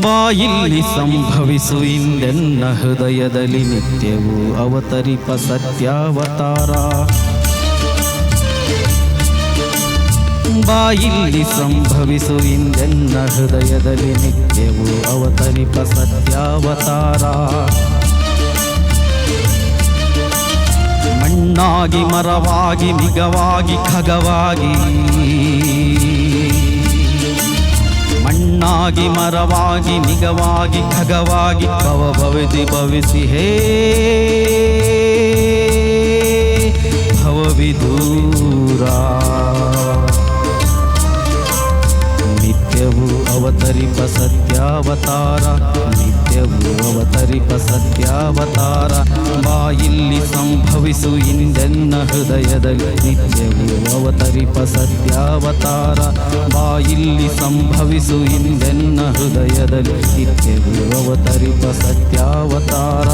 ಬಾಯಿಲ್ಲಿ ಸಂಭವಿಸು ಇಂದೆನ್ನ ಹೃದಯದಲ್ಲಿ ನಿತ್ಯವೂ ಅವತರಿಪ ಸತ್ಯಾವತಾರ. ಬಾಯಿಲ್ಲಿ ಸಂಭವಿಸು ಇಂದೆನ್ನ ಹೃದಯದಲ್ಲಿ ನಿತ್ಯವೂ ಅವತರಿಪ ಸತ್ಯಾವತಾರ. ಮಣ್ಣಾಗಿ ಮರವಾಗಿ ಮಿಗವಾಗಿ ಖಗವಾಗಿ, ಮಣ್ಣಾಗಿ ಮರವಾಗಿ ನಿಗವಾಗಿ ಖಗವಾಗಿ ಭವಭವಿಸಿ ಭವಿಸಿ ಹೇ ಭವವಿದೂರ. ನಿತ್ಯವೂ ಅವತರಿಪ ಸತ್ಯಾವತಾರ, ನಿತ್ಯವೂ ಅವತರಿಪ ಸತ್ಯಾವತಾರ. ಬಾಯಿಲ್ಲಿ ಸಂಭವಿಸು ಇಂದೆನ್ನ ಹೃದಯದಲ್ಲಿ ನಿತ್ಯವೂ ಅವತರಿಪ ಸತ್ಯಾವತಾರ. ಬಾಯಿಲ್ಲಿ ಸಂಭವಿಸು ಇಂದೆನ್ನ ಹೃದಯದಲ್ಲಿ ನಿತ್ಯವೂ ಅವತರಿಪ ಸತ್ಯಾವತಾರ.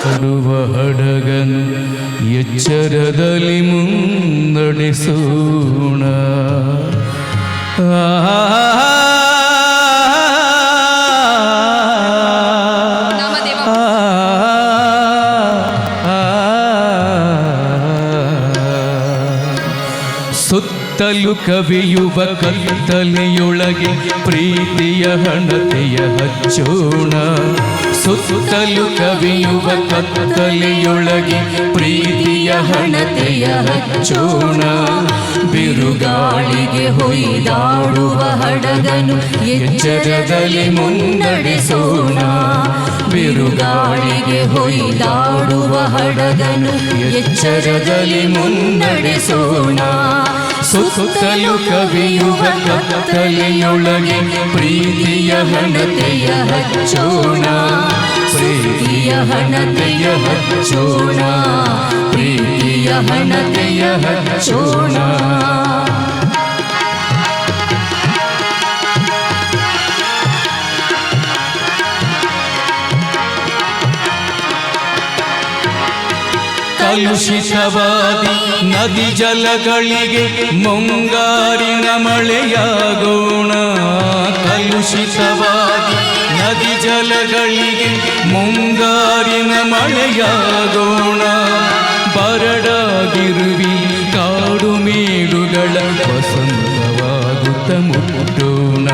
ಹಡುವ ಹಡಗನು ಎಚ್ಚರದಲ್ಲಿ ಮುನ್ನಡೆಸೋಣ. ಸುತ್ತಲೂ ಕವಿಯುವ ಕತ್ತಲೆಯೊಳಗೆ ಪ್ರೀತಿಯ ಹಣತೆಯ ಹಚ್ಚೋಣ. ಸುತ್ತಲೂ ಕವಿಯುವ ಕತ್ತಲೆಯೊಳಗೆ ಪ್ರೀತಿಯ ಹಣತೆಯ ಹಚ್ಚೋಣ. ಬಿರುಗಾಳಿಗೆ ಹೊಯ್ದಾಡುವ ಹಡಗನು ಎಚ್ಚರದಲ್ಲಿ ಮುನ್ನಡೆಸೋಣ. ಬಿರುಗಾಳಿಗೆ ಹೊಯ್ದಾಡುವ ಹಡಗನು ಎಚ್ಚರದಲ್ಲಿ ಮುನ್ನಡೆಸೋಣ. ಸುತ್ತಲೂ ಕವಿಯುವ ಕತ್ತಲೆಯೊಳಗೆ ಪ್ರೀತಿಯ ಹಣತೆಯ ಹಚ್ಚೋಣ. ಪ್ರೀತಿಯ ಹಣತೆಯ ಹಚ್ಚೋಣ. ಪ್ರೀತಿಯ ಹಣತೆಯ ಹಚ್ಚೋಣ. ಕಲುಷಿತವಾದಿ ನದಿ ಜಲಗಳಿಗೆ ಮುಂಗಾರಿನ ಮಳೆಯಾಗೋಣ. ಕಲುಷಿತವಾದಿ ನದಿ ಜಲಗಳಿಗೆ ಮುಂಗಾರಿನ ಮಳೆಯಾಗೋಣ. ಬರಡಾಗಿರುವಿ ಕಾಡು ಮೇಡುಗಳ ವಸಂತವಾಗುತ್ತ ಮುಟ್ಟೋಣ.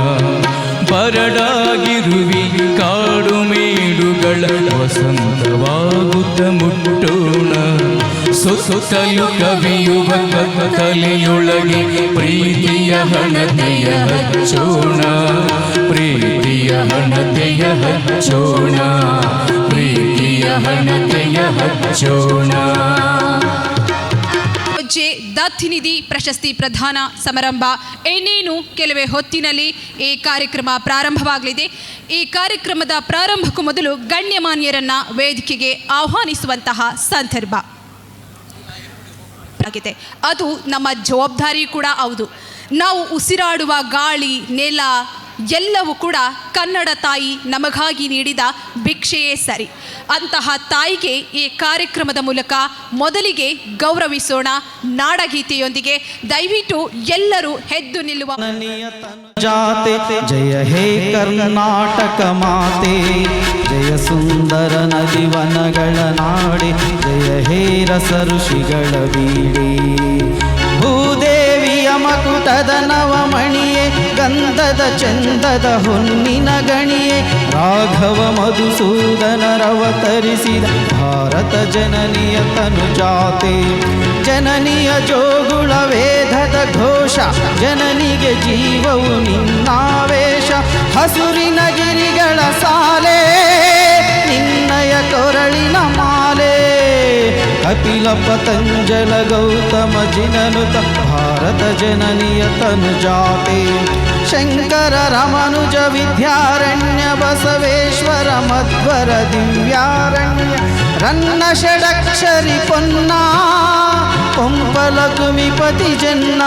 ಬರಡಾಗಿರುವಿ ಕಾಡು ಮೇಡುಗಳ ವಸಂತವಾಗುತ್ತ ಮುಟ್ಟೋಣ. ಸುತ್ತಲೂ ಕವಿಯುವ ಕತ್ತಲೆಯೊಳಗೆ ಪ್ರೀತಿಯ ಹಣತೆಯ ಹಚ್ಚೋಣ. ಪ್ರೀತಿಯ ಹಣತೆಯ ಹಚ್ಚೋಣ. ಪ್ರೀತಿಯ ಹಣತೆಯ ಹಚ್ಚೋಣ. ದತ್ತಿನಿಧಿ ಪ್ರಶಸ್ತಿ ಪ್ರದಾನ ಸಮಾರಂಭ ಇನ್ನೇನು ಕೆಲವೇ ಹೊತ್ತಿನಲ್ಲಿ ಈ ಕಾರ್ಯಕ್ರಮ ಪ್ರಾರಂಭವಾಗಲಿದೆ. ಈ ಕಾರ್ಯಕ್ರಮದ ಪ್ರಾರಂಭಕ್ಕೂ ಮೊದಲು ಗಣ್ಯಮಾನ್ಯರನ್ನ ವೇದಿಕೆಗೆ ಆಹ್ವಾನಿಸುವಂತಹ ಸಂದರ್ಭ ಆಗಿದೆ. ಅದು ನಮ್ಮ ಜವಾಬ್ದಾರಿ ಕೂಡ ಹೌದು. ನಾವು ಉಸಿರಾಡುವ ಗಾಳಿ, ನೆಲ ಎಲ್ಲವೂ ಕೂಡ ಕನ್ನಡ ತಾಯಿ ನಮಗಾಗಿ ನೀಡಿದ ಭಿಕ್ಷೆಯೇ ಸರಿ. ಅಂತಹ ತಾಯಿಗೆ ಈ ಕಾರ್ಯಕ್ರಮದ ಮೂಲಕ ಮೊದಲಿಗೆ ಗೌರವಿಸೋಣ ನಾಡಗೀತೆಯೊಂದಿಗೆ. ದಯವಿಟ್ಟು ಎಲ್ಲರೂ ಎದ್ದು ನಿಲ್ಲುವ. ಜಾತೆ ಜಯ ಹೇ ಕರ್ನಾಟಕ ಮಾತೆ, ಜಯ ಸುಂದರ ನದಿವನಗಳ ನಾಡೆ, ಜಯ ಹೇ ರಸ ಋಷಿಗಳ ಬೀಡೆ. ಭೂದೇವಿಯ ಮಕುಟದ ನವಮಣಿಯೇ ಗಂಧದ ಚಂದದ ಹೊನ್ನಿನ ಗಣಿಯೇ ರಾಘವ ಮಧುಸೂದನರವತರಿಸಿದ ಭಾರತ ಜನನಿಯ ತನುಜಾತೆ ಜನನಿಯ ಜೋಗುಳ ವೇದದ ಘೋಷ ಜನನಿಗೆ ಜೀವವು ನಿನ್ನಾವೇಶ ಹಸುರಿನ ಗಿರಿಗಳ ಸಾಲೆ ನಿನ್ನಯ ಕೊರಳಿನ ಮಾಲೆ ಕಪಿಲ ಪತಂಜಲ ಗೌತಮ ಜಿನನುತ ಭಾರತ ಜನನಿಯ ತನುಜಾತೆ ಶಂಕರ ರಮನುಜ ವಿದ್ಯಾರಣ್ಯ ಬಸವೇಶ್ವರ ಮಧ್ವರ ದಿವ್ಯಾರಣ್ಯ ರನ್ನ ಷಡಕ್ಷರಿ ಪೊನ್ನ ಪಂಪಲ ಕುಮಿಪತಿ ಜನ್ನ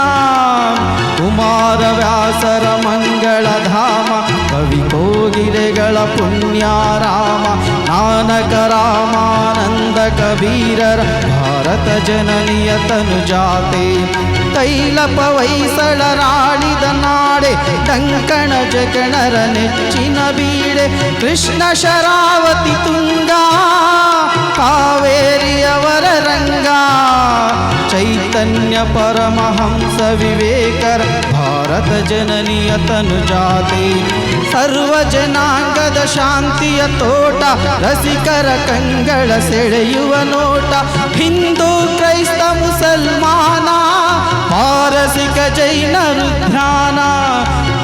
ಕುಮಾರ ವ್ಯಾಸರ ಮಂಗಳಧಾಮ ಕವಿ ಕೋಗಿಲೆಗಳ ಪುಣ್ಯಾರಾಮ ನಾನಕ ರಾಮಾನಂದ ಕಬೀರರ ಭಾರತ ಜನನಿಯ ತನುಜಾತೆ ತೈಲಪ ವೈಸಳರಾಳಿದ ನಾಡೆ ಡಂಕಣ ಜಗಣರ ನೆಚ್ಚಿನ ಬೀಡೆ ಕೃಷ್ಣ ಶರಾವತಿ ತುಂಗ ಕಾವೇರಿಯವರ ರಂಗ ಚೈತನ್ಯ ಪರಮಹಂಸ ವಿವೇಕರ ಭಾರತ ಜನನಿಯ ತನುಜಾತೆ ಸರ್ವ ಜನಾಂಗದ ಶಾಂತಿಯ ತೋಟ ರಸಿಕರ ಕಂಗಳ ಸೆಳೆಯುವ ನೋಟ ಹಿಂದೂ ಕ್ರೈಸ್ತ ಮುಸಲ್ಮಾನ ಪಾರಸಿಕ ಜೈನರು ಧ್ಯಾನ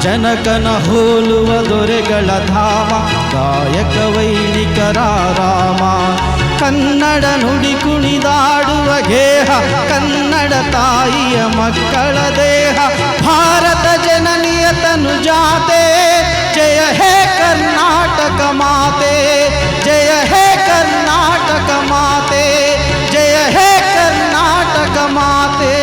ಜನಕನ ಹೋಲುವ ದೊರೆಗಳ ಧಾಮ ಗಾಯಕ ವೈಣಿಕರ ರಾಮ ಕನ್ನಡ ನುಡಿ ಕುಣಿದಾಡುವ ಗೇಹ ಕನ್ನಡ ತಾಯಿಯ ಮಕ್ಕಳ ದೇಹ ಭಾರತ ಜನನಿಯ ತನುಜಾತೆ ಜಯ ಹೇ ಕರ್ನಾಟಕ ಮಾತೆ ಜಯ ಹೇ ಕರ್ನಾಟಕ ಮಾತೆ ಜಯ ಹೇ ಕರ್ನಾಟಕ ಮಾತೆ.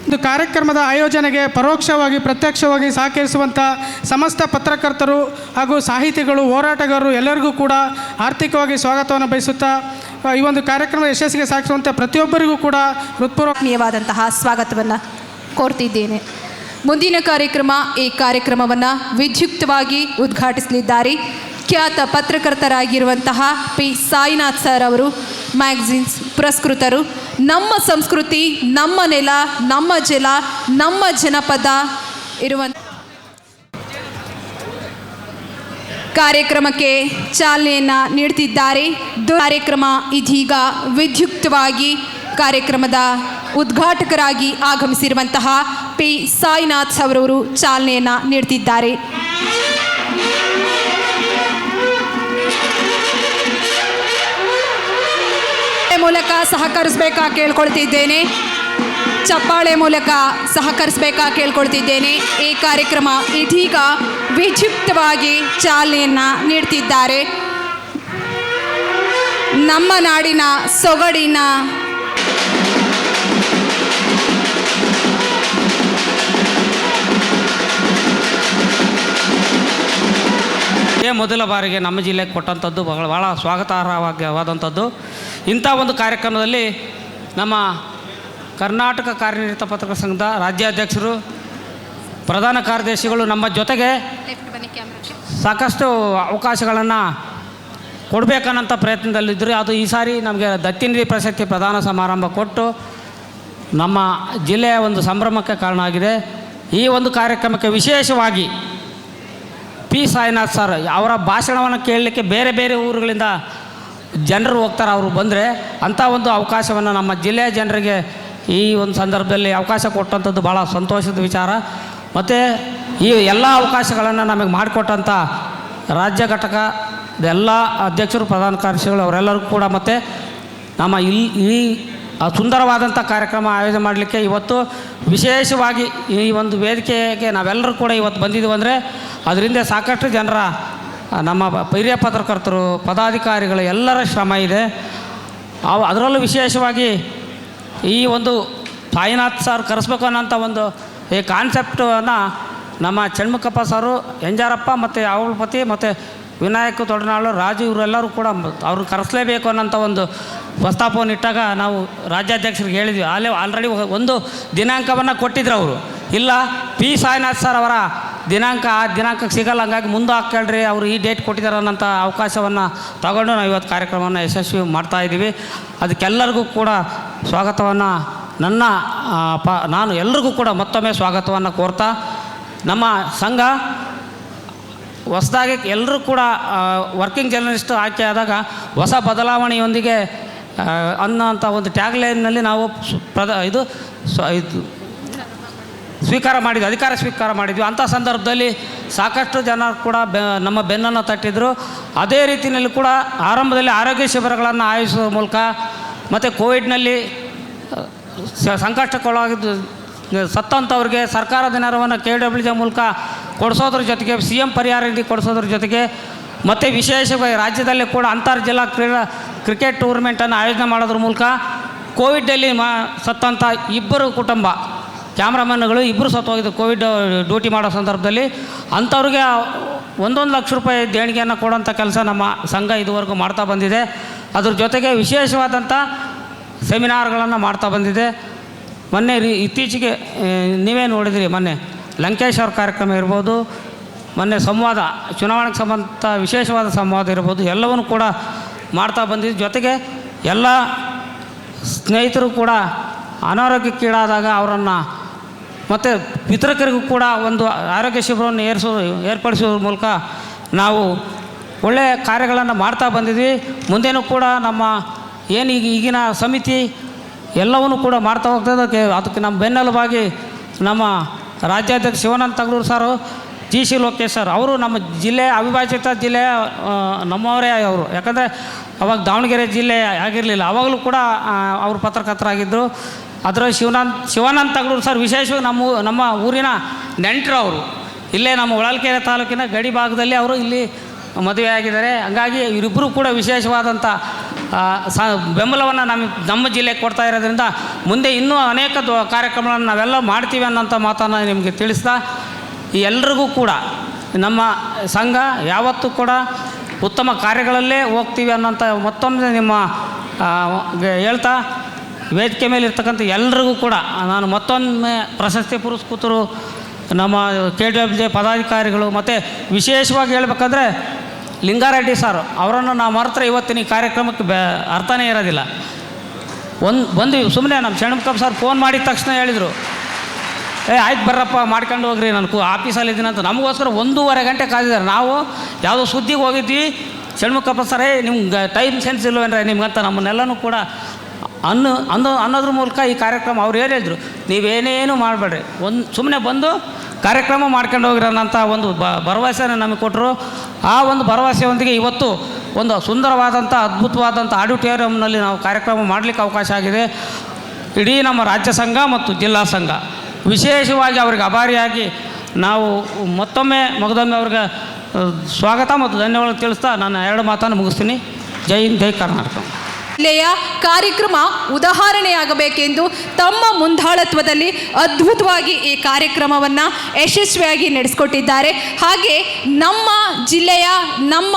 ಒಂದು ಕಾರ್ಯಕ್ರಮದ ಆಯೋಜನೆಗೆ ಪರೋಕ್ಷವಾಗಿ ಪ್ರತ್ಯಕ್ಷವಾಗಿ ಸಹಕರಿಸುವಂಥ ಸಮಸ್ತ ಪತ್ರಕರ್ತರು ಹಾಗೂ ಸಾಹಿತಿಗಳು ಹೋರಾಟಗಾರರು ಎಲ್ಲರಿಗೂ ಕೂಡ ಆರ್ಥಿಕವಾಗಿ ಸ್ವಾಗತವನ್ನು ಬಯಸುತ್ತಾ ಈ ಒಂದು ಕಾರ್ಯಕ್ರಮದ ಯಶಸ್ಸಿಗೆ ಸಾಗಿಸುವಂಥ ಪ್ರತಿಯೊಬ್ಬರಿಗೂ ಕೂಡ ಹೃತ್ಪೂರ್ವಕವಾದಂತಹ ಸ್ವಾಗತವನ್ನು ಕೋರ್ತಿದ್ದೇನೆ. ಮುಂದಿನ ಈ ಕಾರ್ಯಕ್ರಮವನ್ನು ವಿದ್ಯುಕ್ತವಾಗಿ ಉದ್ಘಾಟಿಸಲಿದ್ದಾರೆ ಖ್ಯಾತ ಪತ್ರಕರ್ತರಾಗಿರುವಂತಹ ಪಿ ಸಾಯಿನಾಥ್ ಸರ್ ಅವರು, ಮ್ಯಾಗಝಿನ್ಸ್ ಪುರಸ್ಕೃತರು. ನಮ್ಮ ಸಂಸ್ಕೃತಿ, ನಮ್ಮ ನೆಲ, ನಮ್ಮ ಜಲ, ನಮ್ಮ ಜನಪದ ಇರುವಂಥ ಕಾರ್ಯಕ್ರಮಕ್ಕೆ ಚಾಲನೆಯನ್ನು ನೀಡ್ತಿದ್ದಾರೆ. ಕಾರ್ಯಕ್ರಮ ಇದೀಗ ವಿದ್ಯುಕ್ತವಾಗಿ ಕಾರ್ಯಕ್ರಮದ ಉದ್ಘಾಟಕರಾಗಿ ಆಗಮಿಸಿರುವಂತಹ ಪಿ ಸಾಯಿನಾಥ್ ಅವರವರು ಚಾಲನೆಯನ್ನು ನೀಡ್ತಿದ್ದಾರೆ. ಮೂಲಕ ಸಹಕರಿಸಬೇಕಾ ಕೇಳ್ಕೊಳ್ತಿದ್ದೇನೆ. ಚಪ್ಪಾಳೆ ಮೂಲಕ ಸಹಕರಿಸಬೇಕಾ ಕೇಳ್ಕೊಳ್ತಿದ್ದೇನೆ. ಈ ಕಾರ್ಯಕ್ರಮ ಇದೀಗ ವಿದ್ಯುಕ್ತವಾಗಿ ಚಾಲನೆಯನ್ನು ನೀಡ್ತಿದ್ದಾರೆ. ನಮ್ಮ ನಾಡಿನ ಸೊಗಡಿನ ಮೊದಲ ಬಾರಿಗೆ ನಮ್ಮ ಜಿಲ್ಲೆಗೆ ಕೊಟ್ಟಂಥದ್ದು ಭಾಳ ಸ್ವಾಗತಾರ್ಹವಾದಂಥದ್ದು. ಇಂಥ ಒಂದು ಕಾರ್ಯಕ್ರಮದಲ್ಲಿ ನಮ್ಮ ಕರ್ನಾಟಕ ಕಾರ್ಯನಿರತ ಪತ್ರಕರ್ತರ ಸಂಘದ ರಾಜ್ಯಾಧ್ಯಕ್ಷರು, ಪ್ರಧಾನ ಕಾರ್ಯದರ್ಶಿಗಳು ನಮ್ಮ ಜೊತೆಗೆ ಸಾಕಷ್ಟು ಅವಕಾಶಗಳನ್ನು ಕೊಡಬೇಕನ್ನೋಂಥ ಪ್ರಯತ್ನದಲ್ಲಿದ್ದರು. ಅದು ಈ ಸಾರಿ ನಮಗೆ ದತ್ತಿನಿಧಿ ಪ್ರಶಸ್ತಿ ಪ್ರದಾನ ಸಮಾರಂಭ ಕೊಟ್ಟು ನಮ್ಮ ಜಿಲ್ಲೆಯ ಒಂದು ಸಂಭ್ರಮಕ್ಕೆ ಕಾರಣ ಆಗಿದೆ. ಈ ಒಂದು ಕಾರ್ಯಕ್ರಮಕ್ಕೆ ವಿಶೇಷವಾಗಿ ಪಿ ಸಾಯಿನಾಥ್ ಸರ್ ಅವರ ಭಾಷಣವನ್ನು ಕೇಳಲಿಕ್ಕೆ ಬೇರೆ ಬೇರೆ ಊರುಗಳಿಂದ ಜನರು ಹೋಗ್ತಾರೆ. ಅವರು ಬಂದರೆ ಅಂಥ ಒಂದು ಅವಕಾಶವನ್ನು ನಮ್ಮ ಜಿಲ್ಲೆಯ ಜನರಿಗೆ ಈ ಒಂದು ಸಂದರ್ಭದಲ್ಲಿ ಅವಕಾಶ ಕೊಟ್ಟಂಥದ್ದು ಭಾಳ ಸಂತೋಷದ ವಿಚಾರ. ಮತ್ತು ಈ ಎಲ್ಲ ಅವಕಾಶಗಳನ್ನು ನಮಗೆ ಮಾಡಿಕೊಟ್ಟಂಥ ರಾಜ್ಯ ಘಟಕ ಎಲ್ಲ ಅಧ್ಯಕ್ಷರು, ಪ್ರಧಾನ ಕಾರ್ಯದರ್ಶಿಗಳು ಅವರೆಲ್ಲರಿಗೂ ಕೂಡ, ಮತ್ತು ನಮ್ಮ ಈ ಸುಂದರವಾದಂಥ ಕಾರ್ಯಕ್ರಮ ಆಯೋಜನೆ ಮಾಡಲಿಕ್ಕೆ ಇವತ್ತು ವಿಶೇಷವಾಗಿ ಈ ಒಂದು ವೇದಿಕೆಗೆ ನಾವೆಲ್ಲರೂ ಕೂಡ ಇವತ್ತು ಬಂದಿದ್ದೀವಿ ಅಂದರೆ ಅದರಿಂದ ಸಾಕಷ್ಟು ಜನರ, ನಮ್ಮ ಹಿರಿಯ ಪತ್ರಕರ್ತರು, ಪದಾಧಿಕಾರಿಗಳು ಎಲ್ಲರ ಶ್ರಮ ಇದೆ. ಅದರಲ್ಲೂ ವಿಶೇಷವಾಗಿ ಈ ಒಂದು ಸಾಯಿನಾಥ್ ಸರ್ ಕರೆಸ್ಬೇಕು ಅನ್ನೋಂಥ ಒಂದು ಈ ಕಾನ್ಸೆಪ್ಟನ್ನು ನಮ್ಮ ಚಣ್ಮುಖಪ್ಪ ಸರು, ಎಂಜಾರಪ್ಪ ಮತ್ತು ಅವಳಪತಿ ಮತ್ತು ವಿನಾಯಕ ದೊಡ್ಡನಾಳು, ರಾಜು ಇವರೆಲ್ಲರೂ ಕೂಡ ಅವ್ರನ್ನ ಕರೆಸಲೇಬೇಕು ಅನ್ನೋಂಥ ಒಂದು ಪ್ರಸ್ತಾಪವನ್ನು ಇಟ್ಟಾಗ ನಾವು ರಾಜ್ಯಾಧ್ಯಕ್ಷರಿಗೆ ಹೇಳಿದ್ವಿ. ಆಲ್ರೆಡಿ ಒಂದು ದಿನಾಂಕವನ್ನು ಕೊಟ್ಟಿದ್ರು ಅವರು. ಇಲ್ಲ, ಪಿ ಸಾಯಿನಾಥ್ ಸರ್ ಅವರ ಆ ದಿನಾಂಕಕ್ಕೆ ಸಿಗಲ್ಲ, ಹಂಗಾಗಿ ಮುಂದೆ ಹಾಕ್ಕೊಳ್ರಿ, ಅವರು ಈ ಡೇಟ್ ಕೊಟ್ಟಿದ್ದಾರೆ ಅನ್ನೋಂಥ ಅವಕಾಶವನ್ನು ತಗೊಂಡು ನಾವು ಇವತ್ತು ಕಾರ್ಯಕ್ರಮವನ್ನು ಯಶಸ್ವಿ ಮಾಡ್ತಾಯಿದ್ದೀವಿ. ಅದಕ್ಕೆಲ್ಲರಿಗೂ ಕೂಡ ಸ್ವಾಗತವನ್ನು ನಾನು ಎಲ್ರಿಗೂ ಕೂಡ ಮತ್ತೊಮ್ಮೆ ಸ್ವಾಗತವನ್ನು ಕೋರ್ತಾ, ನಮ್ಮ ಸಂಘ ಹೊಸದಾಗಿ ಎಲ್ಲರೂ ಕೂಡ ವರ್ಕಿಂಗ್ ಜರ್ನಲಿಸ್ಟ್ ಆಯ್ಕೆ ಆದಾಗ ಹೊಸ ಬದಲಾವಣೆಯೊಂದಿಗೆ ಅನ್ನೋಂಥ ಒಂದು ಟ್ಯಾಗ್ಲೈನ್ನಲ್ಲಿ ನಾವು ಅಧಿಕಾರ ಸ್ವೀಕಾರ ಮಾಡಿದ್ವಿ. ಅಂಥ ಸಂದರ್ಭದಲ್ಲಿ ಸಾಕಷ್ಟು ಜನ ಕೂಡ ನಮ್ಮ ಬೆನ್ನನ್ನು ತಟ್ಟಿದ್ರು. ಅದೇ ರೀತಿಯಲ್ಲಿ ಕೂಡ ಆರಂಭದಲ್ಲಿ ಆರೋಗ್ಯ ಶಿಬಿರಗಳನ್ನು ಆಯೋಜಿಸುವ ಮೂಲಕ ಮತ್ತು ಕೋವಿಡ್ನಲ್ಲಿ ಸಂಕಷ್ಟಕ್ಕೊಳಗಿದ್ದು ಸತ್ತಂಥವ್ರಿಗೆ ಸರ್ಕಾರದ ನೆರವನ್ನು KWJ ಮೂಲಕ ಕೊಡಿಸೋದ್ರ ಜೊತೆಗೆ CM ಪರಿಹಾರ ನಿಧಿ ಕೊಡಿಸೋದ್ರ ಜೊತೆಗೆ ಮತ್ತು ವಿಶೇಷವಾಗಿ ರಾಜ್ಯದಲ್ಲೇ ಕೂಡ ಅಂತರ್ಜಿಲ್ಲಾ ಕ್ರಿಕೆಟ್ ಟೂರ್ನಮೆಂಟನ್ನು ಆಯೋಜನೆ ಮಾಡೋದ್ರ ಮೂಲಕ ಕೋವಿಡ್ನಲ್ಲಿ ಸತ್ತಂಥ ಇಬ್ಬರು ಕುಟುಂಬ ಕ್ಯಾಮ್ರಾಮನ್ಗಳು ಇಬ್ಬರು ಸತ್ತೋಗಿದ್ದು ಕೋವಿಡ್ ಡ್ಯೂಟಿ ಮಾಡೋ ಸಂದರ್ಭದಲ್ಲಿ, ಅಂಥವ್ರಿಗೆ 1 ಲಕ್ಷ ರೂಪಾಯಿ ದೇಣಿಗೆಯನ್ನು ಕೊಡೋಂಥ ಕೆಲಸ ನಮ್ಮ ಸಂಘ ಇದುವರೆಗೂ ಮಾಡ್ತಾ ಬಂದಿದೆ. ಅದ್ರ ಜೊತೆಗೆ ವಿಶೇಷವಾದಂಥ ಸೆಮಿನಾರ್ಗಳನ್ನು ಮಾಡ್ತಾ ಬಂದಿದೆ. ಮೊನ್ನೆ ಇತ್ತೀಚೆಗೆ ನೀವೇ ನೋಡಿದಿರಿ, ಮೊನ್ನೆ ಲಂಕೇಶ್ ಅವ್ರ ಕಾರ್ಯಕ್ರಮ ಇರ್ಬೋದು, ಮೊನ್ನೆ ಸಂವಾದ ಚುನಾವಣೆಗೆ ಸಂಬಂಧ ವಿಶೇಷವಾದ ಸಂವಾದ ಇರ್ಬೋದು, ಎಲ್ಲವನ್ನೂ ಕೂಡ ಮಾಡ್ತಾ ಬಂದಿದ್ದು. ಜೊತೆಗೆ ಎಲ್ಲ ಸ್ನೇಹಿತರು ಕೂಡ ಅನಾರೋಗ್ಯಕ್ಕೀಡಾದಾಗ ಅವರನ್ನು ಮತ್ತು ವಿತರಕರಿಗೂ ಕೂಡ ಒಂದು ಆರೋಗ್ಯ ಶಿಬಿರವನ್ನು ಏರ್ಪಡಿಸೋದ್ರ ಮೂಲಕ ನಾವು ಒಳ್ಳೆಯ ಕಾರ್ಯಗಳನ್ನು ಮಾಡ್ತಾ ಬಂದಿದ್ವಿ. ಮುಂದೇನೂ ಕೂಡ ನಮ್ಮ ಏನು ಈಗಿನ ಸಮಿತಿ ಎಲ್ಲವನ್ನೂ ಕೂಡ ಮಾಡ್ತಾ ಹೋಗ್ತದೆ. ಅದಕ್ಕೆ ನಮ್ಮ ಬೆನ್ನೆಲುಬಾಗಿ ನಮ್ಮ ರಾಜ್ಯಾಧ್ಯಕ್ಷ ಶಿವಾನಂದ ತಗಲೂರು ಸಾರು, GC ಲೋಕೇಶ್ ಸರ್, ಅವರು ನಮ್ಮ ಜಿಲ್ಲೆಯ ಅವಿಭಾಜಿತ ಜಿಲ್ಲೆಯ ನಮ್ಮವರೇ ಅವರು. ಯಾಕಂದರೆ ಅವಾಗ ದಾವಣಗೆರೆ ಜಿಲ್ಲೆ ಆಗಿರಲಿಲ್ಲ, ಅವಾಗಲೂ ಕೂಡ ಅವರು ಪತ್ರಕರ್ತರಾಗಿದ್ದರು. ಅದರ ಶಿವಾನಂದ ತಗಲೂರು ಸರ್ ವಿಶೇಷವಾಗಿ ನಮ್ಮ ಊರಿನ ನೆಂಟರು ಅವರು. ಇಲ್ಲೇ ನಮ್ಮ ಹೊಳಲ್ಕೆರೆ ತಾಲೂಕಿನ ಗಡಿ ಭಾಗದಲ್ಲಿ ಅವರು ಇಲ್ಲಿ ಮದುವೆ ಆಗಿದ್ದಾರೆ. ಹಂಗಾಗಿ ಇವರಿಬ್ಬರು ಕೂಡ ವಿಶೇಷವಾದಂಥ ಬೆಂಬಲವನ್ನು ನಮ್ಮ ಜಿಲ್ಲೆಗೆ ಕೊಡ್ತಾ ಇರೋದ್ರಿಂದ ಮುಂದೆ ಇನ್ನೂ ಅನೇಕ ಕಾರ್ಯಕ್ರಮಗಳನ್ನು ನಾವೆಲ್ಲ ಮಾಡ್ತೀವಿ ಅನ್ನೋಂಥ ಮಾತನ್ನು ನಿಮಗೆ ತಿಳಿಸ್ತಾ, ಈ ಎಲ್ರಿಗೂ ಕೂಡ ನಮ್ಮ ಸಂಘ ಯಾವತ್ತೂ ಕೂಡ ಉತ್ತಮ ಕಾರ್ಯಗಳಲ್ಲೇ ಹೋಗ್ತೀವಿ ಅನ್ನೋಂಥ ಮತ್ತೊಮ್ಮೆ ನಿಮ್ಮ ಹೇಳ್ತಾ, ವೇದಿಕೆ ಮೇಲೆ ಇರ್ತಕ್ಕಂಥ ಎಲ್ರಿಗೂ ಕೂಡ ನಾನು ಮತ್ತೊಮ್ಮೆ ಪ್ರಶಸ್ತಿ ಪುರಸ್ಕೃತರು ನಮ್ಮ KWJ ಪದಾಧಿಕಾರಿಗಳು ಮತ್ತು ವಿಶೇಷವಾಗಿ ಹೇಳ್ಬೇಕಂದ್ರೆ ಲಿಂಗಾರೆಡ್ಡಿ ಸರ್ ಅವರನ್ನು ನಾವು ಮರೆತರೆ ಇವತ್ತಿನ ಈ ಕಾರ್ಯಕ್ರಮಕ್ಕೆ ಅರ್ಥನೇ ಇರೋದಿಲ್ಲ. ಬಂದು ಸುಮ್ಮನೆ ನಮ್ಮ ಷಣ್ಮುಖಪ್ಪ ಸರ್ ಫೋನ್ ಮಾಡಿದ ತಕ್ಷಣ ಹೇಳಿದರು, ಆಯ್ತು ಬರ್ರಪ್ಪ ಮಾಡ್ಕೊಂಡು ಹೋಗ್ರಿ, ನಾನು ಆಫೀಸಲ್ಲಿದ್ದೀನಿ ಅಂತ. ನಮಗೋಸ್ಕರ 1.5 ಗಂಟೆ ಕಾದಿದ್ದಾರೆ. ನಾವು ಯಾವುದೋ ಸುದ್ದಿಗೆ ಹೋಗಿದ್ವಿ, ಷಣ್ಮುಖಪ್ಪ ಸರೇ ನಿಮ್ಗೆ ಟೈಮ್ ಸೆನ್ಸ್ ಇಲ್ವೇನ್ರೆ ನಿಮ್ಗಂತ ನಮ್ಮನ್ನೆಲ್ಲನೂ ಕೂಡ ಅನ್ನೋದ್ರ ಮೂಲಕ ಈ ಕಾರ್ಯಕ್ರಮ ಅವ್ರು ಹೇಳಿದ್ರು, ನೀವೇನೇನು ಮಾಡಬೇಡ್ರಿ, ಸುಮ್ಮನೆ ಬಂದು ಕಾರ್ಯಕ್ರಮ ಮಾಡ್ಕೊಂಡು ಹೋಗಿರೋಂಥ ಒಂದು ಭರವಸೆನ ನಮಗೆ ಕೊಟ್ಟರು. ಆ ಒಂದು ಭರವಸೆಯೊಂದಿಗೆ ಇವತ್ತು ಒಂದು ಸುಂದರವಾದಂಥ ಅದ್ಭುತವಾದಂಥ ಆಡಿಟೋರಿಯಂನಲ್ಲಿ ನಾವು ಕಾರ್ಯಕ್ರಮ ಮಾಡಲಿಕ್ಕೆ ಅವಕಾಶ ಆಗಿದೆ. ಇಡೀ ನಮ್ಮ ರಾಜ್ಯ ಸಂಘ ಮತ್ತು ಜಿಲ್ಲಾ ಸಂಘ ವಿಶೇಷವಾಗಿ ಅವ್ರಿಗೆ ಅಭಾರಿಯಾಗಿ ನಾವು ಮತ್ತೊಮ್ಮೆ ಅವ್ರಿಗೆ ಸ್ವಾಗತ ಮತ್ತು ಧನ್ಯವಾದ ತಿಳಿಸ್ತಾ ನಾನು 2 ಮಾತನ್ನು ಮುಗಿಸ್ತೀನಿ. ಜೈ ಹಿಂದ್, ಜೈ ಕರ್ನಾಟಕ. ಜಿಲ್ಲೆಯ ಕಾರ್ಯಕ್ರಮ ಉದಾಹರಣೆಯಾಗಬೇಕೆಂದು ತಮ್ಮ ಮುಂದಾಳತ್ವದಲ್ಲಿ ಅದ್ಭುತವಾಗಿ ಈ ಕಾರ್ಯಕ್ರಮವನ್ನು ಯಶಸ್ವಿಯಾಗಿ ನಡೆಸಿಕೊಟ್ಟಿದ್ದಾರೆ. ಹಾಗೆ ನಮ್ಮ ಜಿಲ್ಲೆಯ ನಮ್ಮ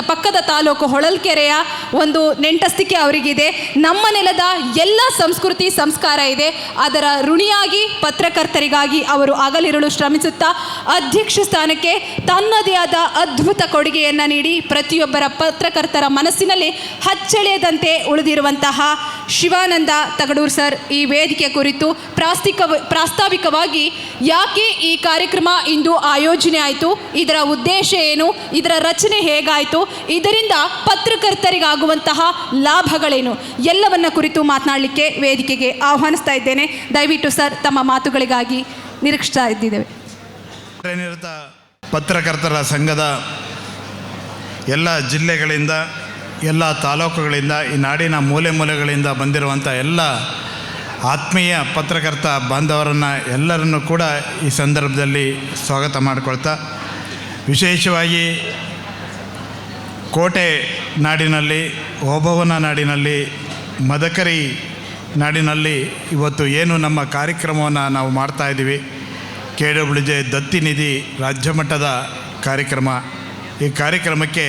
ಪಕ್ಕದ ತಾಲೂಕು ಹೊಳಲ್ಕೆರೆಯ ಒಂದು ನೆಂಟಸ್ತಿಕೆ ಅವರಿಗಿದೆ. ನಮ್ಮ ನೆಲದ ಎಲ್ಲ ಸಂಸ್ಕೃತಿ ಸಂಸ್ಕಾರ ಇದೆ. ಅದರ ಋಣಿಯಾಗಿ ಪತ್ರಕರ್ತರಿಗಾಗಿ ಅವರು ಹಗಲಿರುಳು ಶ್ರಮಿಸುತ್ತಾ ಅಧ್ಯಕ್ಷ ಸ್ಥಾನಕ್ಕೆ ತನ್ನದೇ ಆದ ಅದ್ಭುತ ಕೊಡುಗೆಯನ್ನು ನೀಡಿ ಪ್ರತಿಯೊಬ್ಬರ ಪತ್ರಕರ್ತರ ಮನಸ್ಸಿನಲ್ಲಿ ಅಚ್ಚಳಿಯದಂತೆ ಉಳಿದಿರುವಂತಹ ಶಿವಾನಂದ ತಗಡೂರು ಸರ್ ಈ ವೇದಿಕೆ ಕುರಿತು ಪ್ರಾಸ್ತಾವಿಕವಾಗಿ ಯಾಕೆ ಈ ಕಾರ್ಯಕ್ರಮ ಇಂದು ಆಯೋಜನೆ ಆಯಿತು, ಇದರ ಉದ್ದೇಶ ಏನು, ಇದರ ರಚನೆ ಹೇಗಾಯಿತು, ಇದರಿಂದ ಪತ್ರಕರ್ತರಿಗಾಗುವಂತಹ ಲಾಭಗಳೇನು ಎಲ್ಲವನ್ನ ಕುರಿತು ಮಾತನಾಡಲಿಕ್ಕೆ ವೇದಿಕೆಗೆ ಆಹ್ವಾನಿಸ್ತಾ ಇದ್ದೇನೆ. ದಯವಿಟ್ಟು ಸರ್ ತಮ್ಮ ಮಾತುಗಳಿಗಾಗಿ ನಿರೀಕ್ಷಿಸ್ತಾ ಇದ್ದೇವೆ. ಪತ್ರಕರ್ತರ ಸಂಘದ ಎಲ್ಲ ಜಿಲ್ಲೆಗಳಿಂದ, ಎಲ್ಲ ತಾಲೂಕುಗಳಿಂದ, ಈ ನಾಡಿನ ಮೂಲೆ ಮೂಲೆಗಳಿಂದ ಬಂದಿರುವಂಥ ಎಲ್ಲ ಆತ್ಮೀಯ ಪತ್ರಕರ್ತ ಬಾಂಧವರನ್ನು ಎಲ್ಲರನ್ನು ಕೂಡ ಈ ಸಂದರ್ಭದಲ್ಲಿ ಸ್ವಾಗತ ಮಾಡಿಕೊಳ್ತಾ, ವಿಶೇಷವಾಗಿ ಕೋಟೆ ನಾಡಿನಲ್ಲಿ, ಓಬವ್ವನ ನಾಡಿನಲ್ಲಿ, ಮದಕರಿ ನಾಡಿನಲ್ಲಿ ಇವತ್ತು ಏನು ನಮ್ಮ ಕಾರ್ಯಕ್ರಮವನ್ನು ನಾವು ಮಾಡ್ತಾಯಿದ್ದೀವಿ, KWJ ದತ್ತಿ ನಿಧಿ ರಾಜ್ಯ ಮಟ್ಟದ ಕಾರ್ಯಕ್ರಮ. ಈ ಕಾರ್ಯಕ್ರಮಕ್ಕೆ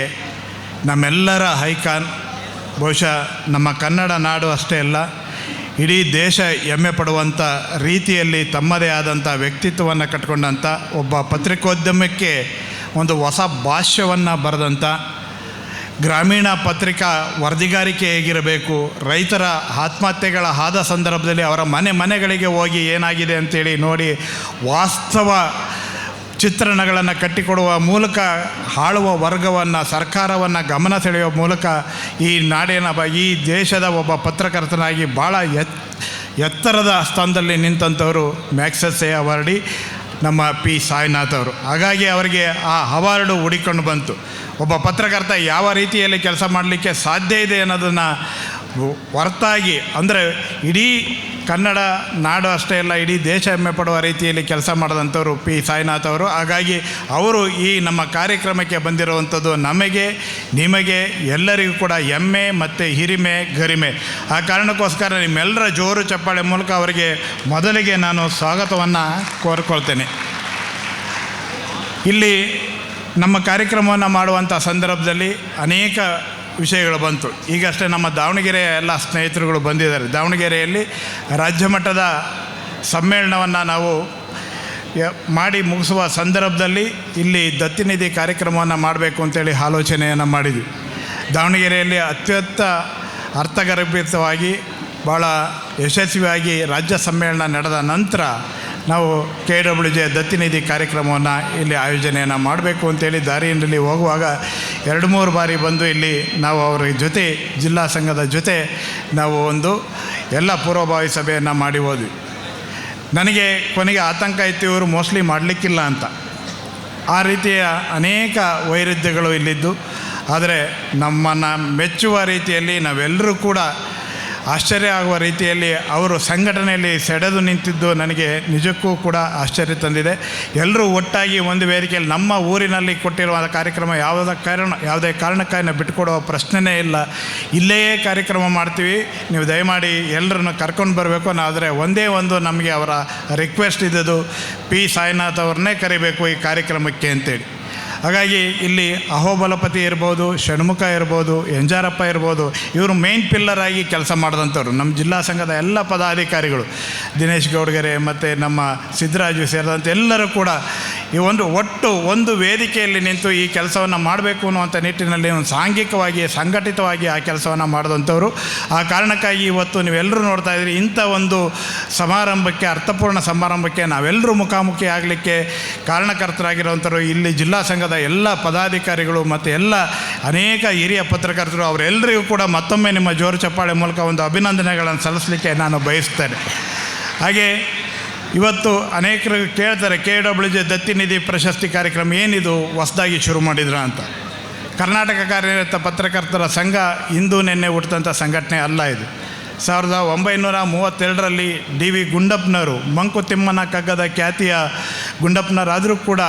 ನಮ್ಮೆಲ್ಲರ ಹೈಕಾನ್, ಬಹುಶಃ ನಮ್ಮ ಕನ್ನಡ ನಾಡು ಅಷ್ಟೇ ಅಲ್ಲ, ಇಡೀ ದೇಶ ಹೆಮ್ಮೆ ಪಡುವಂಥ ರೀತಿಯಲ್ಲಿ ತಮ್ಮದೇ ಆದಂಥ ವ್ಯಕ್ತಿತ್ವವನ್ನು ಕಟ್ಕೊಂಡಂಥ ಒಬ್ಬ ಪತ್ರಿಕೋದ್ಯಮಕ್ಕೆ ಒಂದು ಹೊಸ ಭಾಷ್ಯವನ್ನು ಬರೆದಂಥ, ಗ್ರಾಮೀಣ ಪತ್ರಿಕಾ ವರದಿಗಾರಿಕೆ ಹೇಗಿರಬೇಕು, ರೈತರ ಆತ್ಮಹತ್ಯೆಗಳ ಆದ ಸಂದರ್ಭದಲ್ಲಿ ಅವರ ಮನೆಗಳಿಗೆ ಹೋಗಿ ಏನಾಗಿದೆ ಅಂತೇಳಿ ನೋಡಿ ವಾಸ್ತವ ಚಿತ್ರಣಗಳನ್ನು ಕಟ್ಟಿಕೊಡುವ ಮೂಲಕ ಆಳುವ ವರ್ಗವನ್ನು, ಸರ್ಕಾರವನ್ನು ಗಮನ ಸೆಳೆಯುವ ಮೂಲಕ ಈ ನಾಡಿನ ಈ ದೇಶದ ಒಬ್ಬ ಪತ್ರಕರ್ತನಾಗಿ ಭಾಳ ಎತ್ತರದ ಸ್ಥಾನದಲ್ಲಿ ನಿಂತಂಥವರು ಮ್ಯಾಗ್ಸೆಸೆ ಅವಾರ್ಡಿ ನಮ್ಮ ಪಿ ಸಾಯಿನಾಥ್ ಅವರು. ಹಾಗಾಗಿ ಅವರಿಗೆ ಆ ಅವಾರ್ಡು ಹುಡಿಕೊಂಡು ಬಂತು. ಒಬ್ಬ ಪತ್ರಕರ್ತ ಯಾವ ರೀತಿಯಲ್ಲಿ ಕೆಲಸ ಮಾಡಲಿಕ್ಕೆ ಸಾಧ್ಯ ಇದೆ ಅನ್ನೋದನ್ನು ಹೊರತಾಗಿ, ಅಂದರೆ ಇಡೀ ಕನ್ನಡ ನಾಡು ಅಷ್ಟೇ ಅಲ್ಲ, ಇಡೀ ದೇಶ ಹೆಮ್ಮೆ ಪಡುವ ರೀತಿಯಲ್ಲಿ ಕೆಲಸ ಮಾಡಿದಂಥವ್ರು ಪಿ ಸಾಯಿನಾಥ್ ಅವರು. ಹಾಗಾಗಿ ಅವರು ಈ ನಮ್ಮ ಕಾರ್ಯಕ್ರಮಕ್ಕೆ ಬಂದಿರುವಂಥದ್ದು ನಮಗೆ, ನಿಮಗೆ, ಎಲ್ಲರಿಗೂ ಕೂಡ ಹೆಮ್ಮೆ ಮತ್ತು ಹಿರಿಮೆ, ಗರಿಮೆ. ಆ ಕಾರಣಕ್ಕೋಸ್ಕರ ನಿಮ್ಮೆಲ್ಲರ ಜೋರು ಚಪ್ಪಾಳೆ ಮೂಲಕ ಅವರಿಗೆ ಮೊದಲಿಗೆ ನಾನು ಸ್ವಾಗತವನ್ನು ಕೋರ್ಕೊಳ್ತೇನೆ. ಇಲ್ಲಿ ನಮ್ಮ ಕಾರ್ಯಕ್ರಮವನ್ನು ಮಾಡುವಂಥ ಸಂದರ್ಭದಲ್ಲಿ ಅನೇಕ ವಿಷಯಗಳು ಬಂತು. ಈಗಷ್ಟೇ ನಮ್ಮ ದಾವಣಗೆರೆಯ ಎಲ್ಲ ಸ್ನೇಹಿತರುಗಳು ಬಂದಿದ್ದಾರೆ. ದಾವಣಗೆರೆಯಲ್ಲಿ ರಾಜ್ಯ ಮಟ್ಟದ ಸಮ್ಮೇಳನವನ್ನು ನಾವು ಮಾಡಿ ಮುಗಿಸುವ ಸಂದರ್ಭದಲ್ಲಿ ಇಲ್ಲಿ ದತ್ತಿನಿಧಿ ಕಾರ್ಯಕ್ರಮವನ್ನು ಮಾಡಬೇಕು ಅಂತೇಳಿ ಆಲೋಚನೆಯನ್ನು ಮಾಡಿದ್ವಿ. ದಾವಣಗೆರೆಯಲ್ಲಿ ಅತ್ಯಂತ ಅರ್ಥಗರ್ಭಿತವಾಗಿ ಭಾಳ ಯಶಸ್ವಿಯಾಗಿ ರಾಜ್ಯ ಸಮ್ಮೇಳನ ನಡೆದ ನಂತರ ನಾವು KWJ ದತ್ತಿನಿಧಿ ಕಾರ್ಯಕ್ರಮವನ್ನು ಇಲ್ಲಿ ಆಯೋಜನೆಯನ್ನು ಮಾಡಬೇಕು ಅಂತೇಳಿ ದಾರಿಯಲ್ಲಿ ಹೋಗುವಾಗ 2-3 ಬಾರಿ ಬಂದು ಇಲ್ಲಿ ನಾವು ಅವರ ಜೊತೆ, ಜಿಲ್ಲಾ ಸಂಘದ ಜೊತೆ ನಾವು ಒಂದು ಎಲ್ಲ ಪೂರ್ವಭಾವಿ ಸಭೆಯನ್ನು ಮಾಡಿ ಹೋದ್ವಿ. ನನಗೆ ಕೊನೆಗೆ ಆತಂಕ ಇತ್ತು, ಇವರು ಮೋಸ್ಟ್ಲಿ ಮಾಡಲಿಕ್ಕಿಲ್ಲ ಅಂತ. ಆ ರೀತಿಯ ಅನೇಕ ವೈರುಧ್ಯಗಳು ಇಲ್ಲಿದ್ದು, ಆದರೆ ನಮ್ಮನ್ನು ಮೆಚ್ಚುವ ರೀತಿಯಲ್ಲಿ ನಾವೆಲ್ಲರೂ ಕೂಡ ಆಶ್ಚರ್ಯ ಆಗುವ ರೀತಿಯಲ್ಲಿ ಅವರು ಸಂಘಟನೆಯಲ್ಲಿ ಸೆಡೆದು ನಿಂತಿದ್ದು ನನಗೆ ನಿಜಕ್ಕೂ ಕೂಡ ಆಶ್ಚರ್ಯ ತಂದಿದೆ. ಎಲ್ಲರೂ ಒಟ್ಟಾಗಿ ಒಂದು ವೇದಿಕೆಯಲ್ಲಿ ನಮ್ಮ ಊರಿನಲ್ಲಿ ಕೊಟ್ಟಿರುವ ಕಾರ್ಯಕ್ರಮ ಯಾವುದೇ ಕಾರಣಕ್ಕಾಗಿ ನಾವು ಬಿಟ್ಟುಕೊಡುವ ಪ್ರಶ್ನೆಯೇ ಇಲ್ಲ. ಇಲ್ಲೆಯೇ ಕಾರ್ಯಕ್ರಮ ಮಾಡ್ತೀವಿ, ನೀವು ದಯಮಾಡಿ ಎಲ್ಲರನ್ನು ಕರ್ಕೊಂಡು ಬರಬೇಕು. ಆದರೆ ಒಂದೇ ಒಂದು ನಮಗೆ ಅವರ ರಿಕ್ವೆಸ್ಟ್ ಇದ್ದದ್ದು ಪಿ ಸಾಯಿನಾಥ್ ಅವ್ರನ್ನೇ ಕರಿಬೇಕು ಈ ಕಾರ್ಯಕ್ರಮಕ್ಕೆ ಅಂತೇಳಿ. ಹಾಗಾಗಿ ಇಲ್ಲಿ ಅಹೋಬಲಪತಿ ಇರ್ಬೋದು, ಷಣ್ಮುಖ ಇರ್ಬೋದು, ಎಂಜಾರಪ್ಪ ಇರ್ಬೋದು, ಇವರು ಮೇನ್ ಪಿಲ್ಲರ್ ಆಗಿ ಕೆಲಸ ಮಾಡಿದಂಥವ್ರು. ನಮ್ಮ ಜಿಲ್ಲಾ ಸಂಘದ ಎಲ್ಲ ಪದಾಧಿಕಾರಿಗಳು, ದಿನೇಶ್ ಗೌಡ್ಗೆರೆ ಮತ್ತು ನಮ್ಮ ಸಿದ್ದರಾಜು ಸೇರಿದಂತೆ ಎಲ್ಲರೂ ಕೂಡ ಈ ಒಂದು ವೇದಿಕೆಯಲ್ಲಿ ನಿಂತು ಈ ಕೆಲಸವನ್ನು ಮಾಡಬೇಕು ಅನ್ನುವಂಥ ನಿಟ್ಟಿನಲ್ಲಿ ಒಂದು ಸಾಂಘಿಕವಾಗಿ, ಸಂಘಟಿತವಾಗಿ ಆ ಕೆಲಸವನ್ನು ಮಾಡಿದಂಥವ್ರು. ಆ ಕಾರಣಕ್ಕಾಗಿ ಇವತ್ತು ನೀವೆಲ್ಲರೂ ನೋಡ್ತಾ ಇದ್ದೀರಿ, ಇಂಥ ಒಂದು ಸಮಾರಂಭಕ್ಕೆ, ಅರ್ಥಪೂರ್ಣ ಸಮಾರಂಭಕ್ಕೆ ನಾವೆಲ್ಲರೂ ಮುಖಾಮುಖಿ ಆಗಲಿಕ್ಕೆ ಕಾರಣಕರ್ತರಾಗಿರುವಂಥವ್ರು ಇಲ್ಲಿ ಜಿಲ್ಲಾ ಸಂಘದ ಎಲ್ಲ ಪದಾಧಿಕಾರಿಗಳು ಮತ್ತು ಎಲ್ಲ ಅನೇಕ ಹಿರಿಯ ಪತ್ರಕರ್ತರು. ಅವರೆಲ್ಲರಿಗೂ ಕೂಡ ಮತ್ತೊಮ್ಮೆ ನಿಮ್ಮ ಜೋರು ಚಪ್ಪಾಳೆ ಮೂಲಕ ಒಂದು ಅಭಿನಂದನೆಗಳನ್ನು ಸಲ್ಲಿಸಲಿಕ್ಕೆ ನಾನು ಬಯಸ್ತೇನೆ. ಹಾಗೆ ಇವತ್ತು ಅನೇಕರು ಕೇಳ್ತಾರೆ, KWJ ದತ್ತಿನಿಧಿ ಪ್ರಶಸ್ತಿ ಕಾರ್ಯಕ್ರಮ ಏನಿದು ಹೊಸದಾಗಿ ಶುರು ಮಾಡಿದ್ರ ಅಂತ. ಕರ್ನಾಟಕ ಕಾರ್ಯನಿರತ ಪತ್ರಕರ್ತರ ಸಂಘ ಇಂದು ನಿನ್ನೆ ಹುಟ್ಟಿದಂಥ ಸಂಘಟನೆ ಅಲ್ಲ ಇದು. 1932ರಲ್ಲಿ DV ಗುಂಡಪ್ಪನವರು, ಮಂಕುತಿಮ್ಮನ ಕಗ್ಗದ ಖ್ಯಾತಿಯ ಗುಂಡಪ್ಪನವರಾದರೂ ಕೂಡ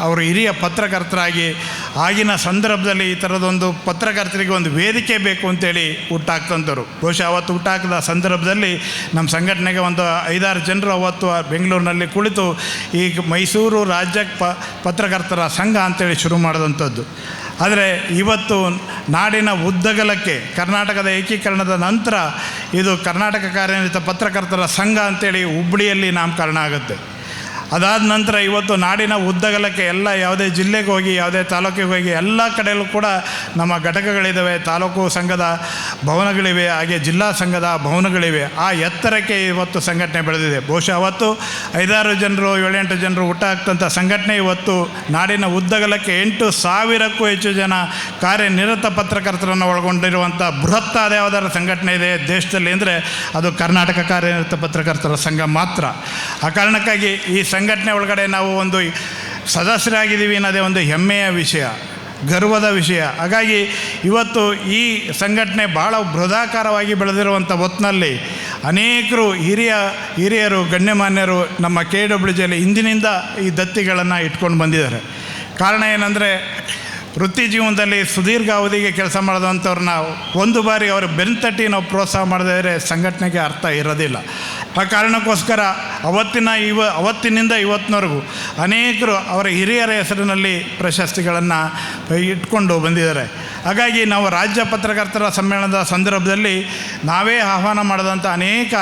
ಅವರು ಹಿರಿಯ ಪತ್ರಕರ್ತರಾಗಿ ಆಗಿನ ಸಂದರ್ಭದಲ್ಲಿ ಈ ಥರದೊಂದು ಪತ್ರಕರ್ತರಿಗೆ ಒಂದು ವೇದಿಕೆ ಬೇಕು ಅಂತೇಳಿ ಹುಟ್ಟಾಕ್ತಂಥವ್ರು. ಬಹುಶಃ ಅವತ್ತು ಹುಟ್ಟಾಕಿದ ಸಂದರ್ಭದಲ್ಲಿ ನಮ್ಮ ಸಂಘಟನೆಗೆ ಒಂದು 5-6 ಜನರು ಅವತ್ತು ಬೆಂಗಳೂರಿನಲ್ಲಿ ಕುಳಿತು ಈ ಮೈಸೂರು ರಾಜ್ಯ ಪತ್ರಕರ್ತರ ಸಂಘ ಅಂತೇಳಿ ಶುರು ಮಾಡಿದಂಥದ್ದು. ಆದರೆ ಇವತ್ತು ನಾಡಿನ ಉದ್ದಗಲಕ್ಕೆ ಕರ್ನಾಟಕದ ಏಕೀಕರಣದ ನಂತರ ಇದು ಕರ್ನಾಟಕ ಕಾರ್ಯನಿರತ ಪತ್ರಕರ್ತರ ಸಂಘ ಅಂತೇಳಿ ಹುಬ್ಬಳ್ಳಿಯಲ್ಲಿ ನಾಮಕರಣ ಆಗುತ್ತೆ. ಅದಾದ ನಂತರ ಇವತ್ತು ನಾಡಿನ ಉದ್ದಗಲಕ್ಕೆ ಎಲ್ಲ ಯಾವುದೇ ಜಿಲ್ಲೆಗೆ ಹೋಗಿ, ಯಾವುದೇ ತಾಲೂಕಿಗೆ ಹೋಗಿ, ಎಲ್ಲ ಕಡೆಯಲ್ಲೂ ಕೂಡ ನಮ್ಮ ಘಟಕಗಳಿದ್ದಾವೆ, ತಾಲೂಕು ಸಂಘದ ಭವನಗಳಿವೆ, ಹಾಗೆ ಜಿಲ್ಲಾ ಸಂಘದ ಭವನಗಳಿವೆ. ಆ ಎತ್ತರಕ್ಕೆ ಇವತ್ತು ಸಂಘಟನೆ ಬೆಳೆದಿದೆ. ಬಹುಶಃ ಅವತ್ತು 5-6 ಜನರು, 7-8 ಜನರು ಹುಟ್ಟಾಕ್ತಂಥ ಸಂಘಟನೆ ಇವತ್ತು ನಾಡಿನ ಉದ್ದಗಲಕ್ಕೆ 8,000ಕ್ಕೂ ಹೆಚ್ಚು ಜನ ಕಾರ್ಯನಿರತ ಪತ್ರಕರ್ತರನ್ನು ಒಳಗೊಂಡಿರುವಂಥ ಬೃಹತ್ತಾದ ಯಾವುದಾದ್ರು ಸಂಘಟನೆ ಇದೆ ದೇಶದಲ್ಲಿ ಅಂದರೆ ಅದು ಕರ್ನಾಟಕ ಕಾರ್ಯನಿರತ ಪತ್ರಕರ್ತರ ಸಂಘ ಮಾತ್ರ. ಆ ಕಾರಣಕ್ಕಾಗಿ ಈ ಸಂಘಟನೆ ಒಳಗಡೆ ನಾವು ಒಂದು ಸದಸ್ಯರಾಗಿದ್ದೀವಿ ಅನ್ನೋದೇ ಒಂದು ಹೆಮ್ಮೆಯ ವಿಷಯ, ಗರ್ವದ ವಿಷಯ. ಹಾಗಾಗಿ ಇವತ್ತು ಈ ಸಂಘಟನೆ ಭಾಳ ಬೃಹದಾಕಾರವಾಗಿ ಬೆಳೆದಿರುವಂಥ ಹೊತ್ತಿನಲ್ಲಿ ಅನೇಕರು ಹಿರಿಯರು, ಗಣ್ಯಮಾನ್ಯರು ನಮ್ಮ KWJಯಲ್ಲಿ ಇಂದಿನಿಂದ ಈ ದತ್ತಿಗಳನ್ನು ಇಟ್ಕೊಂಡು ಬಂದಿದ್ದಾರೆ. ಕಾರಣ ಏನಂದರೆ, ವೃತ್ತಿ ಜೀವನದಲ್ಲಿ ಸುದೀರ್ಘ ಅವಧಿಗೆ ಕೆಲಸ ಮಾಡಿದಂಥವ್ರನ್ನ ಒಂದು ಬಾರಿ ಅವರು ಬೆನ್ತಟ್ಟಿ ನಾವು ಪ್ರೋತ್ಸಾಹ ಮಾಡಿದರೆ ಸಂಘಟನೆಗೆ ಅರ್ಥ ಇರೋದಿಲ್ಲ. ಆ ಕಾರಣಕ್ಕೋಸ್ಕರ ಅವತ್ತಿನಿಂದ ಇವತ್ತಿನವರೆಗೂ ಅನೇಕರು ಅವರ ಹಿರಿಯರ ಹೆಸರಿನಲ್ಲಿ ಪ್ರಶಸ್ತಿಗಳನ್ನು ಇಟ್ಕೊಂಡು ಬಂದಿದ್ದಾರೆ. ಹಾಗಾಗಿ ನಾವು ರಾಜ್ಯ ಪತ್ರಕರ್ತರ ಸಮ್ಮೇಳನದ ಸಂದರ್ಭದಲ್ಲಿ ನಾವೇ ಆಹ್ವಾನ ಮಾಡಿದಂಥ ಅನೇಕ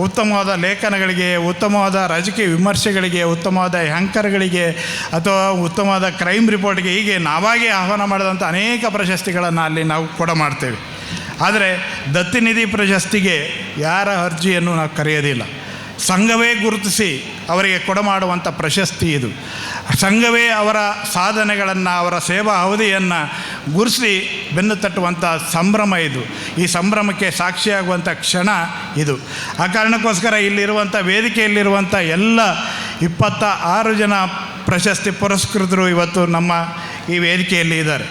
ಉತ್ತಮವಾದ ಲೇಖನಗಳಿಗೆ, ಉತ್ತಮವಾದ ರಾಜಕೀಯ ವಿಮರ್ಶೆಗಳಿಗೆ, ಉತ್ತಮವಾದ ಆ್ಯಂಕರ್ಗಳಿಗೆ ಅಥವಾ ಉತ್ತಮವಾದ ಕ್ರೈಮ್ ರಿಪೋರ್ಟ್ಗೆ ಹೀಗೆ ನಾವಾಗೇ ಆಹ್ವಾನ ಮಾಡಿದಂಥ ಅನೇಕ ಪ್ರಶಸ್ತಿಗಳನ್ನು ಅಲ್ಲಿ ನಾವು ಕೊಡಮಾಡ್ತೇವೆ. ಆದರೆ ದತ್ತಿನಿಧಿ ಪ್ರಶಸ್ತಿಗೆ ಯಾರ ಅರ್ಜಿಯನ್ನು ನಾವು ಕರೆಯೋದಿಲ್ಲ. ಸಂಘವೇ ಗುರುತಿಸಿ ಅವರಿಗೆ ಕೊಡಮಾಡುವಂಥ ಪ್ರಶಸ್ತಿ ಇದು. ಸಂಘವೇ ಅವರ ಸಾಧನೆಗಳನ್ನು, ಅವರ ಸೇವಾ ಅವಧಿಯನ್ನು ಗುರುತಿಸಿ ಬೆನ್ನು ತಟ್ಟುವಂಥ ಸಂಭ್ರಮ ಇದು. ಈ ಸಂಭ್ರಮಕ್ಕೆ ಸಾಕ್ಷಿಯಾಗುವಂಥ ಕ್ಷಣ ಇದು. ಆ ಕಾರಣಕ್ಕೋಸ್ಕರ ಇಲ್ಲಿರುವಂಥ ವೇದಿಕೆಯಲ್ಲಿರುವಂಥ ಎಲ್ಲ 26 ಜನ ಪ್ರಶಸ್ತಿ ಪುರಸ್ಕೃತರು ಇವತ್ತು ನಮ್ಮ ಈ ವೇದಿಕೆಯಲ್ಲಿ ಇದ್ದಾರೆ.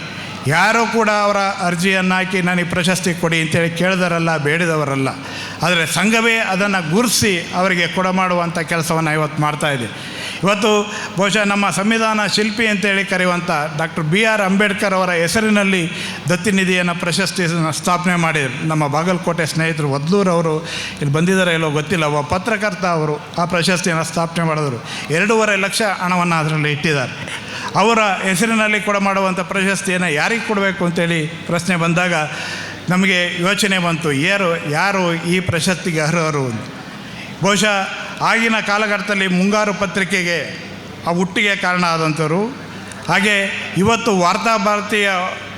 ಯಾರೂ ಕೂಡ ಅವರ ಅರ್ಜಿಯನ್ನು ಹಾಕಿ ನನಗೆ ಪ್ರಶಸ್ತಿ ಕೊಡಿ ಅಂತೇಳಿ ಕೇಳಿದವರಲ್ಲ, ಬೇಡಿದವರಲ್ಲ. ಆದರೆ ಸಂಘವೇ ಅದನ್ನು ಗುರುತಿಸಿ ಅವರಿಗೆ ಕೊಡಮಾಡುವಂಥ ಕೆಲಸವನ್ನು ಇವತ್ತು ಮಾಡ್ತಾಯಿದೆ. ಇವತ್ತು ಬಹುಶಃ ನಮ್ಮ ಸಂವಿಧಾನ ಶಿಲ್ಪಿ ಅಂತೇಳಿ ಕರೆಯುವಂಥ ಡಾಕ್ಟರ್ BR ಅಂಬೇಡ್ಕರ್ ಅವರ ಹೆಸರಿನಲ್ಲಿ ದತ್ತಿನಿಧಿಯನ್ನು ಪ್ರಶಸ್ತಿಯನ್ನು ಸ್ಥಾಪನೆ ಮಾಡಿದರು. ನಮ್ಮ ಬಾಗಲಕೋಟೆ ಸ್ನೇಹಿತರು ವದ್ಲೂರವರು ಇಲ್ಲಿ ಬಂದಿದ್ದಾರೆ ಎಲ್ಲೋ ಗೊತ್ತಿಲ್ಲ, ಒಬ್ಬ ಪತ್ರಕರ್ತ ಅವರು ಆ ಪ್ರಶಸ್ತಿಯನ್ನು ಸ್ಥಾಪನೆ ಮಾಡಿದರು. 2.5 ಲಕ್ಷ ಹಣವನ್ನು ಅದರಲ್ಲಿ ಇಟ್ಟಿದ್ದಾರೆ. ಅವರ ಹೆಸರಿನಲ್ಲಿ ಕೊಡಮಾಡುವಂಥ ಪ್ರಶಸ್ತಿಯನ್ನು ಯಾರಿಗೆ ಕೊಡಬೇಕು ಅಂತೇಳಿ ಪ್ರಶ್ನೆ ಬಂದಾಗ ನಮಗೆ ಯೋಚನೆ ಬಂತು, ಯಾರು ಈ ಪ್ರಶಸ್ತಿಗೆ ಅರ್ಹರು. ಬಹುಶಃ ಆಗಿನ ಕಾಲಘಟ್ಟದಲ್ಲಿ ಮುಂಗಾರು ಪತ್ರಿಕೆಗೆ ಆ ಹುಟ್ಟಿಗೆ ಕಾರಣ ಆದಂಥವ್ರು, ಹಾಗೆ ಇವತ್ತು ವಾರ್ತಾಭಾರತೀಯ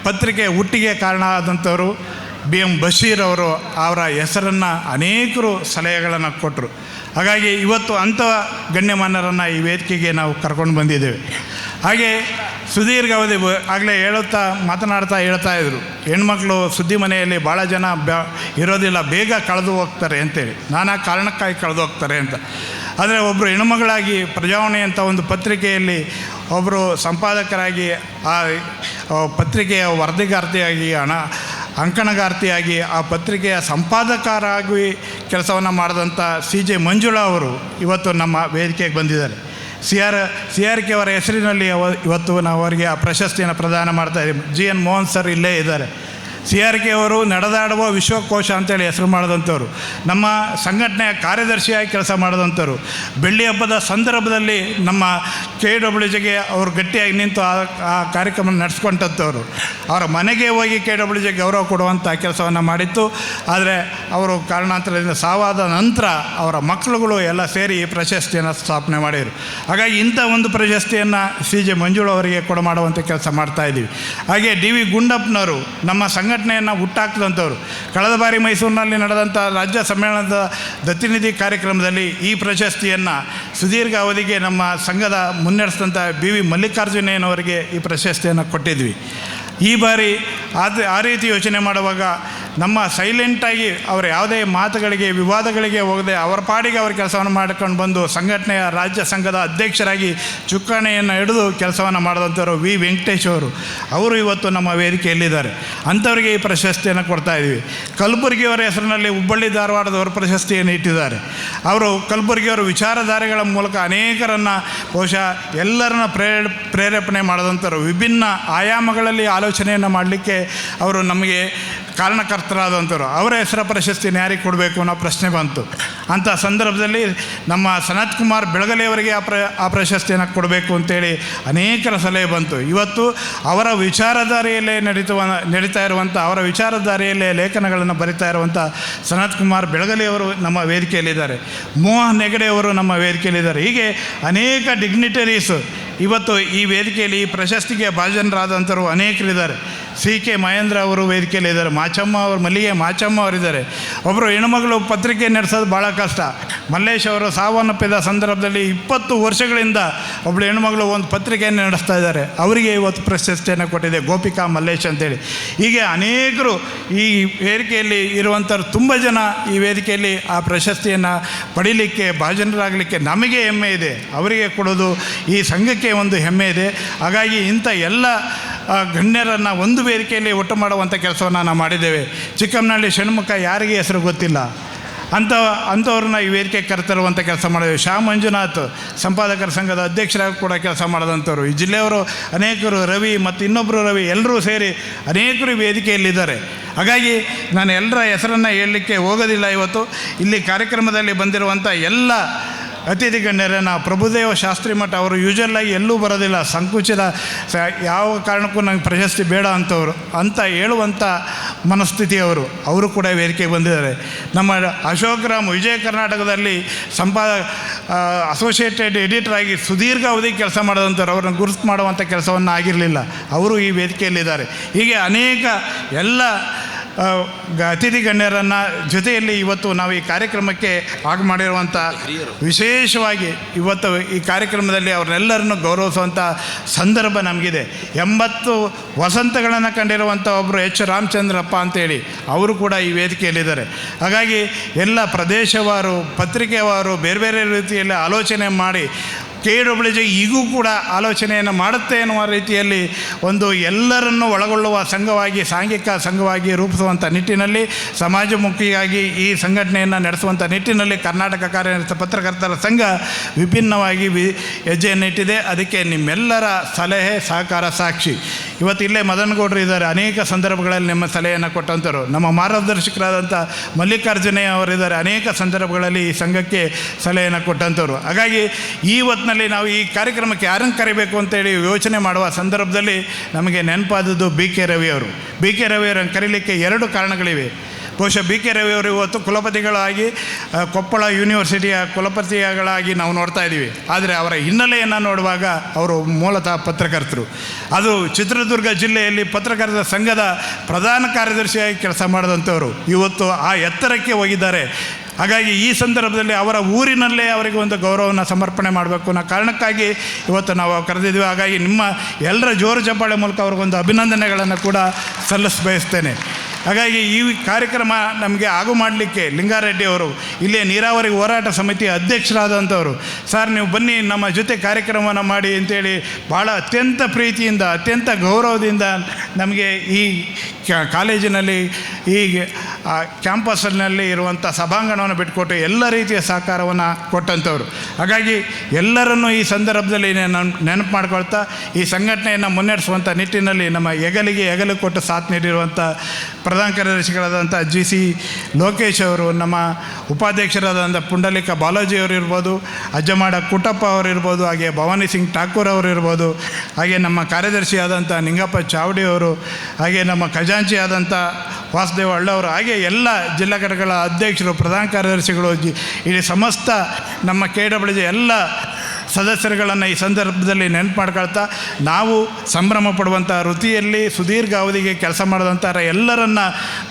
ಪತ್ರಿಕೆ ಹುಟ್ಟಿಗೆ ಕಾರಣ ಆದಂಥವರು BM ಬಶೀರ್ ಅವರು. ಅವರ ಹೆಸರನ್ನು ಅನೇಕರು ಸಲಹೆಗಳನ್ನು ಕೊಟ್ಟರು. ಹಾಗಾಗಿ ಇವತ್ತು ಅಂಥ ಗಣ್ಯಮಾನ್ಯರನ್ನು ಈ ವೇದಿಕೆಗೆ ನಾವು ಕರ್ಕೊಂಡು ಬಂದಿದ್ದೇವೆ. ಹಾಗೆ ಸುದೀರ್ಘ ಅವಧಿ ಆಗಲೇ ಮಾತನಾಡ್ತಾ ಹೇಳ್ತಾಯಿದ್ರು, ಹೆಣ್ಮಕ್ಳು ಸುದ್ದಿ ಮನೆಯಲ್ಲಿ ಭಾಳ ಜನ ಇರೋದಿಲ್ಲ, ಬೇಗ ಕಳೆದು ಹೋಗ್ತಾರೆ ಅಂತೇಳಿ, ನಾನಾ ಕಾರಣಕ್ಕಾಗಿ ಕಳೆದು ಹೋಗ್ತಾರೆ ಅಂತ. ಆದರೆ ಒಬ್ಬರು ಹೆಣ್ಮಗಳಾಗಿ ಪ್ರಜಾವಾಣಿ ಅಂತ ಒಂದು ಪತ್ರಿಕೆಯಲ್ಲಿ ಒಬ್ಬರು ಸಂಪಾದಕರಾಗಿ, ಆ ಪತ್ರಿಕೆಯ ವರದಿಗಾರ್ತಿಯಾಗಿ, ಅಂಕಣಗಾರ್ತಿಯಾಗಿ, ಆ ಪತ್ರಿಕೆಯ ಸಂಪಾದಕರಾಗಿ ಕೆಲಸವನ್ನು ಮಾಡಿದಂಥ CJ ಮಂಜುಳಾ ಅವರು ಇವತ್ತು ನಮ್ಮ ವೇದಿಕೆಗೆ ಬಂದಿದ್ದಾರೆ. CRK ಅವರ ಹೆಸರಿನಲ್ಲಿ ಇವತ್ತು ನಾವು ಅವರಿಗೆ ಆ ಪ್ರಶಸ್ತಿಯನ್ನು ಪ್ರದಾನ ಮಾಡ್ತಾಯಿದ್ದೀವಿ. GN ಮೋಹನ್ ಸರ್ ಇಲ್ಲೇ ಇದ್ದಾರೆ. CRK ಅವರು ನಡೆದಾಡುವ ವಿಶ್ವಕೋಶ ಅಂತೇಳಿ ಹೆಸರು ಮಾಡಿದಂಥವ್ರು, ನಮ್ಮ ಸಂಘಟನೆಯ ಕಾರ್ಯದರ್ಶಿಯಾಗಿ ಕೆಲಸ ಮಾಡಿದಂಥವ್ರು. ಬೆಳ್ಳಿ ಹಬ್ಬದ ಸಂದರ್ಭದಲ್ಲಿ ನಮ್ಮ KWJಗೆ ಅವರು ಗಟ್ಟಿಯಾಗಿ ನಿಂತು ಆ ಕಾರ್ಯಕ್ರಮ ನಡೆಸ್ಕೊಂಡಂಥವ್ರು. ಅವರ ಮನೆಗೆ ಹೋಗಿ KWJ ಗೌರವ ಕೊಡುವಂಥ ಕೆಲಸವನ್ನು ಮಾಡಿತ್ತು. ಆದರೆ ಅವರು ಕಾರಣಾಂತರದಿಂದ ಸಾವಾದ ನಂತರ ಅವರ ಮಕ್ಕಳುಗಳು ಎಲ್ಲ ಸೇರಿ ಈ ಪ್ರಶಸ್ತಿಯನ್ನು ಸ್ಥಾಪನೆ ಮಾಡಿದರು. ಹಾಗಾಗಿ ಇಂಥ ಒಂದು ಪ್ರಶಸ್ತಿಯನ್ನು CJ ಮಂಜುಳಾ ಅವರಿಗೆ ಕೊಡಮಾಡುವಂಥ ಕೆಲಸ ಮಾಡ್ತಾಯಿದ್ದೀವಿ. ಹಾಗೆ DV ಗುಂಡಪ್ಪನವರು ನಮ್ಮ ಸಂಘಟನೆಯನ್ನು ಹುಟ್ಟಾಕಿದಂಥವ್ರು. ಕಳೆದ ಬಾರಿ ಮೈಸೂರಿನಲ್ಲಿ ನಡೆದಂಥ ರಾಜ್ಯ ಸಮ್ಮೇಳನದ ದತ್ತಿನಿಧಿ ಕಾರ್ಯಕ್ರಮದಲ್ಲಿ ಈ ಪ್ರಶಸ್ತಿಯನ್ನು ಸುದೀರ್ಘ ಅವಧಿಗೆ ನಮ್ಮ ಸಂಘದ ಮುನ್ನಡೆಸಿದಂಥ BV ಮಲ್ಲಿಕಾರ್ಜುನಯ್ಯನವರಿಗೆ ಈ ಪ್ರಶಸ್ತಿಯನ್ನು ಕೊಟ್ಟಿದ್ವಿ. ಈ ಬಾರಿ ಆ ರೀತಿ ಯೋಚನೆ ಮಾಡುವಾಗ ನಮ್ಮ ಸೈಲೆಂಟಾಗಿ ಅವರು ಯಾವುದೇ ಮಾತುಗಳಿಗೆ, ವಿವಾದಗಳಿಗೆ ಹೋಗದೆ ಅವರ ಪಾಡಿಗೆ ಅವ್ರ ಕೆಲಸವನ್ನು ಮಾಡ್ಕೊಂಡು ಬಂದು ಸಂಘಟನೆಯ ರಾಜ್ಯ ಸಂಘದ ಅಧ್ಯಕ್ಷರಾಗಿ ಚುಕ್ಕಾಣಿಯನ್ನು ಹಿಡಿದು ಕೆಲಸವನ್ನು ಮಾಡಿದಂಥವ್ರು V ವೆಂಕಟೇಶ್ ಅವರು ಇವತ್ತು ನಮ್ಮ ವೇದಿಕೆಯಲ್ಲಿದ್ದಾರೆ. ಅಂಥವರಿಗೆ ಈ ಪ್ರಶಸ್ತಿಯನ್ನು ಕೊಡ್ತಾಯಿದ್ದೀವಿ. ಕಲಬುರಗಿಯವರ ಹೆಸರಿನಲ್ಲಿ ಹುಬ್ಬಳ್ಳಿ ಧಾರವಾಡದವರು ಪ್ರಶಸ್ತಿಯನ್ನು ಇಟ್ಟಿದ್ದಾರೆ. ಅವರು ಕಲಬುರಗಿಯವರ ವಿಚಾರಧಾರೆಗಳ ಮೂಲಕ ಅನೇಕರನ್ನು, ಬಹುಶಃ ಎಲ್ಲರನ್ನ ಪ್ರೇರೇಪಣೆ ಮಾಡಿದಂಥವ್ರು. ವಿಭಿನ್ನ ಆಯಾಮಗಳಲ್ಲಿ ಆಲೋಚನೆಯನ್ನು ಮಾಡಲಿಕ್ಕೆ ಅವರು ನಮಗೆ ಕಾರಣಕರ್ತರಾದಂಥವ್ರು. ಅವರ ಹೆಸರ ಪ್ರಶಸ್ತಿಯನ್ನು ಯಾರಿಗೆ ಕೊಡಬೇಕು ಅನ್ನೋ ಪ್ರಶ್ನೆ ಬಂತು. ಅಂಥ ಸಂದರ್ಭದಲ್ಲಿ ನಮ್ಮ ಸನತ್ ಕುಮಾರ್ ಬೆಳಗಲಿಯವರಿಗೆ ಆ ಪ್ರಶಸ್ತಿಯನ್ನು ಕೊಡಬೇಕು ಅಂತೇಳಿ ಅನೇಕರ ಸಲಹೆ ಬಂತು. ಇವತ್ತು ಅವರ ವಿಚಾರಧಾರೆಯಲ್ಲೇ ನಡೀತಾ ಇರುವಂಥ, ಅವರ ವಿಚಾರಧಾರೆಯಲ್ಲೇ ಲೇಖನಗಳನ್ನು ಬರಿತಾ ಇರುವಂಥ ಸನತ್ ಕುಮಾರ್ ಬೆಳಗಲಿಯವರು ನಮ್ಮ ವೇದಿಕೆಯಲ್ಲಿದ್ದಾರೆ. ಮೋಹನ್ ಹೆಗಡೆ ಅವರು ನಮ್ಮ ವೇದಿಕೆಯಲ್ಲಿದ್ದಾರೆ. ಹೀಗೆ ಅನೇಕ ಡಿಗ್ನಿಟರೀಸು ಇವತ್ತು ಈ ವೇದಿಕೆಯಲ್ಲಿ ಈ ಪ್ರಶಸ್ತಿಗೆ ಭಾಜನರಾದಂಥವರು ಅನೇಕರಿದ್ದಾರೆ. CK ಮಹೇಂದ್ರ ಅವರು ವೇದಿಕೆಯಲ್ಲಿದ್ದಾರೆ. ಮಲ್ಲಿಗೆ ಮಾಚಮ್ಮ ಅವರಿದ್ದಾರೆ. ಒಬ್ಬರು ಹೆಣ್ಮಗಳು ಪತ್ರಿಕೆ ನಡೆಸೋದು ಭಾಳ ಕಷ್ಟ. ಮಲ್ಲೇಶ್ ಅವರು ಸಾವನ್ನಪ್ಪಿದ ಸಂದರ್ಭದಲ್ಲಿ 20 ವರ್ಷಗಳಿಂದ ಒಬ್ಬಳು ಹೆಣ್ಮಗಳು ಒಂದು ಪತ್ರಿಕೆಯನ್ನು ನಡೆಸ್ತಾ ಇದ್ದಾರೆ. ಅವರಿಗೆ ಇವತ್ತು ಪ್ರಶಸ್ತಿಯನ್ನು ಕೊಟ್ಟಿದೆ, ಗೋಪಿಕಾ ಮಲ್ಲೇಶ್ ಅಂತೇಳಿ. ಹೀಗೆ ಅನೇಕರು ಈ ವೇದಿಕೆಯಲ್ಲಿ ಇರುವಂಥವ್ರು ತುಂಬ ಜನ ಈ ವೇದಿಕೆಯಲ್ಲಿ ಆ ಪ್ರಶಸ್ತಿಯನ್ನು ಪಡೀಲಿಕ್ಕೆ, ಭಾಜನರಾಗಲಿಕ್ಕೆ ನಮಗೆ ಹೆಮ್ಮೆ ಇದೆ. ಅವರಿಗೆ ಕೊಡೋದು ಈ ಸಂಘಕ್ಕೆ ಒಂದು ಹೆಮ್ಮೆ ಇದೆ. ಹಾಗಾಗಿ ಇಂಥ ಎಲ್ಲ ಗಣ್ಯರನ್ನು ಒಂದು ವೇದಿಕೆಯಲ್ಲಿ ಒಟ್ಟು ಮಾಡುವಂಥ ಕೆಲಸವನ್ನು ನಾವು ಮಾಡಿದ್ದೇವೆ. ಚಿಕ್ಕಮ್ಮನಹಳ್ಳಿ ಷಣ್ಮುಖ ಯಾರಿಗೆ ಹೆಸರು ಗೊತ್ತಿಲ್ಲ, ಅಂಥವ್ರನ್ನ ಈ ವೇದಿಕೆ ಕರೆತರುವಂಥ ಕೆಲಸ ಮಾಡಿದ್ದೇವೆ. ಶಾ ಮಂಜುನಾಥ್ ಸಂಪಾದಕರ ಸಂಘದ ಅಧ್ಯಕ್ಷರಾಗಿ ಕೂಡ ಕೆಲಸ ಮಾಡಿದಂಥವ್ರು. ಈ ಜಿಲ್ಲೆಯವರು ಅನೇಕರು, ರವಿ ಮತ್ತು ಇನ್ನೊಬ್ಬರು ರವಿ, ಎಲ್ಲರೂ ಸೇರಿ ಅನೇಕರು ವೇದಿಕೆಯಲ್ಲಿದ್ದಾರೆ. ಹಾಗಾಗಿ ನಾನು ಎಲ್ಲರ ಹೆಸರನ್ನು ಹೇಳಲಿಕ್ಕೆ ಹೋಗೋದಿಲ್ಲ. ಇವತ್ತು ಇಲ್ಲಿ ಕಾರ್ಯಕ್ರಮದಲ್ಲಿ ಬಂದಿರುವಂಥ ಎಲ್ಲ ಅತಿಥಿ ಗಣ್ಯರನ್ನು ಪ್ರಭುದೇವ ಶಾಸ್ತ್ರಿ ಮಠ ಅವರು ಯೂಶಲಾಗಿ ಎಲ್ಲೂ ಬರೋದಿಲ್ಲ, ಸಂಕುಚಿತ ಯಾವ ಕಾರಣಕ್ಕೂ ನಂಗೆ ಪ್ರಶಸ್ತಿ ಬೇಡ ಅಂತ ಹೇಳುವಂಥ ಮನಸ್ಥಿತಿಯವರು, ಅವರು ಕೂಡ ವೇದಿಕೆಗೆ ಬಂದಿದ್ದಾರೆ. ನಮ್ಮ ಅಶೋಕ್ ರಾಮ್ ವಿಜಯ ಕರ್ನಾಟಕದಲ್ಲಿ ಅಸೋಸಿಯೇಟೆಡ್ ಎಡಿಟರ್ ಆಗಿ ಸುದೀರ್ಘ ಅವಧಿ ಕೆಲಸ ಮಾಡಿದಂಥವ್ರು, ಅವ್ರನ್ನ ಗುರುತು ಮಾಡುವಂಥ ಕೆಲಸವನ್ನು ಆಗಿರಲಿಲ್ಲ, ಅವರು ಈ ವೇದಿಕೆಯಲ್ಲಿದ್ದಾರೆ. ಹೀಗೆ ಅನೇಕ ಎಲ್ಲ ಅತಿಥಿ ಗಣ್ಯರನ್ನು ಜೊತೆಯಲ್ಲಿ ಇವತ್ತು ನಾವು ಈ ಕಾರ್ಯಕ್ರಮಕ್ಕೆ ಮಾಡಿರುವಂಥ ವಿಶೇಷವಾಗಿ ಇವತ್ತು ಈ ಕಾರ್ಯಕ್ರಮದಲ್ಲಿ ಅವ್ರನ್ನೆಲ್ಲರನ್ನು ಗೌರವಿಸುವಂಥ ಸಂದರ್ಭ ನಮಗಿದೆ. 80 ವಸಂತಗಳನ್ನು ಕಂಡಿರುವಂಥ ಒಬ್ಬರು ಎಚ್ ರಾಮಚಂದ್ರಪ್ಪ ಅಂತೇಳಿ ಅವರು ಕೂಡ ಈ ವೇದಿಕೆಯಲ್ಲಿದ್ದಾರೆ. ಹಾಗಾಗಿ ಎಲ್ಲ ಪ್ರದೇಶವಾರು, ಪತ್ರಿಕೆವಾರು ಬೇರೆ ಬೇರೆ ರೀತಿಯಲ್ಲಿ ಆಲೋಚನೆ ಮಾಡಿ KWJ ಈಗೂ ಕೂಡ ಆಲೋಚನೆಯನ್ನು ಮಾಡುತ್ತೆ ಎನ್ನುವ ರೀತಿಯಲ್ಲಿ ಒಂದು ಎಲ್ಲರನ್ನೂ ಒಳಗೊಳ್ಳುವ ಸಂಘವಾಗಿ, ಸಾಂಘಿಕ ಸಂಘವಾಗಿ ರೂಪಿಸುವಂಥ ನಿಟ್ಟಿನಲ್ಲಿ, ಸಮಾಜಮುಖಿಯಾಗಿ ಈ ಸಂಘಟನೆಯನ್ನು ನಡೆಸುವಂಥ ನಿಟ್ಟಿನಲ್ಲಿ ಕರ್ನಾಟಕ ಕಾರ್ಯನಿರತ ಪತ್ರಕರ್ತರ ಸಂಘ ವಿಭಿನ್ನವಾಗಿ ಹೆಜ್ಜೆಯನ್ನಿಟ್ಟಿದೆ. ಅದಕ್ಕೆ ನಿಮ್ಮೆಲ್ಲರ ಸಲಹೆ ಸಹಕಾರ ಸಾಕ್ಷಿ. ಇವತ್ತು ಇಲ್ಲೇ ಮದನಗೌಡರು ಇದ್ದಾರೆ, ಅನೇಕ ಸಂದರ್ಭಗಳಲ್ಲಿ ನಿಮ್ಮ ಸಲಹೆಯನ್ನು ಕೊಟ್ಟಂಥವ್ರು. ನಮ್ಮ ಮಾರ್ಗದರ್ಶಕರಾದಂಥ ಮಲ್ಲಿಕಾರ್ಜುನಯ್ಯ ಅವರಿದ್ದಾರೆ, ಅನೇಕ ಸಂದರ್ಭಗಳಲ್ಲಿ ಈ ಸಂಘಕ್ಕೆ ಸಲಹೆಯನ್ನು ಕೊಟ್ಟಂಥವ್ರು. ಹಾಗಾಗಿ ಈ ಹೊತ್ತಿನಲ್ಲಿ ನಾವು ಈ ಕಾರ್ಯಕ್ರಮಕ್ಕೆ ಯಾರನ್ನು ಕರಿಬೇಕು ಅಂತೇಳಿ ಯೋಚನೆ ಮಾಡುವ ಸಂದರ್ಭದಲ್ಲಿ ನಮಗೆ ನೆನಪಾದದ್ದು BK ರವಿ ಅವರು. BK ರವಿ ಅವರನ್ನು ಕರೀಲಿಕ್ಕೆ 2 ಕಾರಣಗಳಿವೆ. ಬಹುಶಃ BK ರವಿ ಅವರು ಇವತ್ತು ಕುಲಪತಿಗಳಾಗಿ ಕೊಪ್ಪಳ ಯೂನಿವರ್ಸಿಟಿಯ ಕುಲಪತಿಗಳಾಗಿ ನಾವು ನೋಡ್ತಾ ಇದ್ದೀವಿ. ಆದರೆ ಅವರ ಹಿನ್ನೆಲೆಯನ್ನು ನೋಡುವಾಗ ಅವರು ಮೂಲತಃ ಪತ್ರಕರ್ತರು. ಅದು ಚಿತ್ರದುರ್ಗ ಜಿಲ್ಲೆಯಲ್ಲಿ ಪತ್ರಕರ್ತರ ಸಂಘದ ಪ್ರಧಾನ ಕಾರ್ಯದರ್ಶಿಯಾಗಿ ಕೆಲಸ ಮಾಡಿದಂಥವರು ಇವತ್ತು ಆ ಎತ್ತರಕ್ಕೆ ಹೋಗಿದ್ದಾರೆ. ಹಾಗಾಗಿ ಈ ಸಂದರ್ಭದಲ್ಲಿ ಅವರ ಊರಿನಲ್ಲೇ ಅವರಿಗೆ ಒಂದು ಗೌರವವನ್ನು ಸಮರ್ಪಣೆ ಮಾಡಬೇಕು ಅನ್ನೋ ಕಾರಣಕ್ಕಾಗಿ ಇವತ್ತು ನಾವು ಕರೆದಿದ್ದೀವಿ. ಹಾಗಾಗಿ ನಿಮ್ಮ ಎಲ್ಲರ ಜೋರು ಚಪ್ಪಾಳೆ ಮೂಲಕ ಅವ್ರಿಗೊಂದು ಅಭಿನಂದನೆಗಳನ್ನು ಕೂಡ ಬಯಸ್ತೇನೆ. ಹಾಗಾಗಿ ಈ ಕಾರ್ಯಕ್ರಮ ನಮಗೆ ಆಗು ಮಾಡಲಿಕ್ಕೆ ಲಿಂಗಾರೆಡ್ಡಿ ಅವರು, ಇಲ್ಲೇ ನೀರಾವರಿ ಹೋರಾಟ ಸಮಿತಿ ಅಧ್ಯಕ್ಷರಾದಂಥವರು, ಸರ್ ನೀವು ಬನ್ನಿ ನಮ್ಮ ಜೊತೆ ಕಾರ್ಯಕ್ರಮವನ್ನು ಮಾಡಿ ಅಂತೇಳಿ ಭಾಳ ಅತ್ಯಂತ ಪ್ರೀತಿಯಿಂದ, ಅತ್ಯಂತ ಗೌರವದಿಂದ ನಮಗೆ ಈ ಕಾಲೇಜಿನಲ್ಲಿ, ಈ ಕ್ಯಾಂಪಸ್ನಲ್ಲಿ ಇರುವಂಥ ಸಭಾಂಗಣವನ್ನು ಬಿಟ್ಟುಕೊಟ್ಟು ಎಲ್ಲ ರೀತಿಯ ಸಹಕಾರವನ್ನು ಕೊಟ್ಟಂಥವ್ರು. ಹಾಗಾಗಿ ಎಲ್ಲರನ್ನೂ ಈ ಸಂದರ್ಭದಲ್ಲಿ ನೆನಪು ಮಾಡ್ಕೊಳ್ತಾ ಈ ಸಂಘಟನೆಯನ್ನು ಮುನ್ನಡೆಸುವಂಥ ನಿಟ್ಟಿನಲ್ಲಿ ನಮ್ಮ ಹೆಗಲು ಕೊಟ್ಟು ಸಾಥ್ ನೀಡಿರುವಂಥ ಪ್ರಧಾನ ಕಾರ್ಯದರ್ಶಿಗಳಾದಂಥ GC ಲೋಕೇಶ್ ಅವರು, ನಮ್ಮ ಉಪಾಧ್ಯಕ್ಷರಾದಂಥ ಪುಂಡಲಿಕ ಬಾಲಾಜಿ ಅವರು ಇರ್ಬೋದು, ಅಜ್ಜಮಾಡ ಕುಟಪ್ಪ ಅವರು ಇರ್ಬೋದು, ಹಾಗೆ ಭವಾನಿ ಸಿಂಗ್ ಠಾಕೂರ್ ಅವರು ಇರ್ಬೋದು, ಹಾಗೆ ನಮ್ಮ ಕಾರ್ಯದರ್ಶಿಯಾದಂಥ ನಿಂಗಪ್ಪ ಚಾವಡಿ ಅವರು, ಹಾಗೆ ನಮ್ಮ ಖಜಾಂಚಿ ಆದಂಥ ವಾಸುದೇವ ಅಳ್ಳವರು, ಹಾಗೆ ಎಲ್ಲ ಜಿಲ್ಲಾ ಘಟಕಗಳ ಅಧ್ಯಕ್ಷರು, ಪ್ರಧಾನ ಕಾರ್ಯದರ್ಶಿಗಳು, ಇಡೀ ಸಮಸ್ತ ನಮ್ಮ KWJ ಎಲ್ಲ ಸದಸ್ಯರುಗಳನ್ನು ಈ ಸಂದರ್ಭದಲ್ಲಿ ನೆನಪು ಮಾಡ್ಕೊಳ್ತಾ, ನಾವು ಸಂಭ್ರಮ ಪಡುವಂಥ ವೃತ್ತಿಯಲ್ಲಿ ಸುದೀರ್ಘ ಅವಧಿಗೆ ಕೆಲಸ ಮಾಡಿದಂಥ ಎಲ್ಲರನ್ನ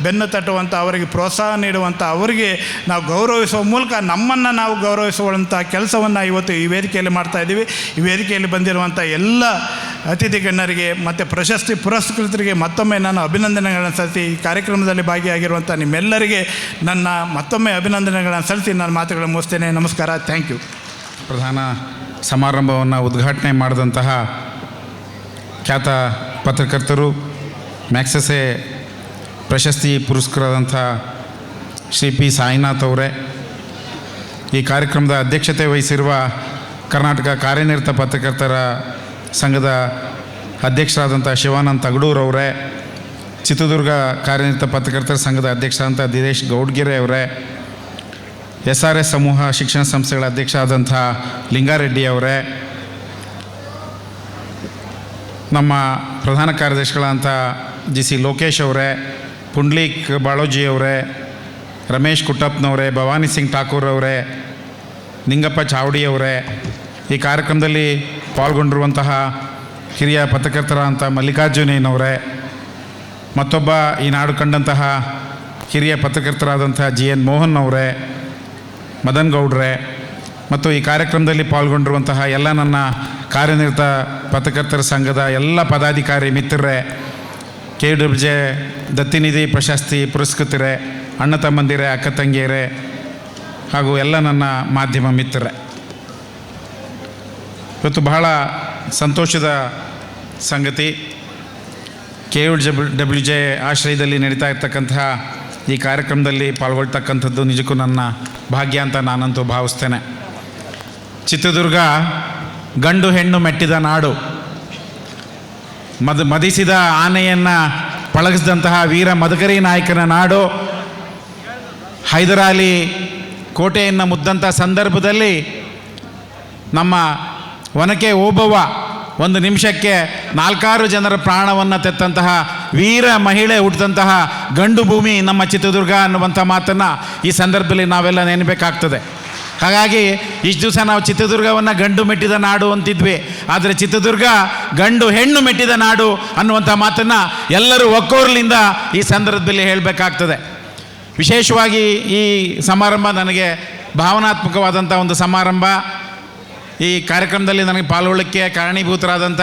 ಬೆನ್ನು ತಟ್ಟುವಂಥ, ಅವರಿಗೆ ಪ್ರೋತ್ಸಾಹ ನೀಡುವಂಥ, ಅವರಿಗೆ ನಾವು ಗೌರವಿಸುವ ಮೂಲಕ ನಮ್ಮನ್ನು ನಾವು ಗೌರವಿಸುವಂಥ ಕೆಲಸವನ್ನು ಇವತ್ತು ಈ ವೇದಿಕೆಯಲ್ಲಿ ಮಾಡ್ತಾಯಿದ್ದೀವಿ. ಈ ವೇದಿಕೆಯಲ್ಲಿ ಬಂದಿರುವಂಥ ಎಲ್ಲ ಅತಿಥಿ ಗಣ್ಯರಿಗೆ ಮತ್ತು ಪ್ರಶಸ್ತಿ ಪುರಸ್ಕೃತರಿಗೆ ಮತ್ತೊಮ್ಮೆ ನಾನು ಅಭಿನಂದನೆಗಳನ್ನು ಸಲ್ಲಿಸಿ, ಈ ಕಾರ್ಯಕ್ರಮದಲ್ಲಿ ಭಾಗಿಯಾಗಿರುವಂಥ ನಿಮ್ಮೆಲ್ಲರಿಗೆ ನನ್ನ ಮತ್ತೊಮ್ಮೆ ಅಭಿನಂದನೆಗಳನ್ನು ಸಲ್ಲಿಸಿ ನಾನು ಮಾತುಗಳನ್ನು ಮುಗಿಸ್ತೇನೆ. ನಮಸ್ಕಾರ, ಥ್ಯಾಂಕ್ ಯು. ಪ್ರಧಾನ ಸಮಾರಂಭವನ್ನು ಉದ್ಘಾಟನೆ ಮಾಡಿದಂತಹ ಖ್ಯಾತ ಪತ್ರಕರ್ತರು, ಮ್ಯಾಗ್ಸೆಸೆ ಪ್ರಶಸ್ತಿ ಪುರಸ್ಕೃತರಾದಂಥ ಶ್ರೀ P. ಸಾಯಿನಾಥ್ ಅವರೇ, ಈ ಕಾರ್ಯಕ್ರಮದ ಅಧ್ಯಕ್ಷತೆ ವಹಿಸಿರುವ ಕರ್ನಾಟಕ ಕಾರ್ಯನಿರತ ಪತ್ರಕರ್ತರ ಸಂಘದ ಅಧ್ಯಕ್ಷರಾದಂಥ ಶಿವಾನಂದ್ ತಗಡೂರವರೇ, ಚಿತ್ರದುರ್ಗ ಕಾರ್ಯನಿರತ ಪತ್ರಕರ್ತರ ಸಂಘದ ಅಧ್ಯಕ್ಷರಾದಂಥ ದಿನೇಶ್ ಗೌಡ್ಗೆರೆ ಅವರೇ, SRS ಸಮೂಹ ಶಿಕ್ಷಣ ಸಂಸ್ಥೆಗಳ ಅಧ್ಯಕ್ಷ ಆದಂಥ ಲಿಂಗಾರೆಡ್ಡಿ ಅವರೇ, ನಮ್ಮ ಪ್ರಧಾನ ಕಾರ್ಯದರ್ಶಿಗಳಂಥ GC ಲೋಕೇಶ್ ಅವರೇ, ಪುಂಡ್ಲಿಕ್ ಬಾಳೋಜಿ ಅವರೇ, ರಮೇಶ್ ಕುಟ್ಟಪ್ಪನವರೇ, ಭವಾನಿ ಸಿಂಗ್ ಠಾಕೂರ್ ಅವರೇ, ನಿಂಗಪ್ಪ ಚಾವಡಿ ಅವರೇ, ಈ ಕಾರ್ಯಕ್ರಮದಲ್ಲಿ ಪಾಲ್ಗೊಂಡಿರುವಂತಹ ಹಿರಿಯ ಪತ್ರಕರ್ತರಾದಂಥ ಮಲ್ಲಿಕಾರ್ಜುನಯ್ಯನವರೇ, ಮತ್ತೊಬ್ಬ ಈ ನಾಡು ಕಂಡಂತಹ ಹಿರಿಯ ಪತ್ರಕರ್ತರಾದಂಥ GN ಮೋಹನ್ ಅವರೇ, ಮದನ್ ಗೌಡ್ರೆ, ಮತ್ತು ಈ ಕಾರ್ಯಕ್ರಮದಲ್ಲಿ ಪಾಲ್ಗೊಂಡಿರುವಂತಹ ಎಲ್ಲ ನನ್ನ ಕಾರ್ಯನಿರತ ಪತ್ರಕರ್ತರ ಸಂಘದ ಎಲ್ಲ ಪದಾಧಿಕಾರಿ ಮಿತ್ರರೇ, KWJ ದತ್ತಿನಿಧಿ ಪ್ರಶಸ್ತಿ ಪುರಸ್ಕೃತರೇ, ಅಣ್ಣ ತಮ್ಮಂದಿರೇ, ಅಕ್ಕ ತಂಗಿಯರೇ, ಹಾಗೂ ಎಲ್ಲ ನನ್ನ ಮಾಧ್ಯಮ ಮಿತ್ರರೇ, ಇವತ್ತು ಬಹಳ ಸಂತೋಷದ ಸಂಗತಿ, KWJ ಆಶ್ರಯದಲ್ಲಿ ನಡೀತಾ ಇರ್ತಕ್ಕಂತಹ ಈ ಕಾರ್ಯಕ್ರಮದಲ್ಲಿ ಪಾಲ್ಗೊಳ್ತಕ್ಕಂಥದ್ದು ನಿಜಕ್ಕೂ ನನ್ನ ಭಾಗ್ಯ ಅಂತ ನಾನಂತೂ ಭಾವಿಸ್ತೇನೆ. ಚಿತ್ರದುರ್ಗ ಗಂಡು ಹೆಣ್ಣು ಮೆಟ್ಟಿದ ನಾಡು, ಮದಿಸಿದ ಆನೆಯನ್ನು ಪಳಗಿಸಿದಂತಹ ವೀರ ಮದಕರಿ ನಾಯಕನ ನಾಡು, ಹೈದರಾಲಿ ಕೋಟೆಯನ್ನು ಮುದ್ದಂಥ ಸಂದರ್ಭದಲ್ಲಿ ನಮ್ಮ ಒನಕೆ ಓಬವ್ವ ಒಂದು ನಿಮಿಷಕ್ಕೆ 4 ಜನರ ಪ್ರಾಣವನ್ನು ತೆತ್ತಂತಹ ವೀರ ಮಹಿಳೆ ಹುಟ್ಟಿದಂತಹ ಗಂಡು ಭೂಮಿ ನಮ್ಮ ಚಿತ್ರದುರ್ಗ ಅನ್ನುವಂಥ ಮಾತನ್ನು ಈ ಸಂದರ್ಭದಲ್ಲಿ ನಾವೆಲ್ಲ ನೆನಬೇಕಾಗ್ತದೆ. ಹಾಗಾಗಿ ಇಷ್ಟು ದಿವಸ ನಾವು ಚಿತ್ರದುರ್ಗವನ್ನು ಗಂಡು ಮೆಟ್ಟಿದ ನಾಡು ಅಂತಿದ್ವಿ, ಆದರೆ ಚಿತ್ರದುರ್ಗ ಗಂಡು ಹೆಣ್ಣು ಮೆಟ್ಟಿದ ನಾಡು ಅನ್ನುವಂಥ ಮಾತನ್ನು ಎಲ್ಲರೂ ಒಕ್ಕೋರ್ಲಿಂದ ಈ ಸಂದರ್ಭದಲ್ಲಿ ಹೇಳಬೇಕಾಗ್ತದೆ. ವಿಶೇಷವಾಗಿ ಈ ಸಮಾರಂಭ ನನಗೆ ಭಾವನಾತ್ಮಕವಾದಂಥ ಒಂದು ಸಮಾರಂಭ. ಈ ಕಾರ್ಯಕ್ರಮದಲ್ಲಿ ನನಗೆ ಪಾಲ್ಗೊಳ್ಳಕ್ಕೆ ಕಾರಣೀಭೂತರಾದಂಥ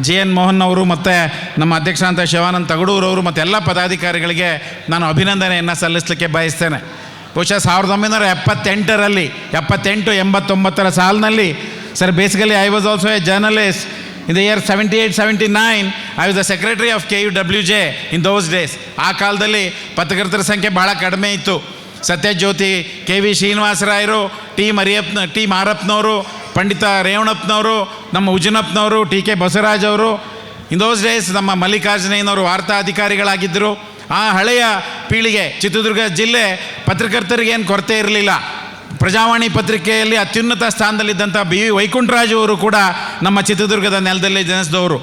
JN ಮೋಹನ್ ಅವರು ಮತ್ತು ನಮ್ಮ ಅಧ್ಯಕ್ಷರಾದಂಥ ಶಿವಾನಂದ ತಗಡೂರವರು ಮತ್ತು ಎಲ್ಲ ಪದಾಧಿಕಾರಿಗಳಿಗೆ ನಾನು ಅಭಿನಂದನೆಯನ್ನು ಸಲ್ಲಿಸಲಿಕ್ಕೆ ಬಯಸ್ತೇನೆ. ಬಹುಶಃ 1978ರಲ್ಲಿ 78-89 ಸಾಲಿನಲ್ಲಿ sir, basically I was also A journalist in the year 78-79. I was the secretary of KUWJ in those days. ಆ ಕಾಲದಲ್ಲಿ ಪತ್ರಕರ್ತರ ಸಂಖ್ಯೆ ಭಾಳ ಕಡಿಮೆ ಇತ್ತು. ಸತ್ಯಜ್ಯೋತಿ, KV ಶ್ರೀನಿವಾಸರಾಯರು, ಟಿ ಮಾರಪ್ಪನವರು, ಪಂಡಿತ ರೇವಣಪ್ಪನವರು, ನಮ್ಮ ಉಜ್ಜನಪ್ಪನವರು, TK ಬಸವರಾಜ್ ಅವರು, ಇನ್ ದೋಸ್ ಡೇಸ್ ನಮ್ಮ ಮಲ್ಲಿಕಾರ್ಜುನಯ್ಯನವರು ವಾರ್ತಾ ಅಧಿಕಾರಿಗಳಾಗಿದ್ದರು. ಆ ಹಳೆಯ ಪೀಳಿಗೆ ಚಿತ್ರದುರ್ಗ ಜಿಲ್ಲೆ ಪತ್ರಕರ್ತರಿಗೆ ಏನು ಕೊರತೆ ಇರಲಿಲ್ಲ. ಪ್ರಜಾವಾಣಿ ಪತ್ರಿಕೆಯಲ್ಲಿ ಅತ್ಯುನ್ನತ ಸ್ಥಾನದಲ್ಲಿದ್ದಂಥ BV ವೈಕುಂಠರಾಜು ಅವರು ಕೂಡ ನಮ್ಮ ಚಿತ್ರದುರ್ಗದ ನೆಲದಲ್ಲಿ ಜನಿಸಿದವರು.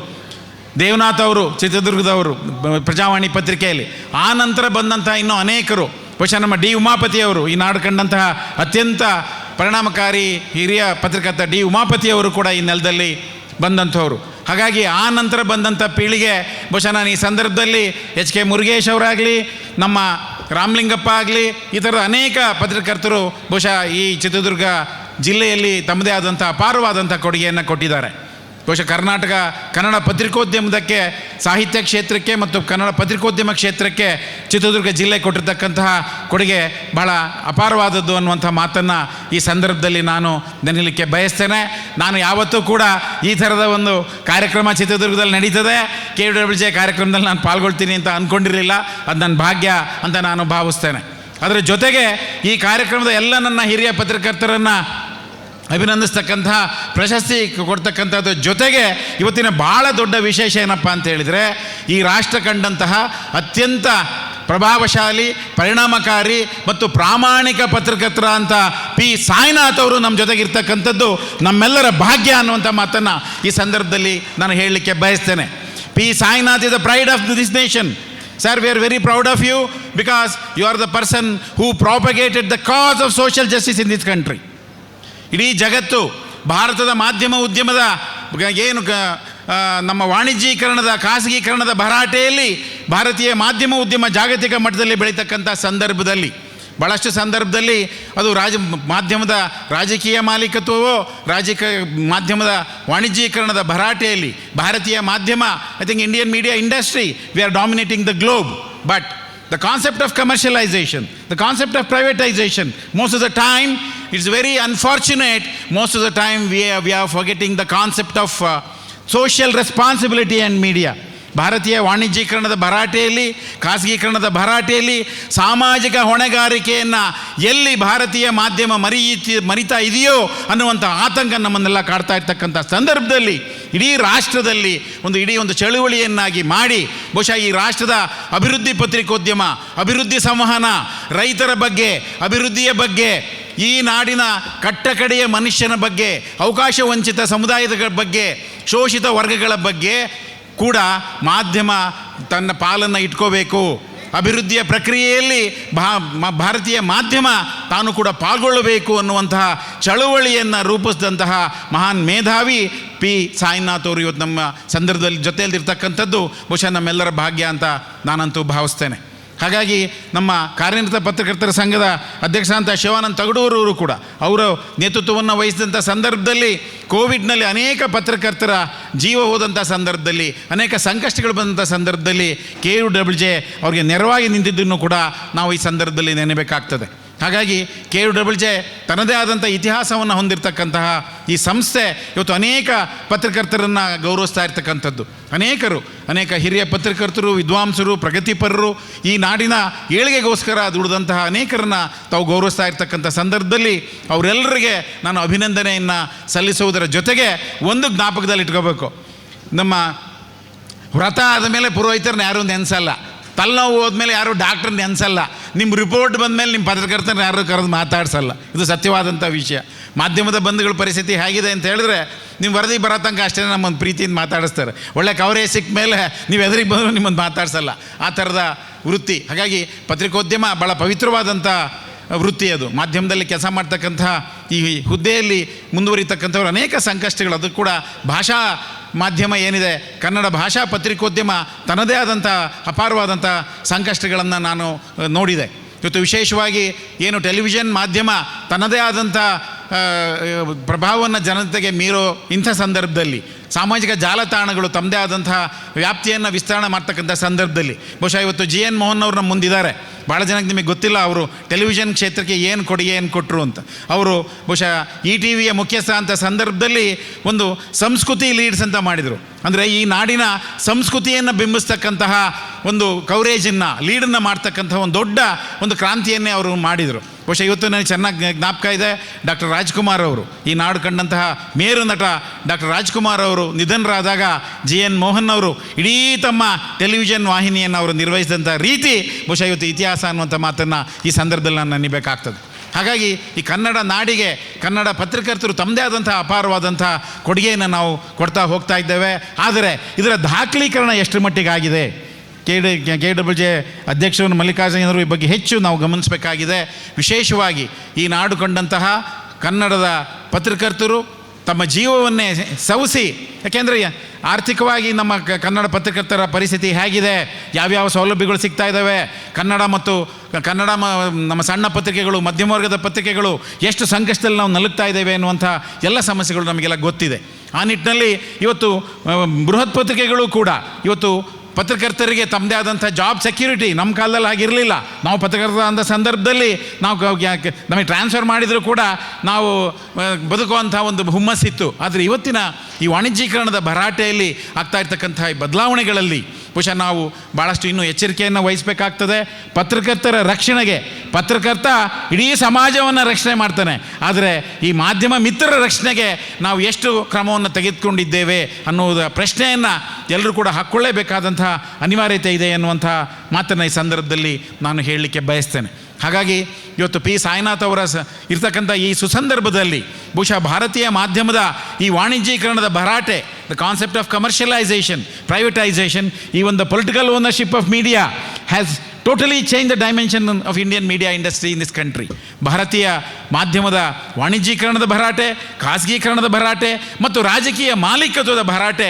ದೇವನಾಥ್ ಅವರು ಚಿತ್ರದುರ್ಗದವರು ಪ್ರಜಾವಾಣಿ ಪತ್ರಿಕೆಯಲ್ಲಿ. ಆ ನಂತರ ಬಂದಂಥ ಇನ್ನೂ ಅನೇಕರು, ಬಹುಶಃ ನಮ್ಮ D ಉಮಾಪತಿಯವರು, ಈ ನಾಡು ಕಂಡಂತಹ ಅತ್ಯಂತ ಪರಿಣಾಮಕಾರಿ ಹಿರಿಯ ಪತ್ರಕರ್ತ D ಉಮಾಪತಿಯವರು ಕೂಡ ಈ ನೆಲದಲ್ಲಿ ಬಂದಂಥವ್ರು. ಹಾಗಾಗಿ ಆ ನಂತರ ಬಂದಂಥ ಪೀಳಿಗೆ, ಬಹುಶಃ ನಾನು ಈ ಸಂದರ್ಭದಲ್ಲಿ HK ಮುರುಗೇಶ್ ಅವರಾಗಲಿ, ನಮ್ಮ ರಾಮಲಿಂಗಪ್ಪ ಆಗಲಿ, ಈ ಥರದ ಅನೇಕ ಪತ್ರಕರ್ತರು ಬಹುಶಃ ಈ ಚಿತ್ರದುರ್ಗ ಜಿಲ್ಲೆಯಲ್ಲಿ ತಮ್ಮದೇ ಆದಂಥ ಅಪಾರವಾದಂಥ ಕೊಡುಗೆಯನ್ನು ಕೊಟ್ಟಿದ್ದಾರೆ. ಬಹುಶಃ ಕರ್ನಾಟಕ ಕನ್ನಡ ಪತ್ರಿಕೋದ್ಯಮದಕ್ಕೆ, ಸಾಹಿತ್ಯ ಕ್ಷೇತ್ರಕ್ಕೆ ಮತ್ತು ಕನ್ನಡ ಪತ್ರಿಕೋದ್ಯಮ ಕ್ಷೇತ್ರಕ್ಕೆ ಚಿತ್ರದುರ್ಗ ಜಿಲ್ಲೆ ಕೊಟ್ಟಿರ್ತಕ್ಕಂತಹ ಕೊಡುಗೆ ಬಹಳ ಅಪಾರವಾದದ್ದು ಅನ್ನುವಂಥ ಮಾತನ್ನು ಈ ಸಂದರ್ಭದಲ್ಲಿ ನಾನು ನೆನಲಿಕ್ಕೆ ಬಯಸ್ತೇನೆ. ನಾನು ಯಾವತ್ತೂ ಕೂಡ ಈ ಥರದ ಒಂದು ಕಾರ್ಯಕ್ರಮ ಚಿತ್ರದುರ್ಗದಲ್ಲಿ ನಡೀತದೆ, KUWJ ಕಾರ್ಯಕ್ರಮದಲ್ಲಿ ನಾನು ಪಾಲ್ಗೊಳ್ತೀನಿ ಅಂತ ಅಂದ್ಕೊಂಡಿರಲಿಲ್ಲ. ಅದು ನನ್ನ ಭಾಗ್ಯ ಅಂತ ನಾನು ಭಾವಿಸ್ತೇನೆ. ಅದರ ಜೊತೆಗೆ ಈ ಕಾರ್ಯಕ್ರಮದ ಎಲ್ಲ ನನ್ನ ಹಿರಿಯ ಪತ್ರಕರ್ತರನ್ನು ಅಭಿನಂದಿಸ್ತಕ್ಕಂತಹ, ಪ್ರಶಸ್ತಿ ಕೊಡ್ತಕ್ಕಂಥದ್ದು ಜೊತೆಗೆ ಇವತ್ತಿನ ಭಾಳ ದೊಡ್ಡ ವಿಶೇಷ ಏನಪ್ಪ ಅಂತ ಹೇಳಿದರೆ, ಈ ರಾಷ್ಟ್ರ ಕಂಡಂತಹ ಅತ್ಯಂತ ಪ್ರಭಾವಶಾಲಿ, ಪರಿಣಾಮಕಾರಿ ಮತ್ತು ಪ್ರಾಮಾಣಿಕ ಪತ್ರಕರ್ತರ ಅಂತ P ಸಾಯಿನಾಥ್ ಅವರು ನಮ್ಮ ಜೊತೆಗಿರ್ತಕ್ಕಂಥದ್ದು ನಮ್ಮೆಲ್ಲರ ಭಾಗ್ಯ ಅನ್ನುವಂಥ ಮಾತನ್ನು ಈ ಸಂದರ್ಭದಲ್ಲಿ ನಾನು ಹೇಳಲಿಕ್ಕೆ ಬಯಸ್ತೇನೆ. P Sainath is the pride of this nation. Sir, we are very proud of you because you are the person who propagated the cause of social justice in this country. ಇಡೀ ಜಗತ್ತು ಭಾರತದ ಮಾಧ್ಯಮ ಉದ್ಯಮದ ಏನು ನಮ್ಮ ವಾಣಿಜ್ಯೀಕರಣದ, ಖಾಸಗೀಕರಣದ ಭರಾಟೆಯಲ್ಲಿ ಭಾರತೀಯ ಮಾಧ್ಯಮ ಉದ್ಯಮ ಜಾಗತಿಕ ಮಟ್ಟದಲ್ಲಿ ಬೆಳೀತಕ್ಕಂಥ ಸಂದರ್ಭದಲ್ಲಿ, ಭಾಳಷ್ಟು ಸಂದರ್ಭದಲ್ಲಿ ಅದು ಮಾಧ್ಯಮದ ರಾಜಕೀಯ ಮಾಲೀಕತ್ವವೋ, ಮಾಧ್ಯಮದ ವಾಣಿಜ್ಯೀಕರಣದ ಭರಾಟೆಯಲ್ಲಿ ಭಾರತೀಯ ಮಾಧ್ಯಮ, I think Indian media industry, we are dominating the globe. But the concept of commercialization, the concept of privatization, most of the time it's very unfortunate. Most of the time we are forgetting the concept of social responsibility and media. ಭಾರತೀಯ ವಾಣಿಜ್ಯೀಕರಣದ ಭರಾಟೆಯಲ್ಲಿ, ಖಾಸಗೀಕರಣದ ಭರಾಟೆಯಲ್ಲಿ ಸಾಮಾಜಿಕ ಹೊಣೆಗಾರಿಕೆಯನ್ನು ಎಲ್ಲಿ ಭಾರತೀಯ ಮಾಧ್ಯಮ ಮರಿತಾ ಇದೆಯೋ ಅನ್ನುವಂಥ ಆತಂಕ ನಮ್ಮನ್ನೆಲ್ಲ ಕಾಡ್ತಾ ಇರ್ತಕ್ಕಂಥ ಸಂದರ್ಭದಲ್ಲಿ ಇಡೀ ರಾಷ್ಟ್ರದಲ್ಲಿ ಇಡೀ ಒಂದು ಚಳುವಳಿಯನ್ನಾಗಿ ಮಾಡಿ, ಬಹುಶಃ ಈ ರಾಷ್ಟ್ರದ ಅಭಿವೃದ್ಧಿ ಪತ್ರಿಕೋದ್ಯಮ, ಅಭಿವೃದ್ಧಿ ಸಂವಹನ, ರೈತರ ಬಗ್ಗೆ, ಅಭಿವೃದ್ಧಿಯ ಬಗ್ಗೆ, ಈ ನಾಡಿನ ಕಟ್ಟಕಡೆಯ ಮನುಷ್ಯನ ಬಗ್ಗೆ, ಅವಕಾಶ ವಂಚಿತ ಸಮುದಾಯದ ಬಗ್ಗೆ, ಶೋಷಿತ ವರ್ಗಗಳ ಬಗ್ಗೆ ಕೂಡ ಮಾಧ್ಯಮ ತನ್ನ ಪಾಲನ್ನು ಇಟ್ಕೋಬೇಕು. ಅಭಿವೃದ್ಧಿಯ ಪ್ರಕ್ರಿಯೆಯಲ್ಲಿ ಭಾರತೀಯ ಮಾಧ್ಯಮ ತಾನು ಕೂಡ ಪಾಲ್ಗೊಳ್ಳಬೇಕು ಅನ್ನುವಂತಹ ಚಳುವಳಿಯನ್ನು ರೂಪಿಸಿದಂತಹ ಮಹಾನ್ ಮೇಧಾವಿ P ಸಾಯಿನಾಥ್ ಅವರು ಇವತ್ತು ನಮ್ಮ ಸಂದರ್ಭದಲ್ಲಿ ಜೊತೆಯಲ್ಲಿರ್ತಕ್ಕಂಥದ್ದು ಬಹುಶಃ ನಮ್ಮೆಲ್ಲರ ಭಾಗ್ಯ ಅಂತ ನಾನಂತೂ ಭಾವಿಸ್ತೇನೆ. ಹಾಗಾಗಿ ನಮ್ಮ ಕಾರ್ಯನಿರತ ಪತ್ರಕರ್ತರ ಸಂಘದ ಅಧ್ಯಕ್ಷರಾದಂಥ ಶಿವಾನಂದ ತಗಡೂರವರು ಕೂಡ ಅವರ ನೇತೃತ್ವವನ್ನು ವಹಿಸಿದಂಥ ಸಂದರ್ಭದಲ್ಲಿ, ಕೋವಿಡ್ನಲ್ಲಿ ಅನೇಕ ಪತ್ರಕರ್ತರ ಜೀವ ಹೋದಂಥ ಸಂದರ್ಭದಲ್ಲಿ, ಅನೇಕ ಸಂಕಷ್ಟಗಳು ಬಂದಂಥ ಸಂದರ್ಭದಲ್ಲಿ KUWJ ಅವರಿಗೆ ನೆರವಾಗಿ ನಿಂತಿದ್ದನ್ನು ಕೂಡ ನಾವು ಈ ಸಂದರ್ಭದಲ್ಲಿ ನೆನಬೇಕಾಗ್ತದೆ. ಹಾಗಾಗಿ KUWJ ತನ್ನದೇ ಆದಂಥ ಇತಿಹಾಸವನ್ನು ಹೊಂದಿರತಕ್ಕಂತಹ ಈ ಸಂಸ್ಥೆ ಇವತ್ತು ಅನೇಕ ಪತ್ರಕರ್ತರನ್ನು ಗೌರವಿಸ್ತಾ ಇರ್ತಕ್ಕಂಥದ್ದು. ಅನೇಕ ಹಿರಿಯ ಪತ್ರಕರ್ತರು, ವಿದ್ವಾಂಸರು, ಪ್ರಗತಿಪರರು ಈ ನಾಡಿನ ಏಳಿಗೆಗೋಸ್ಕರ ದುಡಿದಂತಹ ಅನೇಕರನ್ನು ತಾವು ಗೌರವಿಸ್ತಾ ಇರ್ತಕ್ಕಂಥ ಸಂದರ್ಭದಲ್ಲಿ ಅವರೆಲ್ಲರಿಗೆ ನಾನು ಅಭಿನಂದನೆಯನ್ನು ಸಲ್ಲಿಸುವುದರ ಜೊತೆಗೆ ಒಂದು ಜ್ಞಾಪಕದಲ್ಲಿ ಇಟ್ಕೋಬೇಕು, ನಮ್ಮ ವ್ರತ ಆದಮೇಲೆ ಪುರೋಹಿತರನ್ನ ಯಾರೂ ನೆನೆಸಲ್ಲ, ತಲೆನೋವು ಹೋದ್ಮೇಲೆ ಯಾರೂ ಡಾಕ್ಟ್ರನ್ನ ನೆನೆಸಲ್ಲ. ನಿಮ್ಮ ರಿಪೋರ್ಟ್ ಬಂದಮೇಲೆ ನಿಮ್ಮ ಪತ್ರಕರ್ತನ ಯಾರು ಕರೆದು ಮಾತಾಡ್ಸಲ್ಲ. ಇದು ಸತ್ಯವಾದಂಥ ವಿಷಯ. ಮಾಧ್ಯಮದ ಬಂಧುಗಳ ಪರಿಸ್ಥಿತಿ ಹೇಗಿದೆ ಅಂತ ಹೇಳಿದ್ರೆ, ನೀವು ವರದಿ ಬರೋ ತನಕ ಅಷ್ಟೇ ನಮ್ಮನ್ನು ಪ್ರೀತಿಯಿಂದ ಮಾತಾಡಿಸ್ತಾರೆ. ಒಳ್ಳೆ ಕವರೇಜ್ ಸಿಕ್ಕ ಮೇಲೆ ನೀವು ಎದುರಿಗೆ ಬಂದರೂ ನಿಮ್ಮನ್ನು ಮಾತಾಡ್ಸಲ್ಲ. ಆ ಥರದ ವೃತ್ತಿ. ಹಾಗಾಗಿ ಪತ್ರಿಕೋದ್ಯಮ ಭಾಳ ಪವಿತ್ರವಾದಂಥ ವೃತ್ತಿ. ಅದು ಮಾಧ್ಯಮದಲ್ಲಿ ಕೆಲಸ ಮಾಡ್ತಕ್ಕಂಥ ಈ ಹುದ್ದೆಯಲ್ಲಿ ಮುಂದುವರಿತಕ್ಕಂಥವ್ರು ಅನೇಕ ಸಂಕಷ್ಟಗಳು. ಅದು ಕೂಡ ಭಾಷಾ ಮಾಧ್ಯಮ ಏನಿದೆ, ಕನ್ನಡ ಭಾಷಾ ಪತ್ರಿಕೋದ್ಯಮ ತನ್ನದೇ ಆದಂಥ ಅಪಾರವಾದಂಥ ಸಂಕಷ್ಟಗಳನ್ನು ನಾನು ನೋಡಿದೆ. ಇವತ್ತು ವಿಶೇಷವಾಗಿ ಏನು ಟೆಲಿವಿಷನ್ ಮಾಧ್ಯಮ ತನ್ನದೇ ಆದಂಥ ಪ್ರಭಾವವನ್ನು ಜನತೆಗೆ ಮೀರೋ ಇಂಥ ಸಂದರ್ಭದಲ್ಲಿ, ಸಾಮಾಜಿಕ ಜಾಲತಾಣಗಳು ತಮ್ಮದೇ ಆದಂಥ ವ್ಯಾಪ್ತಿಯನ್ನು ವಿಸ್ತರಣೆ ಮಾಡ್ತಕ್ಕಂಥ ಸಂದರ್ಭದಲ್ಲಿ, ಬಹುಶಃ ಇವತ್ತು GN ಮೋಹನ್ ಅವ್ರು ನಮ್ಮ ಮುಂದಿದ್ದಾರೆ. ಭಾಳ ಜನಕ್ಕೆ ನಿಮಗೆ ಗೊತ್ತಿಲ್ಲ ಅವರು ಟೆಲಿವಿಷನ್ ಕ್ಷೇತ್ರಕ್ಕೆ ಏನು ಕೊಡುಗೆಯನ್ನು ಕೊಟ್ಟರು ಅಂತ. ಅವರು ಬಹುಶಃ ETVಯ ಮುಖ್ಯಸ್ಥ ಅಂತ ಸಂದರ್ಭದಲ್ಲಿ ಒಂದು ಸಂಸ್ಕೃತಿ ಲೀಡ್ಸ್ ಅಂತ ಮಾಡಿದರು. ಅಂದರೆ ಈ ನಾಡಿನ ಸಂಸ್ಕೃತಿಯನ್ನು ಬಿಂಬಿಸ್ತಕ್ಕಂತಹ ಒಂದು ಕವರೇಜನ್ನು, ಲೀಡನ್ನು ಮಾಡ್ತಕ್ಕಂಥ ಒಂದು ದೊಡ್ಡ ಒಂದು ಕ್ರಾಂತಿಯನ್ನೇ ಅವರು ಮಾಡಿದರು. ಬಹುಶಃ ಇವತ್ತು ನನಗೆ ಚೆನ್ನಾಗಿ ಜ್ಞಾಪಕ ಇದೆ, ಡಾಕ್ಟರ್ ರಾಜ್ಕುಮಾರ್ ಅವರು, ಈ ನಾಡು ಕಂಡಂತಹ ಮೇರು ನಟ ಡಾಕ್ಟರ್ ರಾಜ್ಕುಮಾರ್ ಅವರು ನಿಧನರಾದಾಗ GN ಮೋಹನ್ ಅವರು ಇಡೀ ತಮ್ಮ ಟೆಲಿವಿಷನ್ ವಾಹಿನಿಯನ್ನು ಅವರು ನಿರ್ವಹಿಸಿದಂಥ ರೀತಿ ಬಹುಶಃ ಇವತ್ತು ಇತಿಹಾಸ ಅನ್ನುವಂಥ ಮಾತನ್ನು ಈ ಸಂದರ್ಭದಲ್ಲಿ ನಾನು ನೆನಬೇಕಾಗ್ತದೆ. ಹಾಗಾಗಿ ಈ ಕನ್ನಡ ನಾಡಿಗೆ ಕನ್ನಡ ಪತ್ರಕರ್ತರು ತಮ್ಮದೇ ಆದಂಥ ಅಪಾರವಾದಂಥ ಕೊಡುಗೆಯನ್ನು ನಾವು ಕೊಡ್ತಾ ಹೋಗ್ತಾ ಇದ್ದೇವೆ. ಆದರೆ ಇದರ ದಾಖಲೀಕರಣ ಎಷ್ಟರ ಮಟ್ಟಿಗಾಗಿದೆ? KWJ ಅಧ್ಯಕ್ಷರು ಮಲ್ಲಿಕಾರ್ಜುನರು ಈ ಬಗ್ಗೆ ಹೆಚ್ಚು ನಾವು ಗಮನಿಸಬೇಕಾಗಿದೆ. ವಿಶೇಷವಾಗಿ ಈ ನಾಡು ಕಂಡಂತಹ ಕನ್ನಡದ ಪತ್ರಕರ್ತರು ತಮ್ಮ ಜೀವವನ್ನೇ ಸವಸಿ, ಯಾಕೆಂದರೆ ಆರ್ಥಿಕವಾಗಿ ನಮ್ಮ ಕನ್ನಡ ಪತ್ರಕರ್ತರ ಪರಿಸ್ಥಿತಿ ಹೇಗಿದೆ, ಯಾವ್ಯಾವ ಸೌಲಭ್ಯಗಳು ಸಿಗ್ತಾ ಇದ್ದಾವೆ, ಕನ್ನಡ ನಮ್ಮ ಸಣ್ಣ ಪತ್ರಿಕೆಗಳು, ಮಧ್ಯಮ ವರ್ಗದ ಪತ್ರಿಕೆಗಳು ಎಷ್ಟು ಸಂಕಷ್ಟದಲ್ಲಿ ನಾವು ನಲುಗ್ತಾ ಇದ್ದೇವೆ ಅನ್ನುವಂಥ ಎಲ್ಲ ಸಮಸ್ಯೆಗಳು ನಮಗೆಲ್ಲ ಗೊತ್ತಿದೆ. ಆ ನಿಟ್ಟಿನಲ್ಲಿ ಇವತ್ತು ಬೃಹತ್ ಪತ್ರಿಕೆಗಳು ಕೂಡ ಇವತ್ತು ಪತ್ರಕರ್ತರಿಗೆ ತಮ್ಮದೇ ಆದಂಥ ಜಾಬ್ ಸೆಕ್ಯೂರಿಟಿ, ನಮ್ಮ ಕಾಲದಲ್ಲಿ ಆಗಿರಲಿಲ್ಲ. ನಾವು ಪತ್ರಕರ್ತರ ಅಂಥ ಸಂದರ್ಭದಲ್ಲಿ ನಮಗೆ ಟ್ರಾನ್ಸ್ಫರ್ ಮಾಡಿದರೂ ಕೂಡ ನಾವು ಬದುಕುವಂಥ ಒಂದು ಹುಮ್ಮಸ್ಸಿತ್ತು. ಆದರೆ ಇವತ್ತಿನ ಈ ವಾಣಿಜ್ಯೀಕರಣದ ಭರಾಟೆಯಲ್ಲಿ ಆಗ್ತಾ ಇರ್ತಕ್ಕಂಥ ಈ ಬದಲಾವಣೆಗಳಲ್ಲಿ ಬಹುಶಃ ನಾವು ಭಾಳಷ್ಟು ಇನ್ನೂ ಎಚ್ಚರಿಕೆಯನ್ನು ವಹಿಸಬೇಕಾಗ್ತದೆ. ಪತ್ರಕರ್ತರ ರಕ್ಷಣೆಗೆ ಪತ್ರಕರ್ತ ಇಡೀ ಸಮಾಜವನ್ನು ರಕ್ಷಣೆ ಮಾಡ್ತಾನೆ, ಆದರೆ ಈ ಮಾಧ್ಯಮ ಮಿತ್ರರ ರಕ್ಷಣೆಗೆ ನಾವು ಎಷ್ಟು ಕ್ರಮವನ್ನು ತೆಗೆದುಕೊಂಡಿದ್ದೇವೆ ಅನ್ನೋದ ಪ್ರಶ್ನೆಯನ್ನು ಎಲ್ಲರೂ ಕೂಡ ಹಾಕ್ಕೊಳ್ಳೇಬೇಕಾದಂಥ ಅನಿವಾರ್ಯತೆ ಇದೆ ಎನ್ನುವಂಥ ಮಾತನ್ನು ಈ ಸಂದರ್ಭದಲ್ಲಿ ನಾನು ಹೇಳಲಿಕ್ಕೆ ಬಯಸ್ತೇನೆ. ಹಾಗಾಗಿ ಇವತ್ತು P. ಸಾಯಿನಾಥ್ ಅವರ ಇರ್ತಕ್ಕಂಥ ಈ ಸುಸಂದರ್ಭದಲ್ಲಿ ಬಹುಶಃ ಭಾರತೀಯ ಮಾಧ್ಯಮದ ಈ ವಾಣಿಜ್ಯೀಕರಣದ ಭರಾಟೆ, the concept of commercialisation, privatisation, even the political ownership of media has totally change the dimension of Indian media industry in this country. ಭಾರತೀಯ ಮಾಧ್ಯಮದ ವಾಣಿಜ್ಯೀಕರಣದ ಭರಾಟೆ, ಖಾಸಗೀಕರಣದ ಭರಾಟೆ ಮತ್ತು ರಾಜಕೀಯ ಮಾಲೀಕತ್ವದ ಭರಾಟೆ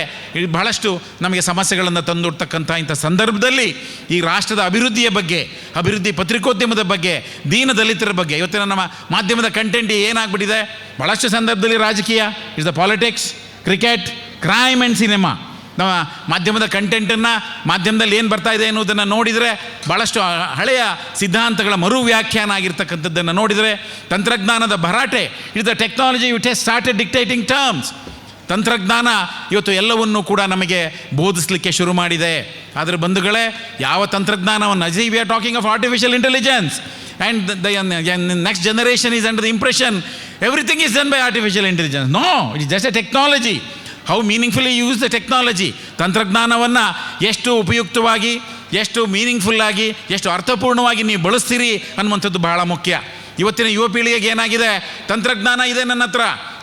ಬಹಳಷ್ಟು ನಮಗೆ ಸಮಸ್ಯೆಗಳನ್ನು ತಂದೊಡ್ತಕ್ಕಂಥ ಇಂಥ ಸಂದರ್ಭದಲ್ಲಿ ಈ ರಾಷ್ಟ್ರದ ಅಭಿವೃದ್ಧಿಯ ಬಗ್ಗೆ, ಅಭಿವೃದ್ಧಿ ಪತ್ರಿಕೋದ್ಯಮದ ಬಗ್ಗೆ, ದೀನ ದಲಿತರ ಬಗ್ಗೆ, ಇವತ್ತಿನ ನಮ್ಮ ಮಾಧ್ಯಮದ ಕಂಟೆಂಟ್ ಏನಾಗ್ಬಿಟ್ಟಿದೆ, ಬಹಳಷ್ಟು ಸಂದರ್ಭದಲ್ಲಿ ರಾಜಕೀಯ, is the politics, cricket, crime and cinema. ನಮ್ಮ ಮಾಧ್ಯಮದ ಕಂಟೆಂಟನ್ನು, ಮಾಧ್ಯಮದಲ್ಲಿ ಏನು ಬರ್ತಾ ಇದೆ ಎನ್ನುವುದನ್ನು ನೋಡಿದರೆ ಭಾಳಷ್ಟು ಹಳೆಯ ಸಿದ್ಧಾಂತಗಳ ಮರು ವ್ಯಾಖ್ಯಾನ ಆಗಿರ್ತಕ್ಕಂಥದ್ದನ್ನು ನೋಡಿದರೆ, ತಂತ್ರಜ್ಞಾನದ ಭರಾಟೆ, it the technology with has started dictating terms. ತಂತ್ರಜ್ಞಾನ ಇವತ್ತು ಎಲ್ಲವನ್ನೂ ಕೂಡ ನಮಗೆ ಬೋಧಿಸಲಿಕ್ಕೆ ಶುರು ಮಾಡಿದೆ. ಆದರೆ ಬಂಧುಗಳೇ, ಯಾವ ತಂತ್ರಜ್ಞಾನವನ್ನು, we are talking of artificial intelligence and the next generation is under the impression everything is done by artificial intelligence. No, it is just a technology. How meaningfully use the technology. ತಂತ್ರಜ್ಞಾನವನ್ನು ಎಷ್ಟು ಉಪಯುಕ್ತವಾಗಿ, ಎಷ್ಟು ಮೀನಿಂಗ್ಫುಲ್ಲಾಗಿ, ಎಷ್ಟು ಅರ್ಥಪೂರ್ಣವಾಗಿ ನೀವು ಬಳಸ್ತೀರಿ ಅನ್ನುವಂಥದ್ದು ಬಹಳ ಮುಖ್ಯ. ಇವತ್ತಿನ ಯುವ ಪೀಳಿಗೆಗೆ ಏನಾಗಿದೆ, ತಂತ್ರಜ್ಞಾನ ಇದೆ ನನ್ನ ಹತ್ರ,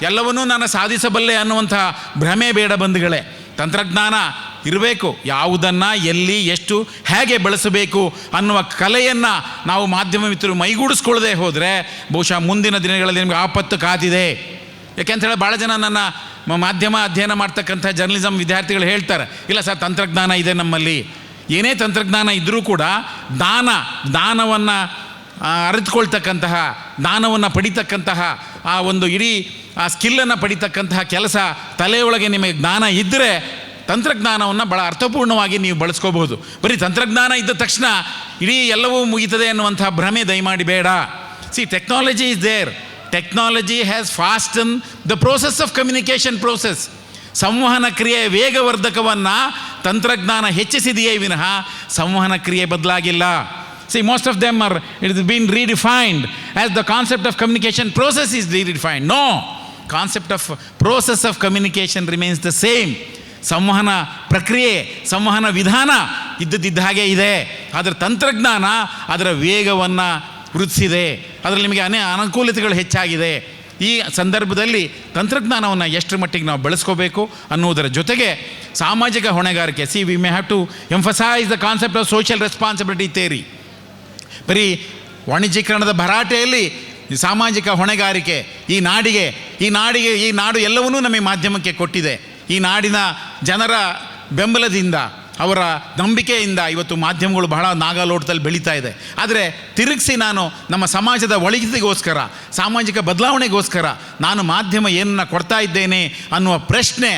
ಎಲ್ಲವನ್ನೂ ನಾನು ಸಾಧಿಸಬಲ್ಲೆ ಅನ್ನುವಂಥ ಭ್ರಮೆ ಬೇಡ ಬಂಧುಗಳೇ. ತಂತ್ರಜ್ಞಾನ ಇರಬೇಕು, ಯಾವುದನ್ನು ಎಲ್ಲಿ ಎಷ್ಟು ಹೇಗೆ ಬಳಸಬೇಕು ಅನ್ನುವ ಕಲೆಯನ್ನು ನಾವು ಮಾಧ್ಯಮ ಮಿತ್ರರು ಮೈಗೂಡಿಸ್ಕೊಳ್ಳದೆ ಹೋದರೆ ಬಹುಶಃ ಮುಂದಿನ ದಿನಗಳಲ್ಲಿ ನಿಮಗೆ ಆಪತ್ತು ಕಾದಿದೆ. ಯಾಕೆಂತೇಳಿ ಭಾಳ ಜನ ನನ್ನ ಮಾಧ್ಯಮ ಅಧ್ಯಯನ ಮಾಡ್ತಕ್ಕಂಥ ಜರ್ನಲಿಸಮ್ ವಿದ್ಯಾರ್ಥಿಗಳು ಹೇಳ್ತಾರೆ, ಇಲ್ಲ ಸರ್ ತಂತ್ರಜ್ಞಾನ ಇದೆ ನಮ್ಮಲ್ಲಿ. ಏನೇ ತಂತ್ರಜ್ಞಾನ ಇದ್ದರೂ ಕೂಡ ದಾನವನ್ನು ಅರಿತುಕೊಳ್ತಕ್ಕಂತಹ, ದಾನವನ್ನು ಪಡಿತಕ್ಕಂತಹ, ಆ ಒಂದು ಇಡೀ ಆ ಸ್ಕಿಲ್ಲನ್ನು ಪಡಿತಕ್ಕಂತಹ ಕೆಲಸ ತಲೆಯೊಳಗೆ ನಿಮಗೆ ಜ್ಞಾನ ಇದ್ದರೆ ತಂತ್ರಜ್ಞಾನವನ್ನು ಭಾಳ ಅರ್ಥಪೂರ್ಣವಾಗಿ ನೀವು ಬಳಸ್ಕೋಬಹುದು. ಬರೀ ತಂತ್ರಜ್ಞಾನ ಇದ್ದ ತಕ್ಷಣ ಇಡೀ ಎಲ್ಲವೂ ಮುಗೀತದೆ ಅನ್ನುವಂಥ ಭ್ರಮೆ ದಯಮಾಡಿ ಬೇಡ. See, technology is there. Technology has fasten the process of communication process. ಸಂವಹನ ಕ್ರಿಯೆ ವೇಗವರ್ಧಕವನ್ನು ತಂತ್ರಜ್ಞಾನ ಹೆಚ್ಚಿಸಿದೆಯೇ ವಿನಃ ಸಂವಹನ ಕ್ರಿಯೆ ಬದಲಾಗಿಲ್ಲ. See, most of them it has been redefined as the concept of communication process is redefined. No, concept of process of communication remains the same. ಸಂವಹನ ಪ್ರಕ್ರಿಯೆ, ಸಂವಹನ ವಿಧಾನ ಇದ್ದದ್ದಿದ್ದ ಹಾಗೆ ಇದೆ, ಅದರ ತಂತ್ರಜ್ಞಾನ ಅದರ ವೇಗವನ್ನು ವೃದ್ಧಿಸಿದೆ, ಅದರಲ್ಲಿ ನಿಮಗೆ ಅನುಕೂಲತೆಗಳು ಹೆಚ್ಚಾಗಿದೆ. ಈ ಸಂದರ್ಭದಲ್ಲಿ ತಂತ್ರಜ್ಞಾನವನ್ನು ಎಷ್ಟರ ಮಟ್ಟಿಗೆ ನಾವು ಬಳಸ್ಕೋಬೇಕು ಅನ್ನುವುದರ ಜೊತೆಗೆ ಸಾಮಾಜಿಕ ಹೊಣೆಗಾರಿಕೆ, we may have to emphasise the concept of social responsibility theory. ಬರೀ ವಾಣಿಜ್ಯೀಕರಣದ ಭರಾಟೆಯಲ್ಲಿ ಸಾಮಾಜಿಕ ಹೊಣೆಗಾರಿಕೆ, ಈ ನಾಡು ಎಲ್ಲವನ್ನೂ ನಮಗೆ ಮಾಧ್ಯಮಕ್ಕೆ ಕೊಟ್ಟಿದೆ. ಈ ನಾಡಿನ ಜನರ ಬೆಂಬಲದಿಂದ, ಅವರ ನಂಬಿಕೆಯಿಂದ ಇವತ್ತು ಮಾಧ್ಯಮಗಳು ಬಹಳ ನಾಗಾಲೋಟದಲ್ಲಿ ಬೆಳೀತಾ ಇದೆ. ಆದರೆ ತಿರುಗಿಸಿ ನಾನು ನಮ್ಮ ಸಮಾಜದ ಒಳಿತಿಗೋಸ್ಕರ, ಸಾಮಾಜಿಕ ಬದಲಾವಣೆಗೋಸ್ಕರ ನಾನು ಮಾಧ್ಯಮ ಏನನ್ನ ಕೊಡ್ತಾ ಇದ್ದೇನೆ ಅನ್ನುವ ಪ್ರಶ್ನೆ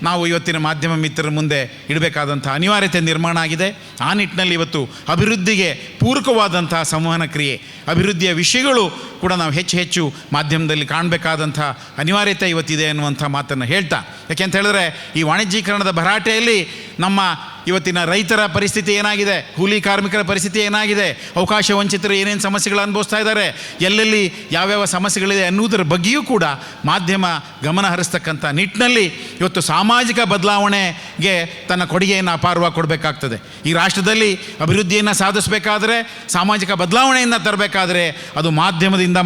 ನಾವು ಇವತ್ತಿನ ಮಾಧ್ಯಮ ಮಿತ್ರರ ಮುಂದೆ ಇಡಬೇಕಾದಂಥ ಅನಿವಾರ್ಯತೆ ನಿರ್ಮಾಣ ಆಗಿದೆ. ಆ ನಿಟ್ಟಿನಲ್ಲಿ ಇವತ್ತು ಅಭಿವೃದ್ಧಿಗೆ ಪೂರಕವಾದಂತಹ ಸಂವಹನ ಕ್ರಿಯೆ, ಅಭಿವೃದ್ಧಿಯ ವಿಷಯಗಳು ಕೂಡ ನಾವು ಹೆಚ್ಚು ಮಾಧ್ಯಮದಲ್ಲಿ ಕಾಣಬೇಕಾದಂಥ ಅನಿವಾರ್ಯತೆ ಇವತ್ತಿದೆ ಅನ್ನುವಂಥ ಮಾತನ್ನು ಹೇಳ್ತಾ, ಯಾಕೆಂತ ಹೇಳಿದ್ರೆ ಈ ವಾಣಿಜ್ಯೀಕರಣದ ಭರಾಟೆಯಲ್ಲಿ ನಮ್ಮ ಇವತ್ತಿನ ರೈತರ ಪರಿಸ್ಥಿತಿ ಏನಾಗಿದೆ, ಕೂಲಿ ಕಾರ್ಮಿಕರ ಪರಿಸ್ಥಿತಿ ಏನಾಗಿದೆ, ಅವಕಾಶ ವಂಚಿತರು ಏನೇನು ಸಮಸ್ಯೆಗಳು ಅನುಭವಿಸ್ತಾ ಇದ್ದಾರೆ, ಎಲ್ಲೆಲ್ಲಿ ಯಾವ್ಯಾವ ಸಮಸ್ಯೆಗಳಿದೆ ಅನ್ನುವುದರ ಬಗ್ಗೆಯೂ ಕೂಡ ಮಾಧ್ಯಮ ಗಮನ ಹರಿಸ್ತಕ್ಕಂಥ ನಿಟ್ಟಿನಲ್ಲಿ ಇವತ್ತು ಸಾಮಾಜಿಕ ಬದಲಾವಣೆಗೆ ತನ್ನ ಕೊಡುಗೆಯನ್ನು ಅಪಾರವಾಗಿ ಕೊಡಬೇಕಾಗ್ತದೆ. ಈ ರಾಷ್ಟ್ರದಲ್ಲಿ ಅಭಿವೃದ್ಧಿಯನ್ನು ಸಾಧಿಸಬೇಕಾದ್ರೆ, ಸಾಮಾಜಿಕ ಬದಲಾವಣೆಯನ್ನು ತರಬೇಕಾದ್ರೆ ಅದು ಮಾಧ್ಯಮದಿಂದ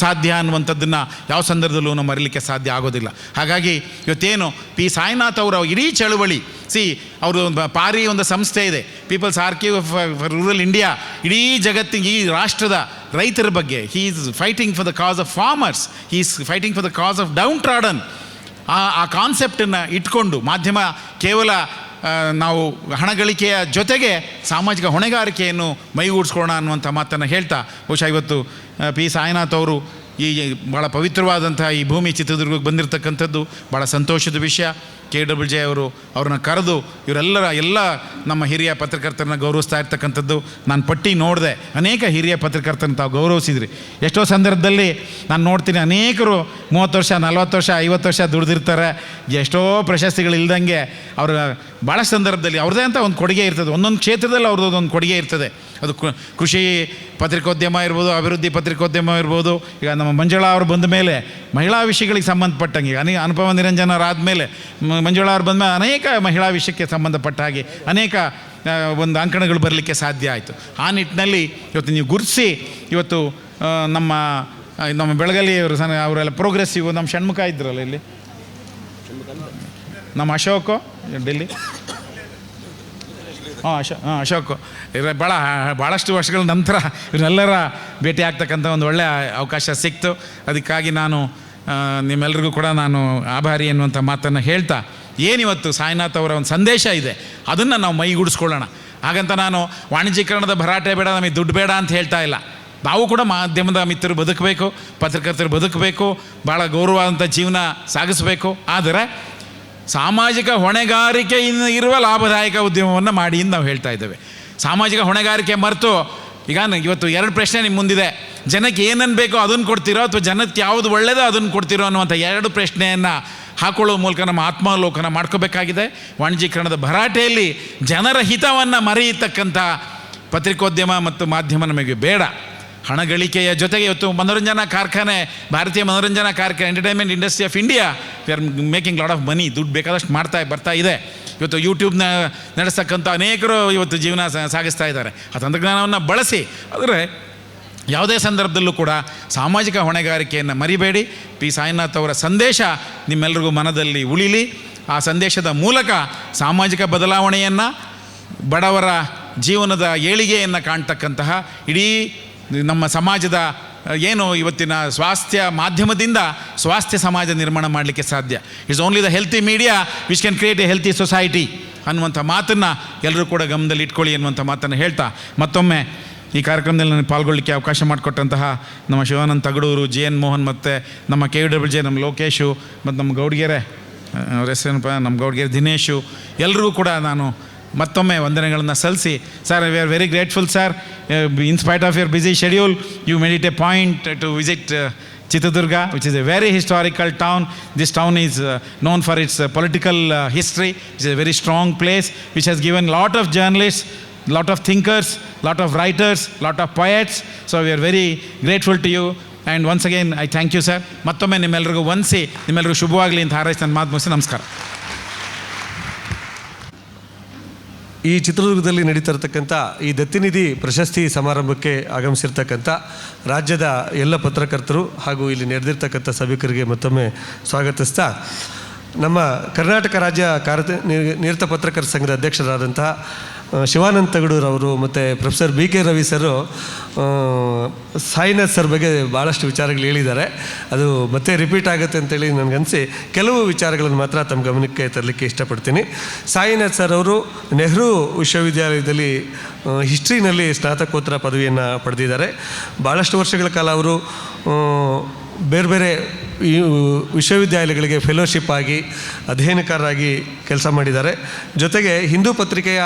ಸಾಧ್ಯ ಅನ್ನುವಂಥದ್ದನ್ನು ಯಾವ ಸಂದರ್ಭದಲ್ಲೂ ನಾವು ಮರೀಲಿಕ್ಕೆ ಸಾಧ್ಯ ಆಗೋದಿಲ್ಲ. ಹಾಗಾಗಿ ಇವತ್ತೇನು ಪಿ ಸಾಯಿನಾಥ್ ಅವರ ಇಡೀ ಚಳುವಳಿ, ಅವರು ಪಾರಿ ಒಂದು ಸಂಸ್ಥೆ ಇದೆ, people's archive for rural India, ಇಡೀ ಜಗತ್ತಿಗೆ ಈ ರಾಷ್ಟ್ರದ ರೈತರ ಬಗ್ಗೆ he is fighting for the cause of farmers, he is fighting for the cause of downtrodden. ಆ ಕಾನ್ಸೆಪ್ಟನ್ನು ಇಟ್ಕೊಂಡು ಮಾಧ್ಯಮ ಕೇವಲ ನಾವು ಹಣ ಗಳಿಕೆಯ ಜೊತೆಗೆ ಸಾಮಾಜಿಕ ಹೊಣೆಗಾರಿಕೆಯನ್ನು ಮೈಗೂಡಿಸ್ಕೊಳ್ಳೋಣ ಅನ್ನುವಂಥ ಮಾತನ್ನು ಹೇಳ್ತಾ, ಬಹುಶಃ ಇವತ್ತು ಪಿ ಸಾಯಿನಾಥ್ ಅವರು ಈ ಭಾಳ ಪವಿತ್ರವಾದಂಥ ಈ ಭೂಮಿ ಚಿತ್ರದುರ್ಗಕ್ಕೆ ಬಂದಿರತಕ್ಕಂಥದ್ದು ಭಾಳ ಸಂತೋಷದ ವಿಷಯ. KWJ ಅವರು ಅವ್ರನ್ನ ಕರೆದು ಎಲ್ಲ ನಮ್ಮ ಹಿರಿಯ ಪತ್ರಕರ್ತರನ್ನ ಗೌರವಿಸ್ತಾ ಇರ್ತಕ್ಕಂಥದ್ದು ನಾನು ಪಟ್ಟಿ ನೋಡಿದೆ. ಅನೇಕ ಹಿರಿಯ ಪತ್ರಕರ್ತರನ್ನ ತಾವು ಗೌರವಿಸಿದ್ರಿ. ಎಷ್ಟೋ ಸಂದರ್ಭದಲ್ಲಿ ನಾನು ನೋಡ್ತೀನಿ, ಅನೇಕರು 30 ವರ್ಷ 40 ವರ್ಷ 50 ವರ್ಷ ದುಡಿದಿರ್ತಾರೆ, ಎಷ್ಟೋ ಪ್ರಶಸ್ತಿಗಳಿಲ್ದಂಗೆ ಅವರ ಭಾಳ ಸಂದರ್ಭದಲ್ಲಿ ಅವ್ರದ್ದೇ ಅಂತ ಒಂದು ಕೊಡುಗೆ ಇರ್ತದೆ, ಒಂದೊಂದು ಕ್ಷೇತ್ರದಲ್ಲಿ ಅವ್ರದ್ದೊಂದು ಕೊಡುಗೆ ಇರ್ತದೆ. ಅದು ಕೃಷಿ ಪತ್ರಿಕೋದ್ಯಮ ಇರ್ಬೋದು, ಅಭಿವೃದ್ಧಿ ಪತ್ರಿಕೋದ್ಯಮ ಇರ್ಬೋದು. ಈಗ ನಮ್ಮ ಮಂಜುಳಾ ಅವರು ಬಂದ ಮೇಲೆ ಮಹಿಳಾ ವಿಷಯಗಳಿಗೆ ಸಂಬಂಧಪಟ್ಟಂಗೆ, ಅನುಪಮ ನಿರಂಜನರಾದ ಮೇಲೆ ಮಂಜುಳಾ ಅವ್ರು ಬಂದ ಮೇಲೆ ಅನೇಕ ಮಹಿಳಾ ವಿಷಯಕ್ಕೆ ಸಂಬಂಧಪಟ್ಟ ಹಾಗೆ ಅನೇಕ ಒಂದು ಅಂಕಣಗಳು ಬರಲಿಕ್ಕೆ ಸಾಧ್ಯ ಆಯಿತು. ಆ ನಿಟ್ಟಿನಲ್ಲಿ ಇವತ್ತು ನೀವು ಗುರುತಿಸಿ ಇವತ್ತು ನಮ್ಮ ಬೆಳಗಲಿ ಅವರೆಲ್ಲ ಪ್ರೋಗ್ರೆಸಿವ್, ನಮ್ಮ ಷಣ್ಮುಖ ಇದ್ರಲ್ಲ ಇಲ್ಲಿ, ನಮ್ಮ ಅಶೋಕ್ ಡೆಲ್ಲಿ, ಅಶೋಕ್ ಭಾಳಷ್ಟು ವರ್ಷಗಳ ನಂತರ ಇವರೆಲ್ಲರ ಭೇಟಿ ಆಗ್ತಕ್ಕಂಥ ಒಂದು ಒಳ್ಳೆಯ ಅವಕಾಶ ಸಿಕ್ತು. ಅದಕ್ಕಾಗಿ ನಾನು ನಿಮ್ಮೆಲ್ಲರಿಗೂ ಕೂಡ ನಾನು ಆಭಾರಿ ಎನ್ನುವಂಥ ಮಾತನ್ನು ಹೇಳ್ತಾ, ಏನಿವತ್ತು ಸಾಯಿನಾಥ್ ಅವರ ಒಂದು ಸಂದೇಶ ಇದೆ ಅದನ್ನು ನಾವು ಮೈಗೂಡಿಸ್ಕೊಳ್ಳೋಣ. ಹಾಗಂತ ನಾನು ವಾಣಿಜ್ಯೀಕರಣದ ಭರಾಟೆ ಬೇಡ, ನಮಗೆ ದುಡ್ಡು ಬೇಡ ಅಂತ ಹೇಳ್ತಾ ಇಲ್ಲ. ನಾವು ಕೂಡ ಮಾಧ್ಯಮದ ಮಿತ್ರರು ಬದುಕಬೇಕು, ಪತ್ರಕರ್ತರು ಬದುಕಬೇಕು, ಭಾಳ ಗೌರವವಾದಂಥ ಜೀವನ ಸಾಗಿಸಬೇಕು. ಆದರೆ ಸಾಮಾಜಿಕ ಹೊಣೆಗಾರಿಕೆಯಿಂದ ಇರುವ ಲಾಭದಾಯಕ ಉದ್ಯಮವನ್ನು ಮಾಡಿ ಅಂತ ನಾವು ಹೇಳ್ತಾ ಇದ್ದೇವೆ. ಸಾಮಾಜಿಕ ಹೊಣೆಗಾರಿಕೆ ಮರೆತು ಈಗ ಇವತ್ತು 2 ಪ್ರಶ್ನೆ ನಿಮ್ಮ ಮುಂದಿದೆ. ಜನಕ್ಕೆ ಏನನ್ನು ಬೇಕೋ ಅದನ್ನು ಕೊಡ್ತಿರೋ ಅಥವಾ ಜನಕ್ಕೆ ಯಾವುದು ಒಳ್ಳೆಯದೋ ಅದನ್ನು ಕೊಡ್ತಿರೋ ಅನ್ನುವಂಥ 2 ಪ್ರಶ್ನೆಯನ್ನು ಹಾಕೊಳ್ಳೋ ಮೂಲಕ ನಮ್ಮ ಆತ್ಮಾವಲೋಕನ ಮಾಡ್ಕೋಬೇಕಾಗಿದೆ. ವಾಣಿಜ್ಯೀಕರಣದ ಭರಾಟೆಯಲ್ಲಿ ಜನರ ಹಿತವನ್ನು ಮರೆಯತಕ್ಕಂಥ ಪತ್ರಿಕೋದ್ಯಮ ಮತ್ತು ಮಾಧ್ಯಮ ನಮಗೆ ಬೇಡ. ಹಣ ಗಳಿಕೆಯ ಜೊತೆಗೆ ಇವತ್ತು ಮನೋರಂಜನಾ ಕಾರ್ಖಾನೆ, ಭಾರತೀಯ ಮನೋರಂಜನಾ ಕಾರ್ಖಾನೆ, entertainment industry of India, we are making lot of money, ದುಡ್ಡು ಬೇಕಾದಷ್ಟು ಬರ್ತಾ ಇದೆ. ಇವತ್ತು ಯೂಟ್ಯೂಬ್ನ ನಡೆಸ್ತಕ್ಕಂಥ ಅನೇಕರು ಇವತ್ತು ಜೀವನ ಸಾಗಿಸ್ತಾ ಇದ್ದಾರೆ. ಆ ತಂತ್ರಜ್ಞಾನವನ್ನು ಬಳಸಿ. ಆದರೆ ಯಾವುದೇ ಸಂದರ್ಭದಲ್ಲೂ ಕೂಡ ಸಾಮಾಜಿಕ ಹೊಣೆಗಾರಿಕೆಯನ್ನು ಮರಿಬೇಡಿ. ಪಿ ಸಾಯಿನಾಥ್ ಅವರ ಸಂದೇಶ ನಿಮ್ಮೆಲ್ಲರಿಗೂ ಮನದಲ್ಲಿ ಉಳಿಲಿ. ಆ ಸಂದೇಶದ ಮೂಲಕ ಸಾಮಾಜಿಕ ಬದಲಾವಣೆಯನ್ನು, ಬಡವರ ಜೀವನದ ಏಳಿಗೆಯನ್ನು ಕಾಣ್ತಕ್ಕಂತಹ ಇಡೀ ನಮ್ಮ ಸಮಾಜದ ಏನು ಇವತ್ತಿನ ಸ್ವಾಸ್ಥ್ಯ ಮಾಧ್ಯಮದಿಂದ ಸ್ವಾಸ್ಥ್ಯ ಸಮಾಜ ನಿರ್ಮಾಣ ಮಾಡಲಿಕ್ಕೆ ಸಾಧ್ಯ. It's only the healthy media which can create A healthy society ಅನ್ನುವಂಥ ಮಾತನ್ನು ಎಲ್ಲರೂ ಕೂಡ ಗಮನದಲ್ಲಿ ಇಟ್ಕೊಳ್ಳಿ ಅನ್ನುವಂಥ ಮಾತನ್ನು ಹೇಳ್ತಾ, ಮತ್ತೊಮ್ಮೆ ಈ ಕಾರ್ಯಕ್ರಮದಲ್ಲಿ ನನಗೆ ಪಾಲ್ಗೊಳ್ಳಿಕ್ಕೆ ಅವಕಾಶ ಮಾಡಿಕೊಟ್ಟಂತಹ ನಮ್ಮ ಶಿವಾನಂದ್ ತಗಡೂರು, JN ಮೋಹನ್ ಮತ್ತು ನಮ್ಮ KWJ, ನಮ್ಮ ಲೋಕೇಶು ಮತ್ತು ನಮ್ಮ ಗೌಡ್ಗೆರೆ ಅವ್ರ ಹೆಸರೇನಪ್ಪ, ನಮ್ಮ ಗೌಡ್ಗೆರೆ ದಿನೇಶು, ಎಲ್ಲರಿಗೂ ಕೂಡ ನಾನು ಮತ್ತೊಮ್ಮೆ ವಂದನೆಗಳನ್ನು ಸಲ್ಲಿಸಿ, sir we are very grateful sir, in spite of your busy schedule you made it a point to visit Chitradurga, which is a very historical town. This town is known for its political history. It is a very strong place which has given lot of journalists, lot of thinkers, lot of writers, lot of poets. So we are very grateful to you. And once again, I thank you, sir. ಮತ್ತೊಮ್ಮೆ ನಿಮ್ಮೆಲ್ಲರಿಗೂ ವಂದಿಸಿ ನಿಮ್ಮೆಲ್ಲರಿಗೂ ಶುಭವಾಗಲಿ ಅಂತ ಹಾರೈಸಿ ನನ್ನ ಮಾತು ಮುಗಿಸಿ ನಮಸ್ಕಾರ. ಈ ಚಿತ್ರದುರ್ಗದಲ್ಲಿ ನಡೀತಾ ಇರತಕ್ಕಂಥ ಈ ದತ್ತಿನಿಧಿ ಪ್ರಶಸ್ತಿ ಸಮಾರಂಭಕ್ಕೆ ಆಗಮಿಸಿರ್ತಕ್ಕಂಥ ರಾಜ್ಯದ ಎಲ್ಲ ಪತ್ರಕರ್ತರು ಹಾಗೂ ಇಲ್ಲಿ ನಡೆದಿರ್ತಕ್ಕಂಥ ಸಭಿಕರಿಗೆ ಮತ್ತೊಮ್ಮೆ ಸ್ವಾಗತಿಸ್ತಾ, ನಮ್ಮ ಕರ್ನಾಟಕ ರಾಜ್ಯ ನಿರತ ಪತ್ರಕರ್ತರ ಸಂಘದ ಅಧ್ಯಕ್ಷರಾದಂತಹ ಶಿವಾನಂದ ತಗಡೂರವರು ಮತ್ತು ಪ್ರೊಫೆಸರ್ BK ರವಿ ಸರು ಸಾಯಿನಾಥ್ ಸರ್ ಬಗ್ಗೆ ಭಾಳಷ್ಟು ವಿಚಾರಗಳು ಹೇಳಿದ್ದಾರೆ. ಅದು ಮತ್ತೆ ರಿಪೀಟ್ ಆಗುತ್ತೆ ಅಂತೇಳಿ ನನಗನ್ನಿಸಿ ಕೆಲವು ವಿಚಾರಗಳನ್ನು ಮಾತ್ರ ತಮ್ಮ ಗಮನಕ್ಕೆ ತರಲಿಕ್ಕೆ ಇಷ್ಟಪಡ್ತೀನಿ. ಸಾಯಿನಾಥ್ ಸರ್ ಅವರು ನೆಹರು ವಿಶ್ವವಿದ್ಯಾಲಯದಲ್ಲಿ ಹಿಸ್ಟ್ರಿನಲ್ಲಿ ಸ್ನಾತಕೋತ್ತರ ಪದವಿಯನ್ನು ಪಡೆದಿದ್ದಾರೆ. ಭಾಳಷ್ಟು ವರ್ಷಗಳ ಕಾಲ ಅವರು ಬೇರೆ ಬೇರೆ ಈ ವಿಶ್ವವಿದ್ಯಾಲಯಗಳಿಗೆ ಫೆಲೋಶಿಪ್ ಆಗಿ ಅಧ್ಯಯನಕಾರರಾಗಿ ಕೆಲಸ ಮಾಡಿದ್ದಾರೆ. ಜೊತೆಗೆ ಹಿಂದೂ ಪತ್ರಿಕೆಯ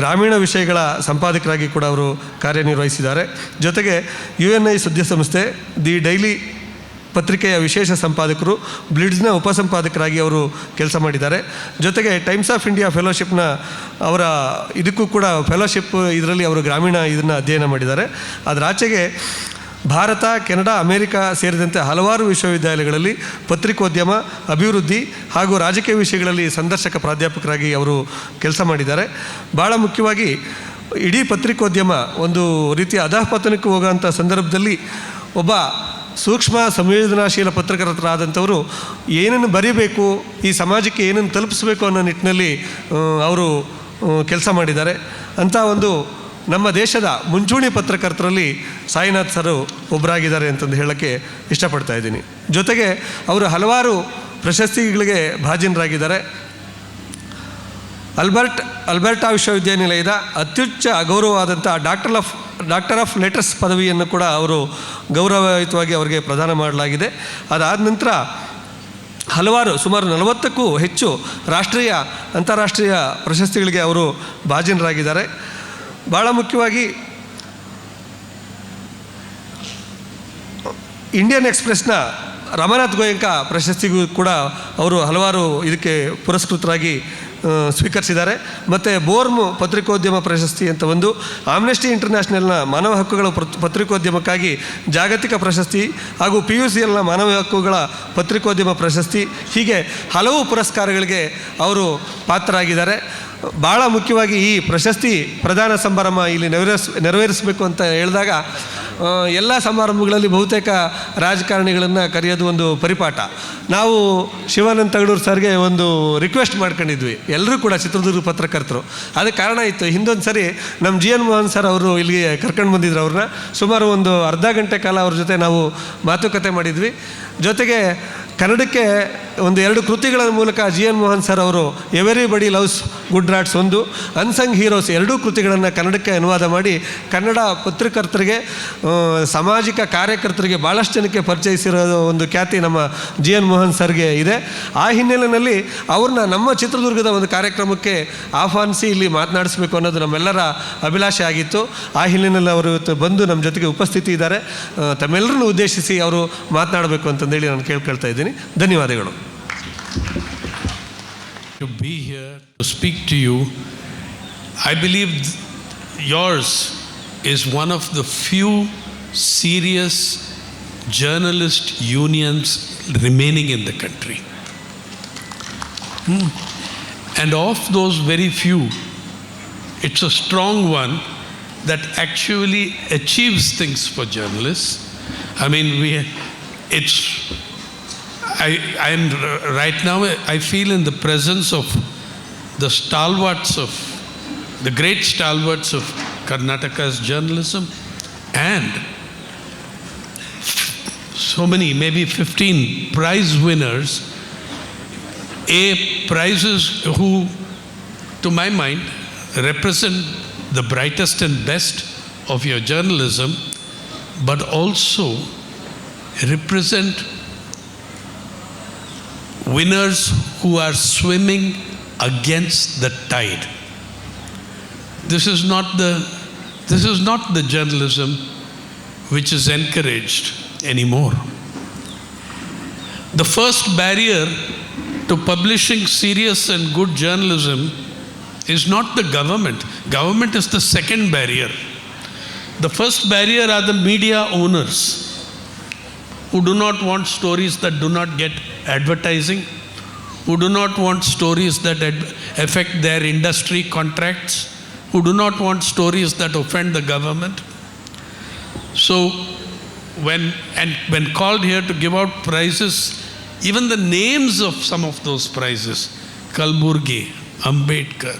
ಗ್ರಾಮೀಣ ವಿಷಯಗಳ ಸಂಪಾದಕರಾಗಿ ಕೂಡ ಅವರು ಕಾರ್ಯನಿರ್ವಹಿಸಿದ್ದಾರೆ. ಜೊತೆಗೆ UNI ಸುದ್ದಿಸಂಸ್ಥೆ ದಿ ಡೈಲಿ ಪತ್ರಿಕೆಯ ವಿಶೇಷ ಸಂಪಾದಕರು, ಬ್ಲಿಡ್ಸ್ನ ಉಪಸಂಪಾದಕರಾಗಿ ಅವರು ಕೆಲಸ ಮಾಡಿದ್ದಾರೆ. ಜೊತೆಗೆ ಟೈಮ್ಸ್ ಆಫ್ ಇಂಡಿಯಾ ಫೆಲೋಶಿಪ್ನ ಅವರ ಇದಕ್ಕೂ ಕೂಡ ಫೆಲೋಶಿಪ್ ಇದರಲ್ಲಿ ಅವರು ಗ್ರಾಮೀಣ ಇದನ್ನು ಅಧ್ಯಯನ ಮಾಡಿದ್ದಾರೆ. ಅದರ ಆಚೆಗೆ ಭಾರತ, ಕೆನಡಾ, ಅಮೇರಿಕಾ ಸೇರಿದಂತೆ ಹಲವಾರು ವಿಶ್ವವಿದ್ಯಾಲಯಗಳಲ್ಲಿ ಪತ್ರಿಕೋದ್ಯಮ, ಅಭಿವೃದ್ಧಿ ಹಾಗೂ ರಾಜಕೀಯ ವಿಷಯಗಳಲ್ಲಿ ಸಂದರ್ಶಕ ಪ್ರಾಧ್ಯಾಪಕರಾಗಿ ಅವರು ಕೆಲಸ ಮಾಡಿದ್ದಾರೆ. ಭಾಳ ಮುಖ್ಯವಾಗಿ ಇಡೀ ಪತ್ರಿಕೋದ್ಯಮ ಒಂದು ರೀತಿಯ ಅಧಃಪತನಕ್ಕೆ ಹೋಗೋಂಥ ಸಂದರ್ಭದಲ್ಲಿ ಒಬ್ಬ ಸೂಕ್ಷ್ಮ ಸಂವೇದನಾಶೀಲ ಪತ್ರಕರ್ತರಾದಂಥವರು ಏನನ್ನು ಬರೀಬೇಕು, ಈ ಸಮಾಜಕ್ಕೆ ಏನನ್ನು ತಲುಪಿಸಬೇಕು ಅನ್ನೋ ನಿಟ್ಟಿನಲ್ಲಿ ಅವರು ಕೆಲಸ ಮಾಡಿದ್ದಾರೆ. ಅಂಥ ಒಂದು ನಮ್ಮ ದೇಶದ ಮುಂಚೂಣಿ ಪತ್ರಕರ್ತರಲ್ಲಿ ಸಾಯಿನಾಥ್ ಸರು ಒಬ್ಬರಾಗಿದ್ದಾರೆ ಅಂತಂದು ಹೇಳೋಕ್ಕೆ ಇಷ್ಟಪಡ್ತಾ ಇದ್ದೀನಿ. ಜೊತೆಗೆ ಅವರು ಹಲವಾರು ಪ್ರಶಸ್ತಿಗಳಿಗೆ ಭಾಜನರಾಗಿದ್ದಾರೆ. ಅಲ್ಬರ್ಟಾ ವಿಶ್ವವಿದ್ಯಾನಿಲಯದ ಅತ್ಯುಚ್ಚ ಗೌರವವಾದಂಥ ಡಾಕ್ಟರ್ ಆಫ್ ಲೆಟರ್ಸ್ ಪದವಿಯನ್ನು ಕೂಡ ಅವರು ಗೌರವಯುತವಾಗಿ ಅವರಿಗೆ ಪ್ರದಾನ ಮಾಡಲಾಗಿದೆ. ಅದಾದ ನಂತರ ಸುಮಾರು 40ಕ್ಕೂ ಹೆಚ್ಚು ರಾಷ್ಟ್ರೀಯ, ಅಂತಾರಾಷ್ಟ್ರೀಯ ಪ್ರಶಸ್ತಿಗಳಿಗೆ ಅವರು ಭಾಜನರಾಗಿದ್ದಾರೆ. ಭಾಳ ಮುಖ್ಯವಾಗಿ ಇಂಡಿಯನ್ ಎಕ್ಸ್ಪ್ರೆಸ್ನ ರಮಾನಾಥ್ ಗೋಯಂಕ ಪ್ರಶಸ್ತಿಗೂ ಕೂಡ ಅವರು ಹಲವಾರು ಇದಕ್ಕೆ ಪುರಸ್ಕೃತರಾಗಿ ಸ್ವೀಕರಿಸಿದ್ದಾರೆ. ಮತ್ತು ಬೋರ್ಮ್ ಪತ್ರಿಕೋದ್ಯಮ ಪ್ರಶಸ್ತಿ ಅಂತ ಒಂದು, ಆಮ್ನೆಸ್ಟಿ ಇಂಟರ್ನ್ಯಾಷನಲ್ನ ಮಾನವ ಹಕ್ಕುಗಳ ಪತ್ರಿಕೋದ್ಯಮಕ್ಕಾಗಿ ಜಾಗತಿಕ ಪ್ರಶಸ್ತಿ ಹಾಗೂ PUCLನ ಮಾನವ ಹಕ್ಕುಗಳ ಪತ್ರಿಕೋದ್ಯಮ ಪ್ರಶಸ್ತಿ, ಹೀಗೆ ಹಲವು ಪುರಸ್ಕಾರಗಳಿಗೆ ಅವರು ಪಾತ್ರರಾಗಿದ್ದಾರೆ. ಭಾಳ ಮುಖ್ಯವಾಗಿ ಈ ಪ್ರಶಸ್ತಿ ಪ್ರದಾನ ಸಮಾರಂಭ ಇಲ್ಲಿ ನೆರವೇರಿಸಬೇಕು ಅಂತ ಹೇಳಿದಾಗ ಎಲ್ಲ ಸಮಾರಂಭಗಳಲ್ಲಿ ಬಹುತೇಕ ರಾಜಕಾರಣಿಗಳನ್ನು ಕರೆಯೋದು ಒಂದು ಪರಿಪಾಠ. ನಾವು ಶಿವಾನಂದ ತಗಡೂರು ಸರ್ಗೆ ಒಂದು ರಿಕ್ವೆಸ್ಟ್ ಮಾಡ್ಕೊಂಡಿದ್ವಿ, ಎಲ್ಲರೂ ಕೂಡ ಚಿತ್ರದುರ್ಗ ಪತ್ರಕರ್ತರು. ಅದಕ್ಕೆ ಕಾರಣ ಇತ್ತು, ಹಿಂದೊಂದು ಸರಿ ನಮ್ಮ GN ಮೋಹನ್ ಸರ್ ಅವರು ಇಲ್ಲಿಗೆ ಕರ್ಕೊಂಡು ಬಂದಿದ್ರು. ಅವ್ರನ್ನ ಸುಮಾರು ಒಂದು ಅರ್ಧ ಗಂಟೆ ಕಾಲ ಅವ್ರ ಜೊತೆ ನಾವು ಮಾತುಕತೆ ಮಾಡಿದ್ವಿ. ಜೊತೆಗೆ ಕನ್ನಡಕ್ಕೆ 2 ಕೃತಿಗಳ ಮೂಲಕ GN ಮೋಹನ್ ಸರ್ ಅವರು ಎವರಿಬಡಿ ಲವ್ಸ್ ಗುಡ್ ರಾಟ್ಸ್ ಒಂದು, ಅನ್ಸಂಗ್ ಹೀರೋಸ್ 2 ಕೃತಿಗಳನ್ನು ಕನ್ನಡಕ್ಕೆ ಅನುವಾದ ಮಾಡಿ ಕನ್ನಡ ಪತ್ರಕರ್ತರಿಗೆ, ಸಾಮಾಜಿಕ ಕಾರ್ಯಕರ್ತರಿಗೆ ಭಾಳಷ್ಟು ಜನಕ್ಕೆ ಪರಿಚಯಿಸಿರೋ ಒಂದು ಖ್ಯಾತಿ ನಮ್ಮ GN ಮೋಹನ್ ಸರ್ಗೆ ಇದೆ. ಆ ಹಿನ್ನೆಲೆಯಲ್ಲಿ ಅವ್ರನ್ನ ನಮ್ಮ ಚಿತ್ರದುರ್ಗದ ಒಂದು ಕಾರ್ಯಕ್ರಮಕ್ಕೆ ಆಹ್ವಾನಿಸಿ ಇಲ್ಲಿ ಮಾತನಾಡಿಸ್ಬೇಕು ಅನ್ನೋದು ನಮ್ಮೆಲ್ಲರ ಅಭಿಲಾಷೆ ಆಗಿತ್ತು. ಆ ಹಿನ್ನೆಲೆಯಲ್ಲಿ ಅವರು ಇವತ್ತು ಬಂದು ನಮ್ಮ ಜೊತೆಗೆ ಉಪಸ್ಥಿತಿ ಇದ್ದಾರೆ. ತಮ್ಮೆಲ್ಲರನ್ನು ಉದ್ದೇಶಿಸಿ ಅವರು ಮಾತನಾಡಬೇಕು ಅಂತಂದೇಳಿ ನಾನು ಕೇಳ್ಕೊಳ್ತಾ ಇದ್ದೀನಿ. ಧನ್ಯವಾದಗಳು. To be here to speak to you, I believe yours is one of the few serious journalist unions remaining in the country. And of those very few, it's a strong one that actually achieves things for journalists. I mean, I am right now, I feel in the presence of the stalwarts of, the great stalwarts of Karnataka's journalism, and so many, maybe 15 prize winners, prizes who, to my mind, represent the brightest and best of your journalism, but also represent winners who are swimming against the tide. This is not the journalism which is encouraged anymore. The first barrier to publishing serious and good journalism is not the government. Government is the second barrier. The first barrier are the media owners, who do not want stories that do not get advertising, who do not want stories that affect their industry contracts, who do not want stories that offend the government. So when called here to give out prizes, even the names of some of those prizes, Kalburgi, Ambedkar,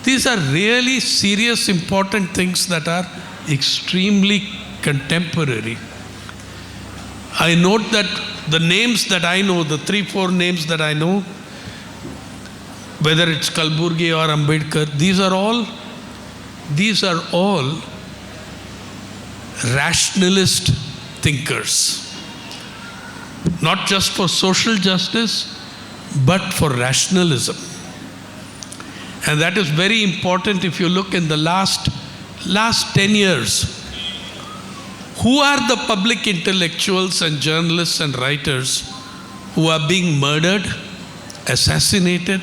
these are really serious, important things that are extremely contemporary. I note that the names that I know, the 3-4 names that I know, whether it's Kalburgi or Ambedkar, these are all rationalist thinkers. Not just for social justice, but for rationalism. And that is very important. If you look in the last 10 years, who are the public intellectuals and journalists and writers who are being murdered, assassinated?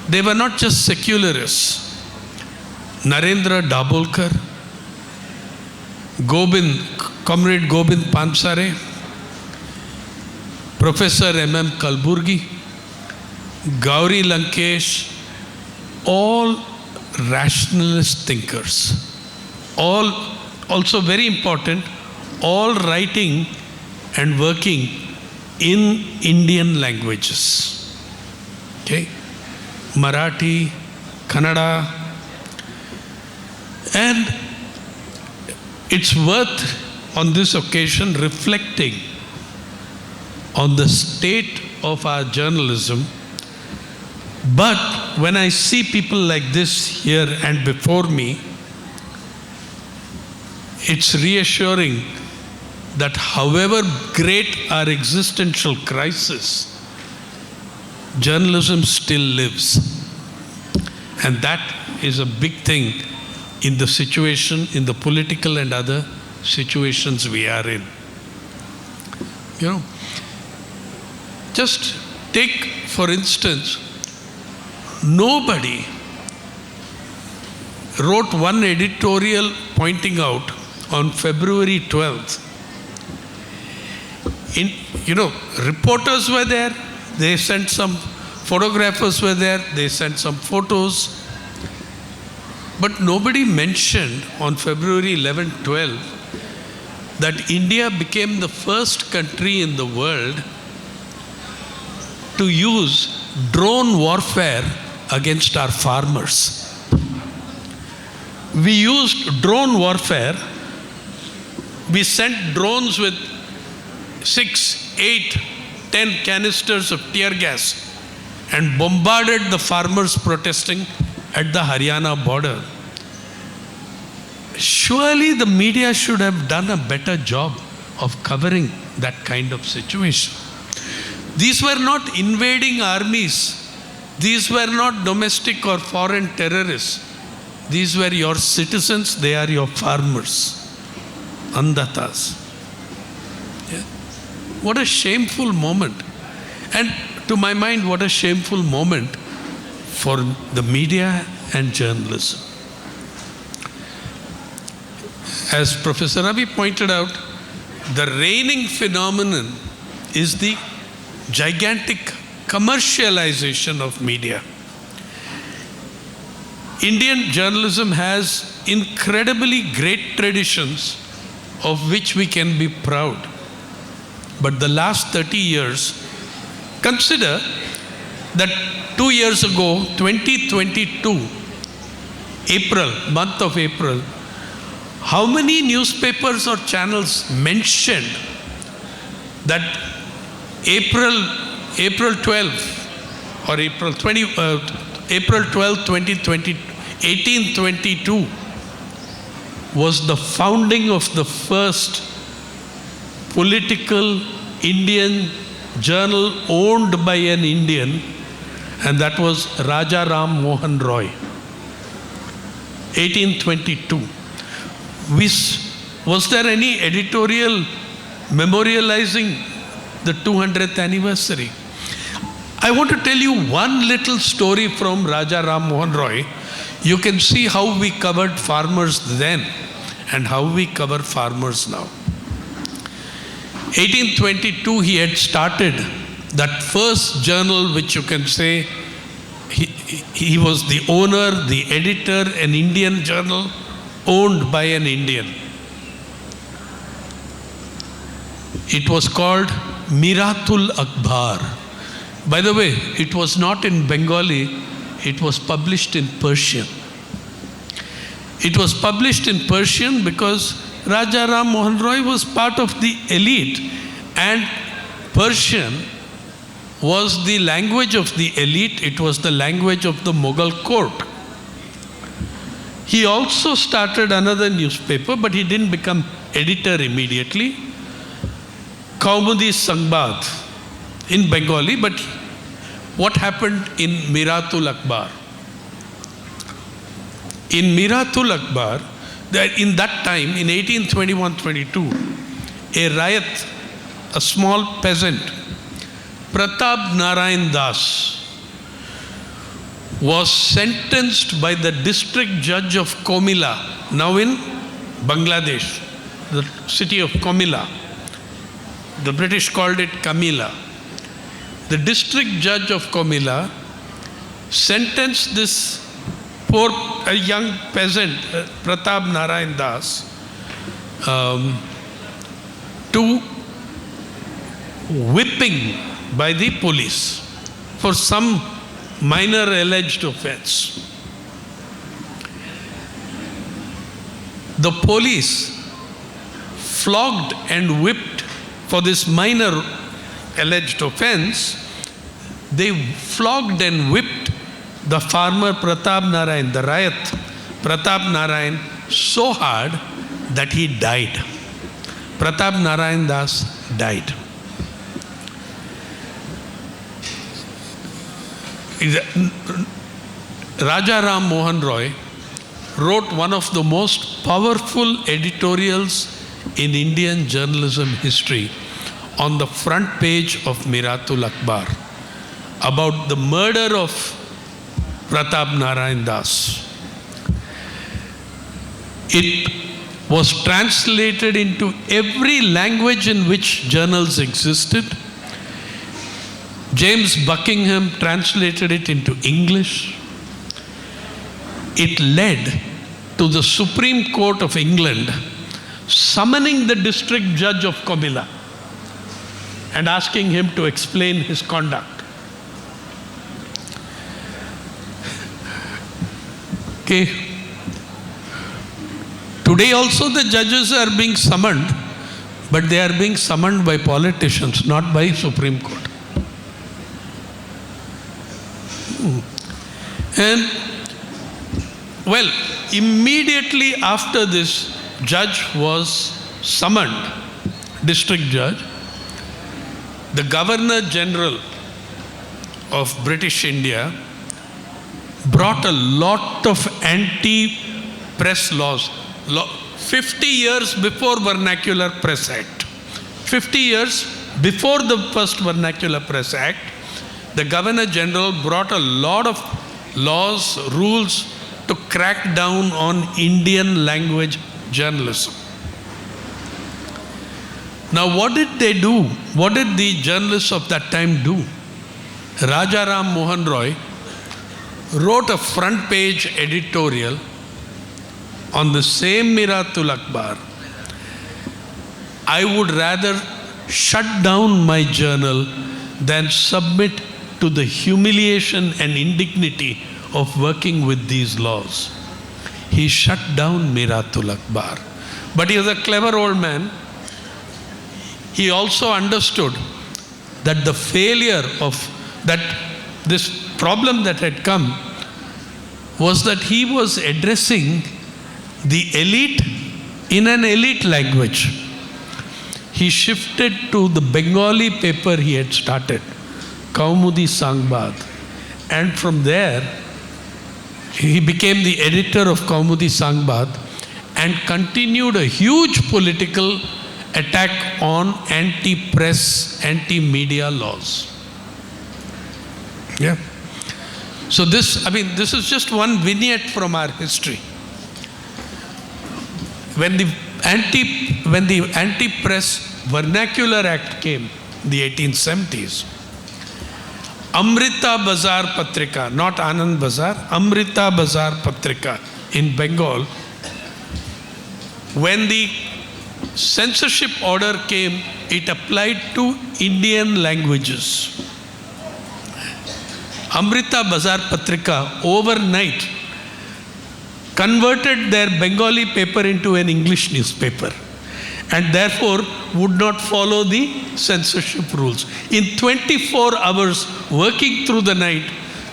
They were not just secularists. Narendra Dabholkar, Comrade Gobind Pansare, Professor M.M. Kalburgi, Gauri Lankesh, all rationalist thinkers. All, also very important, all writing and working in Indian languages. Okay? Marathi, Kannada. And it's worth on this occasion reflecting on the state of our journalism. But when I see people like this here and before me, it's reassuring that however great our existential crisis, journalism still lives. And that is a big thing in the situation, in the political and other situations we are in. You know, just take, for instance, nobody wrote one editorial pointing out on February 12th. Reporters were there, they sent some, photographers were there, they sent some photos. But nobody mentioned on February 11-12 that India became the first country in the world to use drone warfare against our farmers. We used drone warfare. We sent drones with 6, 8, 10 canisters of tear gas and bombarded the farmers protesting at the Haryana border. Surely the media should have done a better job of covering that kind of situation. These were not invading armies. These were not domestic or foreign terrorists. These were your citizens, they are your farmers, andatas. Yeah. What a shameful moment. And to my mind, what a shameful moment for the media and journalism. As Professor Ravi pointed out, the reigning phenomenon is the gigantic commercialization of media. Indian journalism has incredibly great traditions of which we can be proud. But the last 30 years, consider that 2 years ago, 2022, month of April, how many newspapers or channels mentioned that April 12 or April 12, 2020, 1822 was the founding of the first political Indian journal owned by an Indian, and that was Raja Ram Mohan Roy. 1822. Was there any editorial memorializing the 200th anniversary? I want to tell you one little story from Raja Ram Mohan Roy. You can see how we covered farmers then and how we cover farmers now. 1822, he had started that first journal which you can say he was the owner, the editor, an Indian journal owned by an Indian. It was called Miratul Akhbar. By the way, it was not in Bengali, it was published in Persian. It was published in Persian because Raja Ram Mohan Roy was part of the elite, and Persian was the language of the elite, it was the language of the Mughal court. He also started another newspaper, but he didn't become editor immediately, Kaumudi Sangbad in Bengali. But what happened in Miratul Akhbar? In Miratul Akhbar, in that time, in 1821-22, a Rayat, a small peasant, Pratap Narayan Das, was sentenced by the district judge of Komila, now in Bangladesh, the city of Komila. The British called it Kamila. The district judge of Komila sentenced this poor young peasant, Pratap Narayan Das, to whipping by the police for some minor alleged offense. The police flogged and whipped for this minor alleged offense. They flogged and whipped the farmer Pratap Narayan, the Rayat Pratap Narayan, so hard that he died. Pratap Narayan Das died. Raja Ram Mohan Roy wrote one of the most powerful editorials in Indian journalism history on the front page of Miratul Akhbar about the murder of Pratap Narayan Das. It was translated into every language in which journals existed. James Buckingham translated it into English. It led to the Supreme Court of England summoning the district judge of Komila and asking him to explain his conduct. Okay. Today also the judges are being summoned, but they are being summoned by politicians, not by Supreme Court. And well, immediately after this judge was summoned, district judge, the Governor General of British India brought a lot of anti-press laws. 50 years before Vernacular Press Act. 50 years before the first Vernacular Press Act, the Governor General brought a lot of laws, rules to crack down on Indian language journalism. Now, what did they do? What did the journalists of that time do? Raja Ram Mohan Roy wrote a front page editorial on the same Miratul Akhbar. I would rather shut down my journal than submit to the humiliation and indignity of working with these laws. He shut down Miratul Akhbar. But he was a clever old man. He also understood that the failure of that, this problem that had come, was that he was addressing the elite in an elite language. He shifted to the Bengali paper he had started, Kaumudi Sangbad, and from there he became the editor of Kaumudi Sangbad and continued a huge political attack on anti-press, anti-media laws. Yeah. So this is just one vignette from our history. When the Anti-Press Vernacular Act came in the 1870s, Amrita Bazar Patrika, not Anand Bazar, Amrita Bazar Patrika in Bengal, when the censorship order came, it applied to Indian languages. Amrita Bazar Patrika overnight converted their Bengali paper into an English newspaper and therefore would not follow the censorship rules. In 24 hours, working through the night,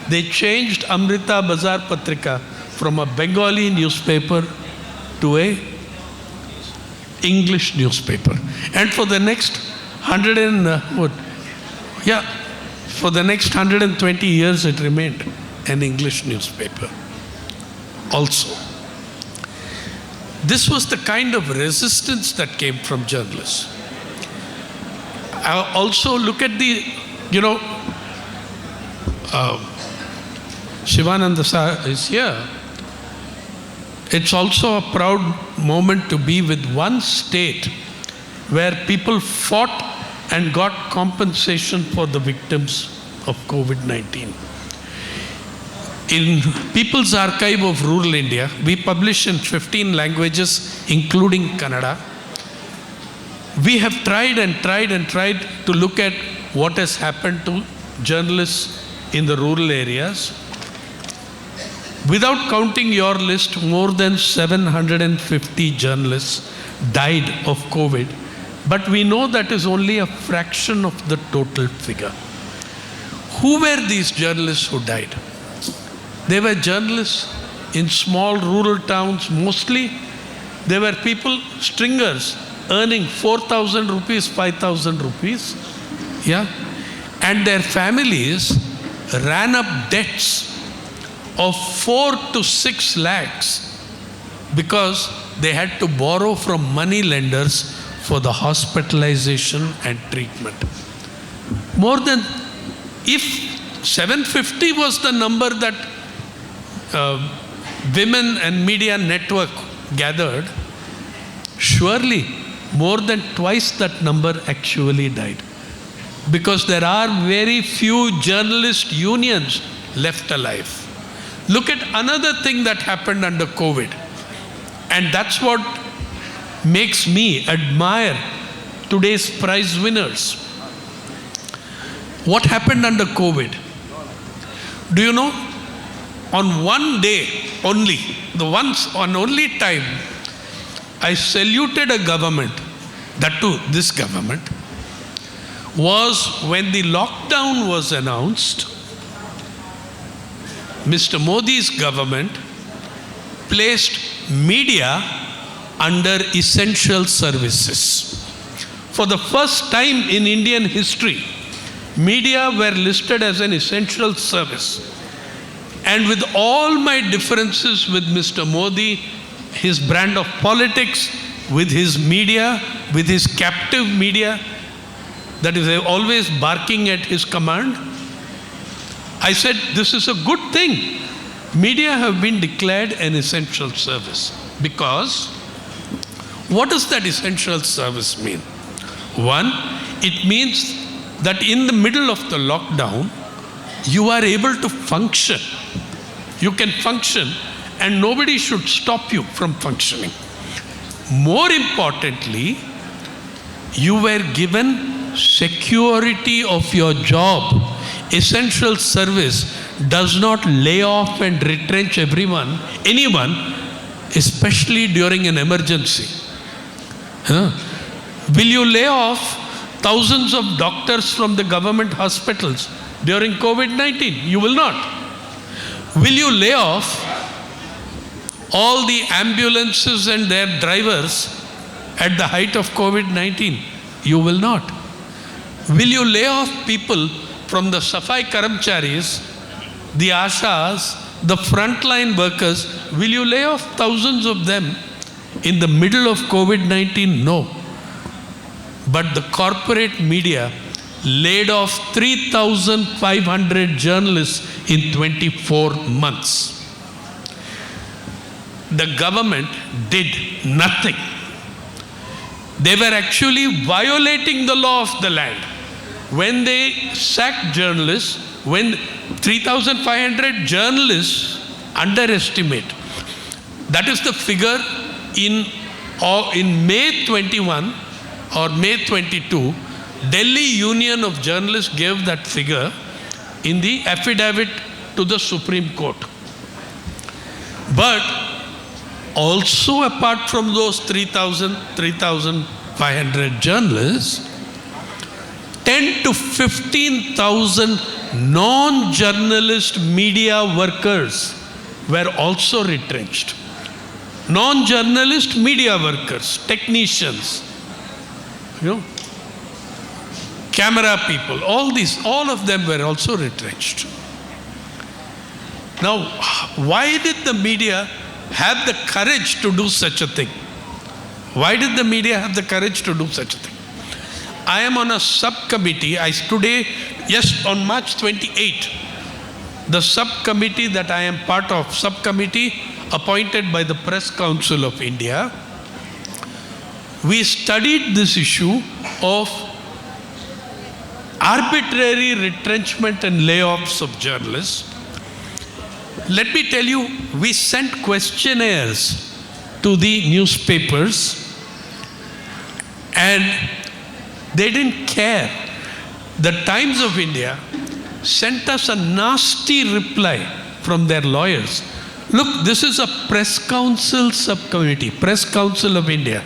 they changed Amrita Bazar Patrika from a Bengali newspaper to a English newspaper. And for the next for the next 120 years it remained an English newspaper also. This was the kind of resistance that came from journalists. I also look at the, Shivananda Sir is here. It's also a proud moment to be with one state where people fought and got compensation for the victims of COVID-19. In People's Archive of Rural India, we publish in 15 languages, including Kannada. We have tried to look at what has happened to journalists in the rural areas. Without counting your list, more than 750 journalists died of COVID. But we know that is only a fraction of the total figure. Who were these journalists who died? They were journalists in small rural towns. Mostly they were people, stringers, earning 4,000 rupees, 5,000 rupees. Yeah? And their families ran up debts of 4 to 6 lakhs because they had to borrow from money lenders for the hospitalization and treatment. More than, if 750 was the number that Women and Media Network gathered, surely more than twice that number actually died. Because there are very few journalist unions left alive. Look at another thing that happened under COVID. And that's what makes me admire today's prize winners. What happened under COVID? Do you know? On one day only, the once and only time, I saluted a government, that too, this government, was when the lockdown was announced. Mr. Modi's government placed media under essential services. For the first time in Indian history, media were listed as an essential service. And with all my differences with Mr. Modi, his brand of politics, with his media, with his captive media, that is always barking at his command, I said, this is a good thing. Media have been declared an essential service. Because what does that essential service mean? One, it means that in the middle of the lockdown, you are able to function. You can function and nobody should stop you from functioning. More importantly, you were given security of your job. Essential service does not lay off and retrench anyone, especially during an emergency. Will you lay off thousands of doctors from the government hospitals during COVID-19? You will not. Will you lay off all the ambulances and their drivers at the height of COVID-19? You will not. Will you lay off people from the Safai Karamcharis, the Ashas, the frontline workers? Will you lay off thousands of them in the middle of COVID-19? No. But the corporate media laid off 3,500 journalists in 24 months. The government did nothing. They were actually violating the law of the land. When they sacked journalists, when 3,500 journalists underestimate. That is the figure in May 21 or May 22, Delhi Union of Journalists gave that figure in the affidavit to the Supreme Court. But also apart from those 3,500 journalists, 10 to 15,000 non-journalist media workers were also retrenched. Non-journalist media workers, technicians, camera people, all of them were also retrenched. Now, why did the media have the courage to do such a thing? Why did the media have the courage to do such a thing? I am on a subcommittee. On March 28, the subcommittee that I am part of, subcommittee appointed by the Press Council of India, we studied this issue of arbitrary retrenchment and layoffs of journalists. Let me tell you, we sent questionnaires to the newspapers and they didn't care. The Times of India sent us a nasty reply from their lawyers. Look, this is a Press Council subcommittee, Press Council of India.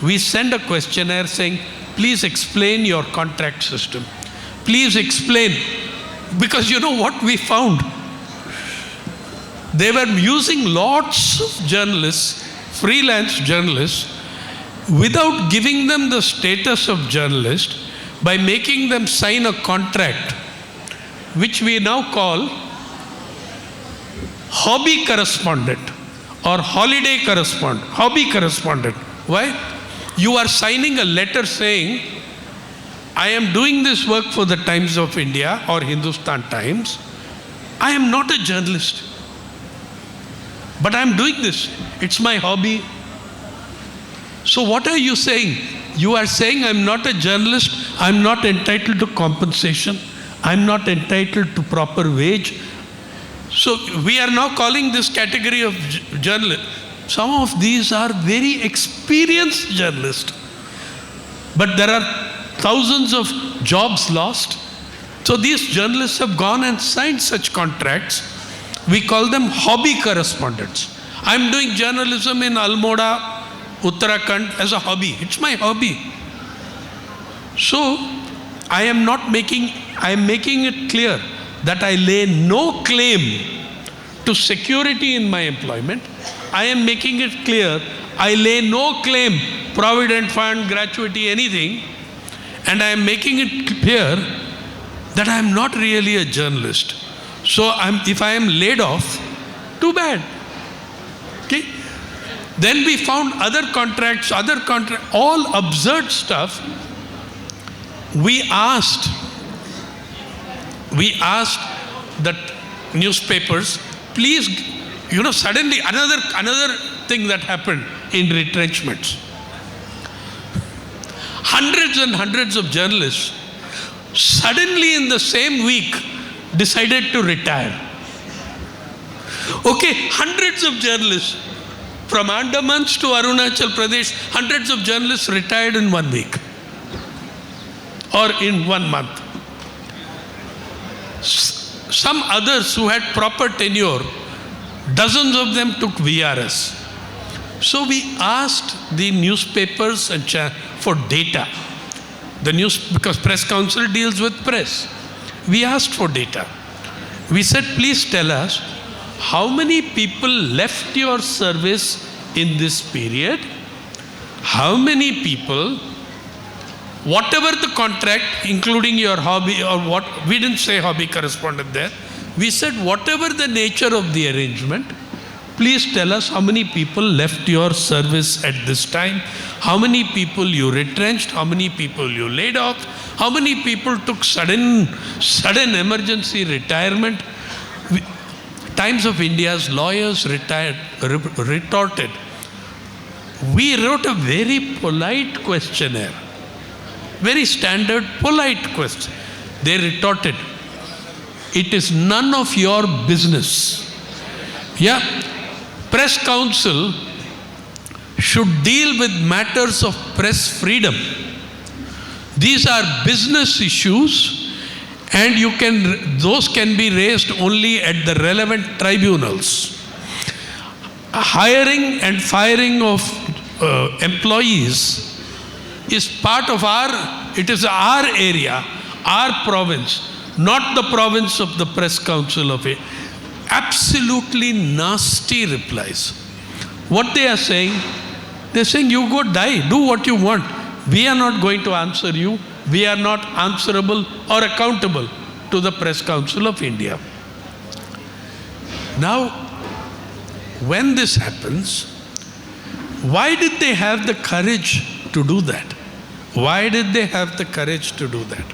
We send a questionnaire saying, please explain your contract system. Please explain. Because you know what we found? They were using lots of journalists, freelance journalists, without giving them the status of journalist, by making them sign a contract, which we now call hobby correspondent or holiday correspondent, hobby correspondent. Why? You are signing a letter saying, I am doing this work for the Times of India or Hindustan Times. I am not a journalist, but I am doing this. It's my hobby. So what are you saying? You are saying I'm not a journalist, I'm not entitled to compensation, I'm not entitled to proper wage. So we are now calling this category of journalists. Some of these are very experienced journalists, but there are thousands of jobs lost. So these journalists have gone and signed such contracts. We call them hobby correspondents. I'm doing journalism in Almora, Uttarakhand as a hobby. It's my hobby. So I am making it clear that I lay no claim to security in my employment. I am making it clear I lay no claim, provident fund, gratuity, anything. And I am making it clear that I am not really a journalist. So if I am laid off, too bad. Okay? Then we found other contracts, all absurd stuff. We asked that newspapers, please, suddenly another thing that happened in retrenchments. Hundreds and hundreds of journalists suddenly in the same week decided to retire. Okay, hundreds of journalists from Andamans to Arunachal Pradesh, hundreds of journalists retired in 1 week or in 1 month. Some others who had proper tenure, dozens of them took VRS. So we asked the newspapers for data. Because Press Council deals with press. We asked for data. We said, please tell us how many people left your service in this period, how many people, whatever the contract, including your hobby or what, we didn't say hobby correspondent there. We said, whatever the nature of the arrangement, please tell us how many people left your service at this time, how many people you retrenched, how many people you laid off, how many people took sudden emergency retirement. Times of India's lawyers retorted. We wrote a very polite questionnaire, very standard polite question. They retorted, it is none of your business. Yeah, Press Council should deal with matters of press freedom. These are business issues, and those can be raised only at the relevant tribunals. Hiring and firing of employees is part of it is our area, our province, not the province of the Press Council of it. Absolutely nasty replies. What they are saying, they're saying, you go die, do what you want. We are not going to answer you. We are not answerable or accountable to the Press Council of India. Now, when this happens, why did they have the courage to do that? Why did they have the courage to do that?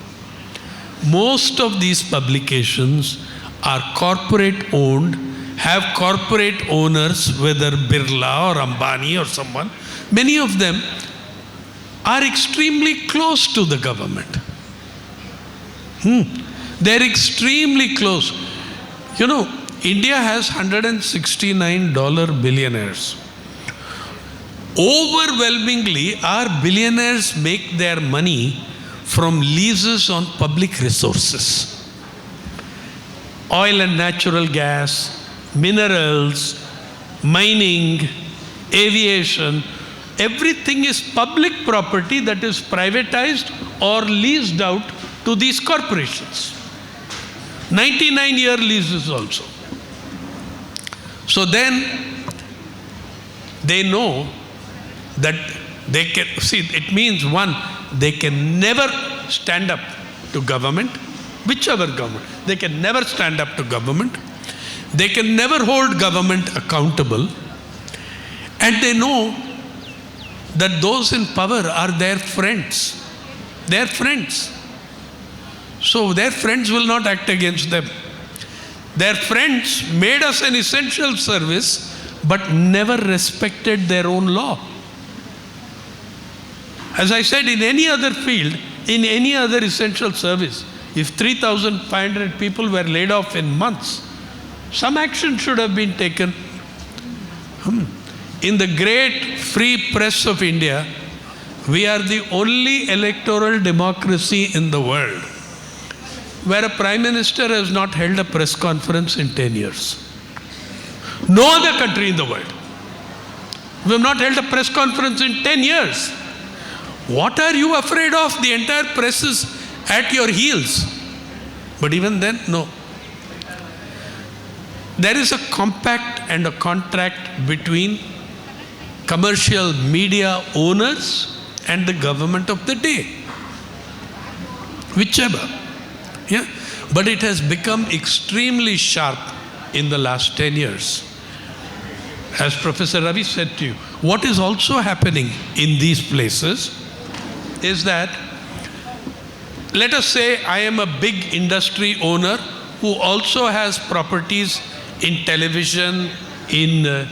Most of these publications are corporate owned, have corporate owners, whether Birla or Ambani or someone. Many of them are extremely close to the government. They're extremely close. You know, India has $169 billionaires. Overwhelmingly, our billionaires make their money from leases on public resources. Oil and natural gas, minerals, mining, aviation, everything is public property that is privatized or leased out to these corporations. 99-year leases also. So then they know that they can, see, it means one, they can never stand up to government, whichever government. They can never stand up to government. They can never hold government accountable. And they know that those in power are their friends. Their friends. So their friends will not act against them. Their friends made us an essential service, but never respected their own law. As I said, in any other field, in any other essential service, if 3,500 people were laid off in months, some action should have been taken. In the great free press of India, we are the only electoral democracy in the world where a prime minister has not held a press conference in 10 years. No other country in the world. We have not held a press conference in 10 years. What are you afraid of? The entire press is at your heels. But even then, no. There is a compact and a contract between commercial media owners and the government of the day. Whichever. Yeah? But it has become extremely sharp in the last 10 years. As Professor Ravi said to you, what is also happening in these places is that, let us say I am a big industry owner who also has properties in television, in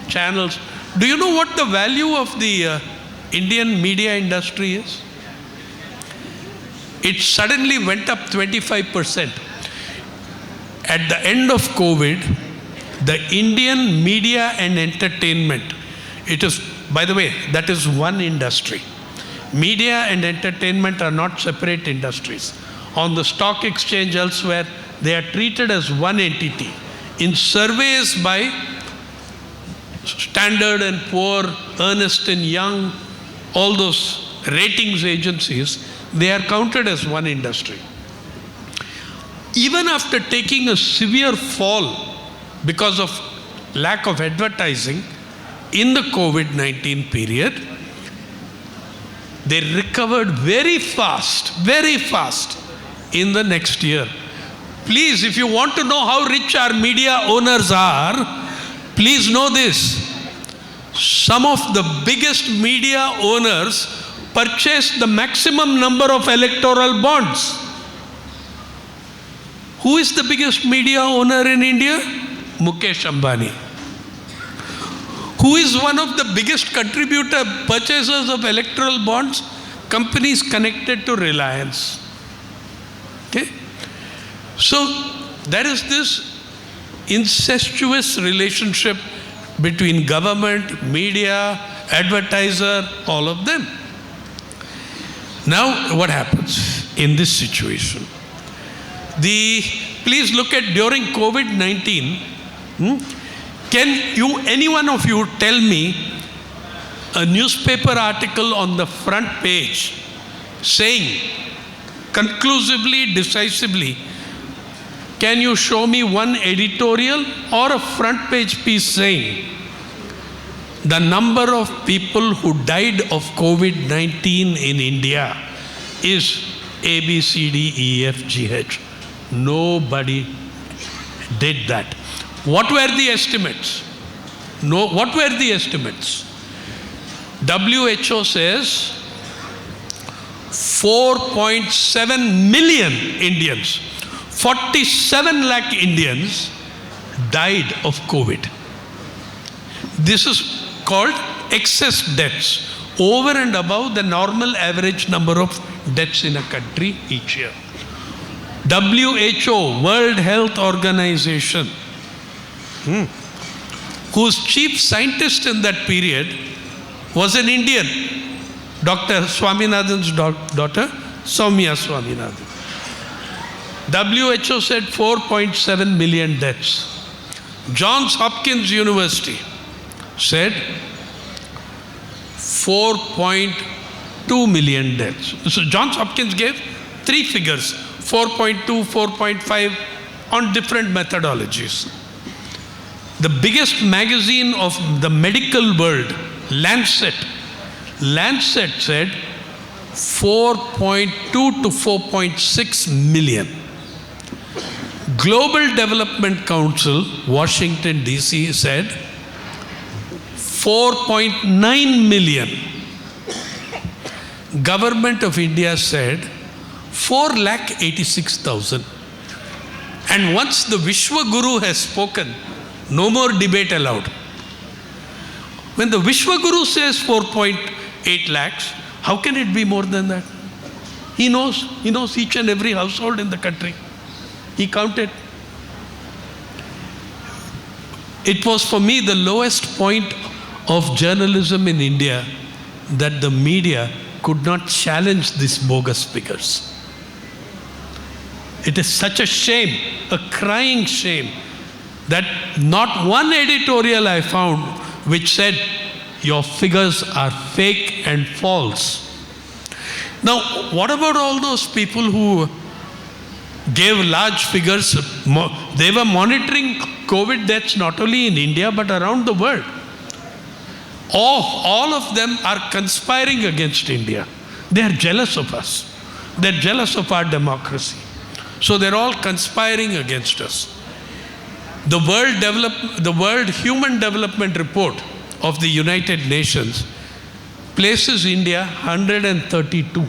channels. Do you know what the value of the Indian media industry is? It suddenly went up 25%. At the end of COVID, the Indian media and entertainment, it is, by the way, that is one industry. Media and entertainment are not separate industries. On the stock exchange elsewhere, they are treated as one entity. In surveys by Standard and Poor, Ernst & Young, all those ratings agencies, they are counted as one industry. Even after taking a severe fall because of lack of advertising in the COVID-19 period, they recovered very fast in the next year. Please, if you want to know how rich our media owners are, please know this. Some of the biggest media owners purchased the maximum number of electoral bonds. Who is the biggest media owner in India? Mukesh Ambani. Who is one of the biggest purchasers of electoral bonds? Companies connected to Reliance. Okay? So there is this incestuous relationship between government, media, advertiser, all of them. Now, what happens in this situation? Please look at during COVID-19, can you, any one of you tell me a newspaper article on the front page saying conclusively, decisively, can you show me one editorial or a front page piece saying the number of people who died of COVID-19 in India is A, B, C, D, E, F, G, H? Nobody did that. What were the estimates? What were the estimates? WHO says 4.7 million Indians, 47 lakh Indians died of COVID. This is called excess deaths, over and above the normal average number of deaths in a country each year. WHO, World Health Organization, whose chief scientist in that period was an Indian, Dr. Swaminathan's daughter, Soumya Swaminathan. WHO said 4.7 million deaths. Johns Hopkins University said 4.2 million deaths. So Johns Hopkins gave three figures, 4.2, 4.5, on different methodologies. The biggest magazine of the medical world, Lancet said 4.2 to 4.6 million. Global Development Council, Washington, D.C. said 4.9 million. Government of India said 4,86,000. And once the Vishwa Guru has spoken, no more debate allowed. When the Vishwa Guru says 4.8 lakhs, how can it be more than that? He knows each and every household in the country. He counted. It was for me the lowest point of journalism in India that the media could not challenge these bogus figures. It is such a shame, a crying shame, that not one editorial I found which said your figures are fake and false. Now, what about all those people who gave large figures? They were monitoring COVID deaths not only in India but around the world. All of them are conspiring against India. They are jealous of us. They're jealous of our democracy. So they're all conspiring against us. The World Human Development Report of the United Nations places India 132.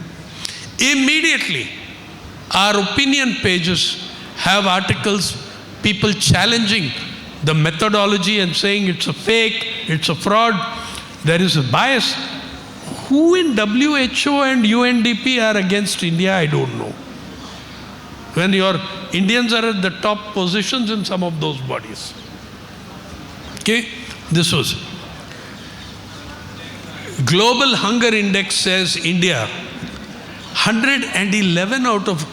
Immediately, our opinion pages have articles, people challenging the methodology and saying it's a fake, it's a fraud, there is a bias. Who in WHO and UNDP are against India? I don't know. When your Indians are at the top positions in some of those bodies. Okay, this was. Global Hunger Index says India 111 out of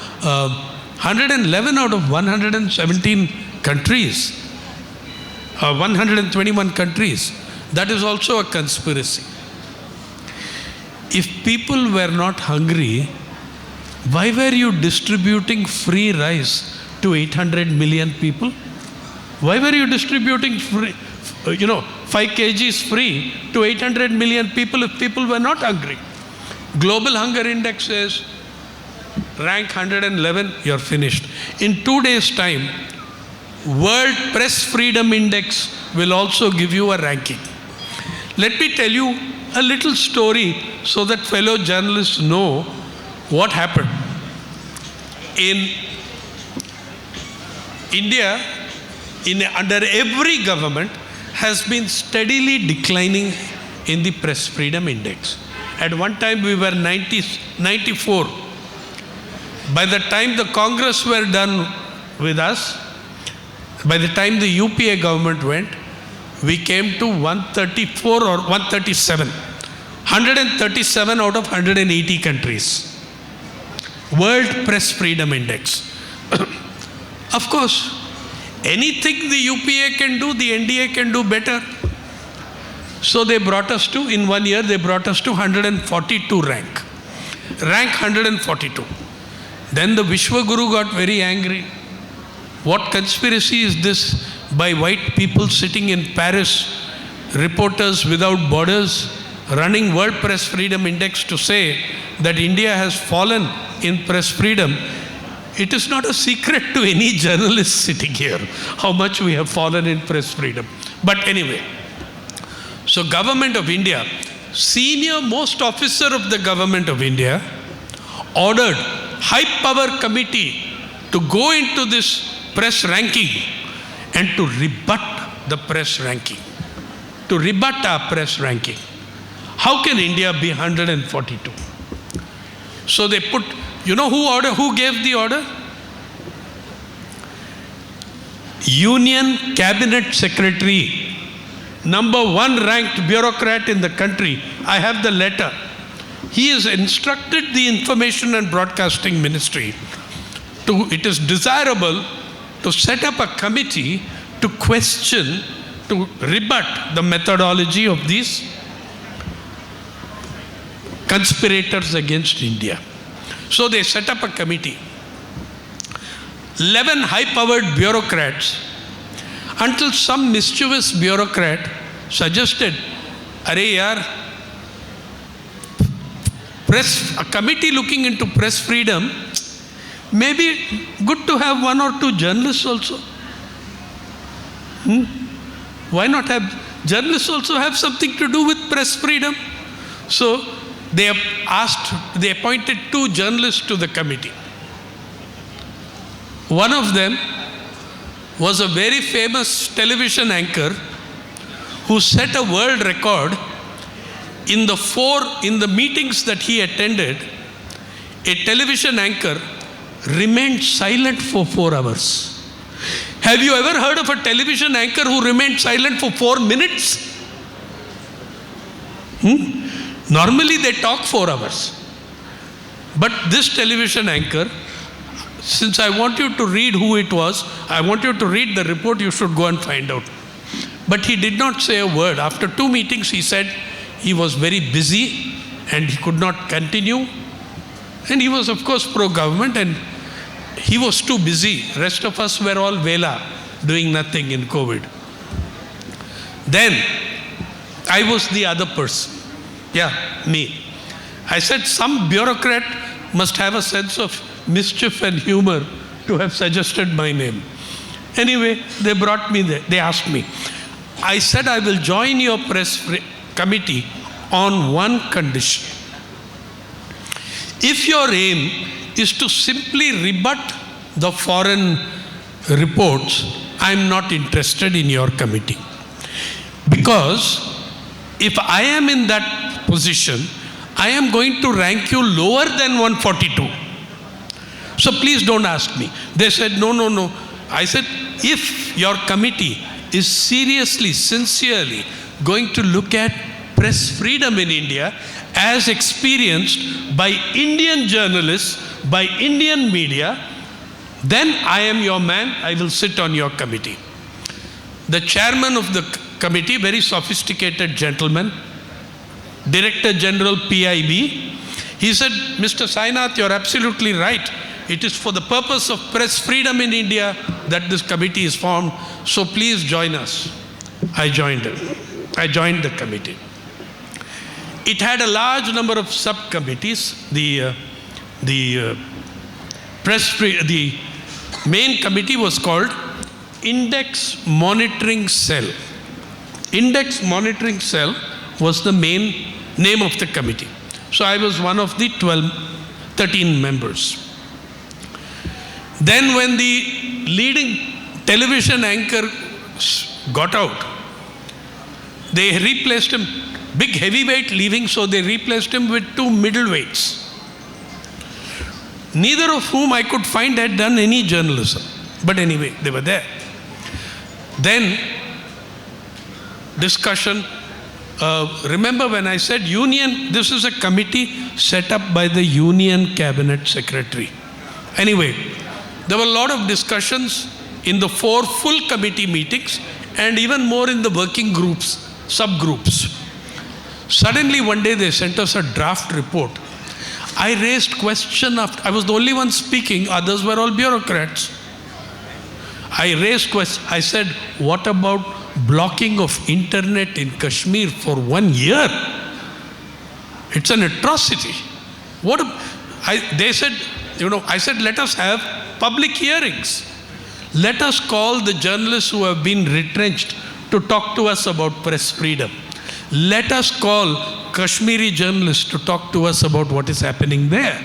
117 countries, 121 countries. That is also a conspiracy. If people were not hungry, why were you distributing free rice to 800 million people? Why were you distributing free, 5 kgs free to 800 million people if people were not hungry? Global Hunger Index says, rank 111, you're finished. In 2 days' time, World Press Freedom Index will also give you a ranking. Let me tell you a little story so that fellow journalists know what happened. In India, under every government, has been steadily declining in the Press Freedom Index. At one time we were 94. By the time the Congress were done with us, By the time the UPA government went, we came to 134 or 137. 137 out of 180 countries. World Press Freedom Index. Of course, anything the UPA can do, the NDA can do better. So they brought us to, in 1 year, they brought us to 142 rank. Rank 142. Then the Vishwaguru got very angry. What conspiracy is this by white people sitting in Paris, Reporters Without Borders, running World Press Freedom Index to say that India has fallen in press freedom? It is not a secret to any journalist sitting here how much we have fallen in press freedom. But anyway, so Government of India, senior most officer of the Government of India ordered high power committee to go into this press ranking and to rebut the press ranking, to rebut our press ranking. How can India be 142? So they put, you know who gave the order? Union Cabinet Secretary, number 1 ranked bureaucrat in the country. I have the letter. He has instructed the Information and Broadcasting Ministry it is desirable to set up a committee to question, to rebut the methodology of these conspirators against India. So they set up a committee. 11 high-powered bureaucrats, until some mischievous bureaucrat suggested, "Arey yaar, a committee looking into press freedom, maybe good to have 1 or 2 journalists also. Why not have journalists also have something to do with press freedom?" So they appointed 2 journalists to the committee. One of them was a very famous television anchor who set a world record in the meetings that he attended. A television anchor remained silent for 4 hours. Have you ever heard of a television anchor who remained silent for 4 minutes? Normally they talk 4 hours. But this television anchor, since I want you to read who it was, I want you to read the report, you should go and find out. But he did not say a word. After 2 meetings, he said he was very busy and he could not continue. And he was, of course, pro-government, and he was too busy. Rest of us were all Vela, doing nothing in COVID. Then, I was the other person. Yeah, me. I said, some bureaucrat must have a sense of mischief and humor to have suggested my name. Anyway, they brought me there. They asked me. I said, I will join your press committee on one condition. If your aim is to simply rebut the foreign reports, I am not interested in your committee. Because if I am in that position, I am going to rank you lower than 142. So please don't ask me. They said, no. I said, if your committee is seriously, sincerely going to look at press freedom in India as experienced by Indian journalists, by Indian media, then I am your man. I will sit on your committee. The chairman of the committee, very sophisticated gentleman, Director General PIB, he said, Mr. Sainath, you're absolutely right. It is for the purpose of press freedom in India that this committee is formed. So please join us. I joined the committee. It had a large number of subcommittees. The main committee was called Index Monitoring Cell. Index Monitoring Cell was the main name of the committee. So I was one of the 13 members. Then when the leading television anchor got out, they replaced him, big heavyweight leaving, so they replaced him with 2 middleweights, neither of whom I could find had done any journalism. But anyway, they were there. Then discussion. Remember when I said union, this is a committee set up by the Union Cabinet Secretary. Anyway, there were a lot of discussions in the 4 full committee meetings and even more in the working groups, subgroups. Suddenly one day they sent us a draft report. I raised question after, I was the only one speaking, others were all bureaucrats. I raised question, I said, what about blocking of internet in Kashmir for 1 year? It's an atrocity. They said, I said, let us have public hearings. Let us call the journalists who have been retrenched to talk to us about press freedom. Let us call Kashmiri journalists to talk to us about what is happening there.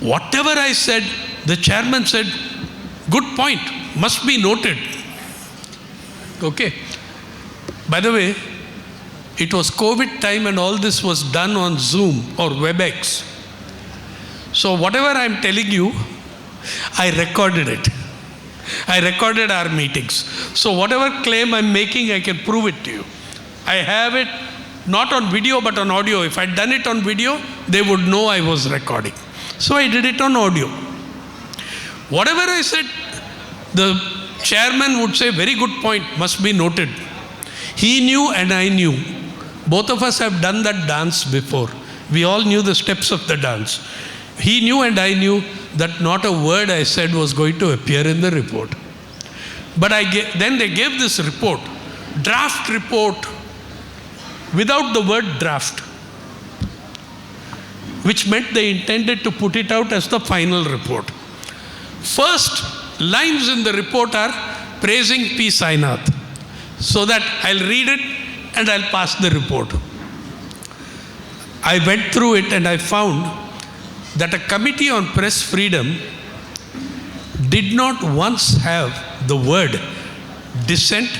Whatever I said, the chairman said, good point, must be noted. Okay. By the way, it was COVID time and all this was done on Zoom or WebEx. So whatever I'm telling you, I recorded it. I recorded our meetings. So whatever claim I'm making, I can prove it to you. I have it not on video but on audio. If I'd done it on video, they would know I was recording. So I did it on audio. Whatever I said, the chairman would say, very good point, must be noted. He knew and I knew. Both of us have done that dance before. We all knew the steps of the dance. He knew and I knew that not a word I said was going to appear in the report. But then they gave this report, draft report, without the word draft, which meant they intended to put it out as the final report. First lines in the report are praising P. Sainath, so that I'll read it and I'll pass the report. I went through it and I found that a committee on press freedom did not once have the word dissent,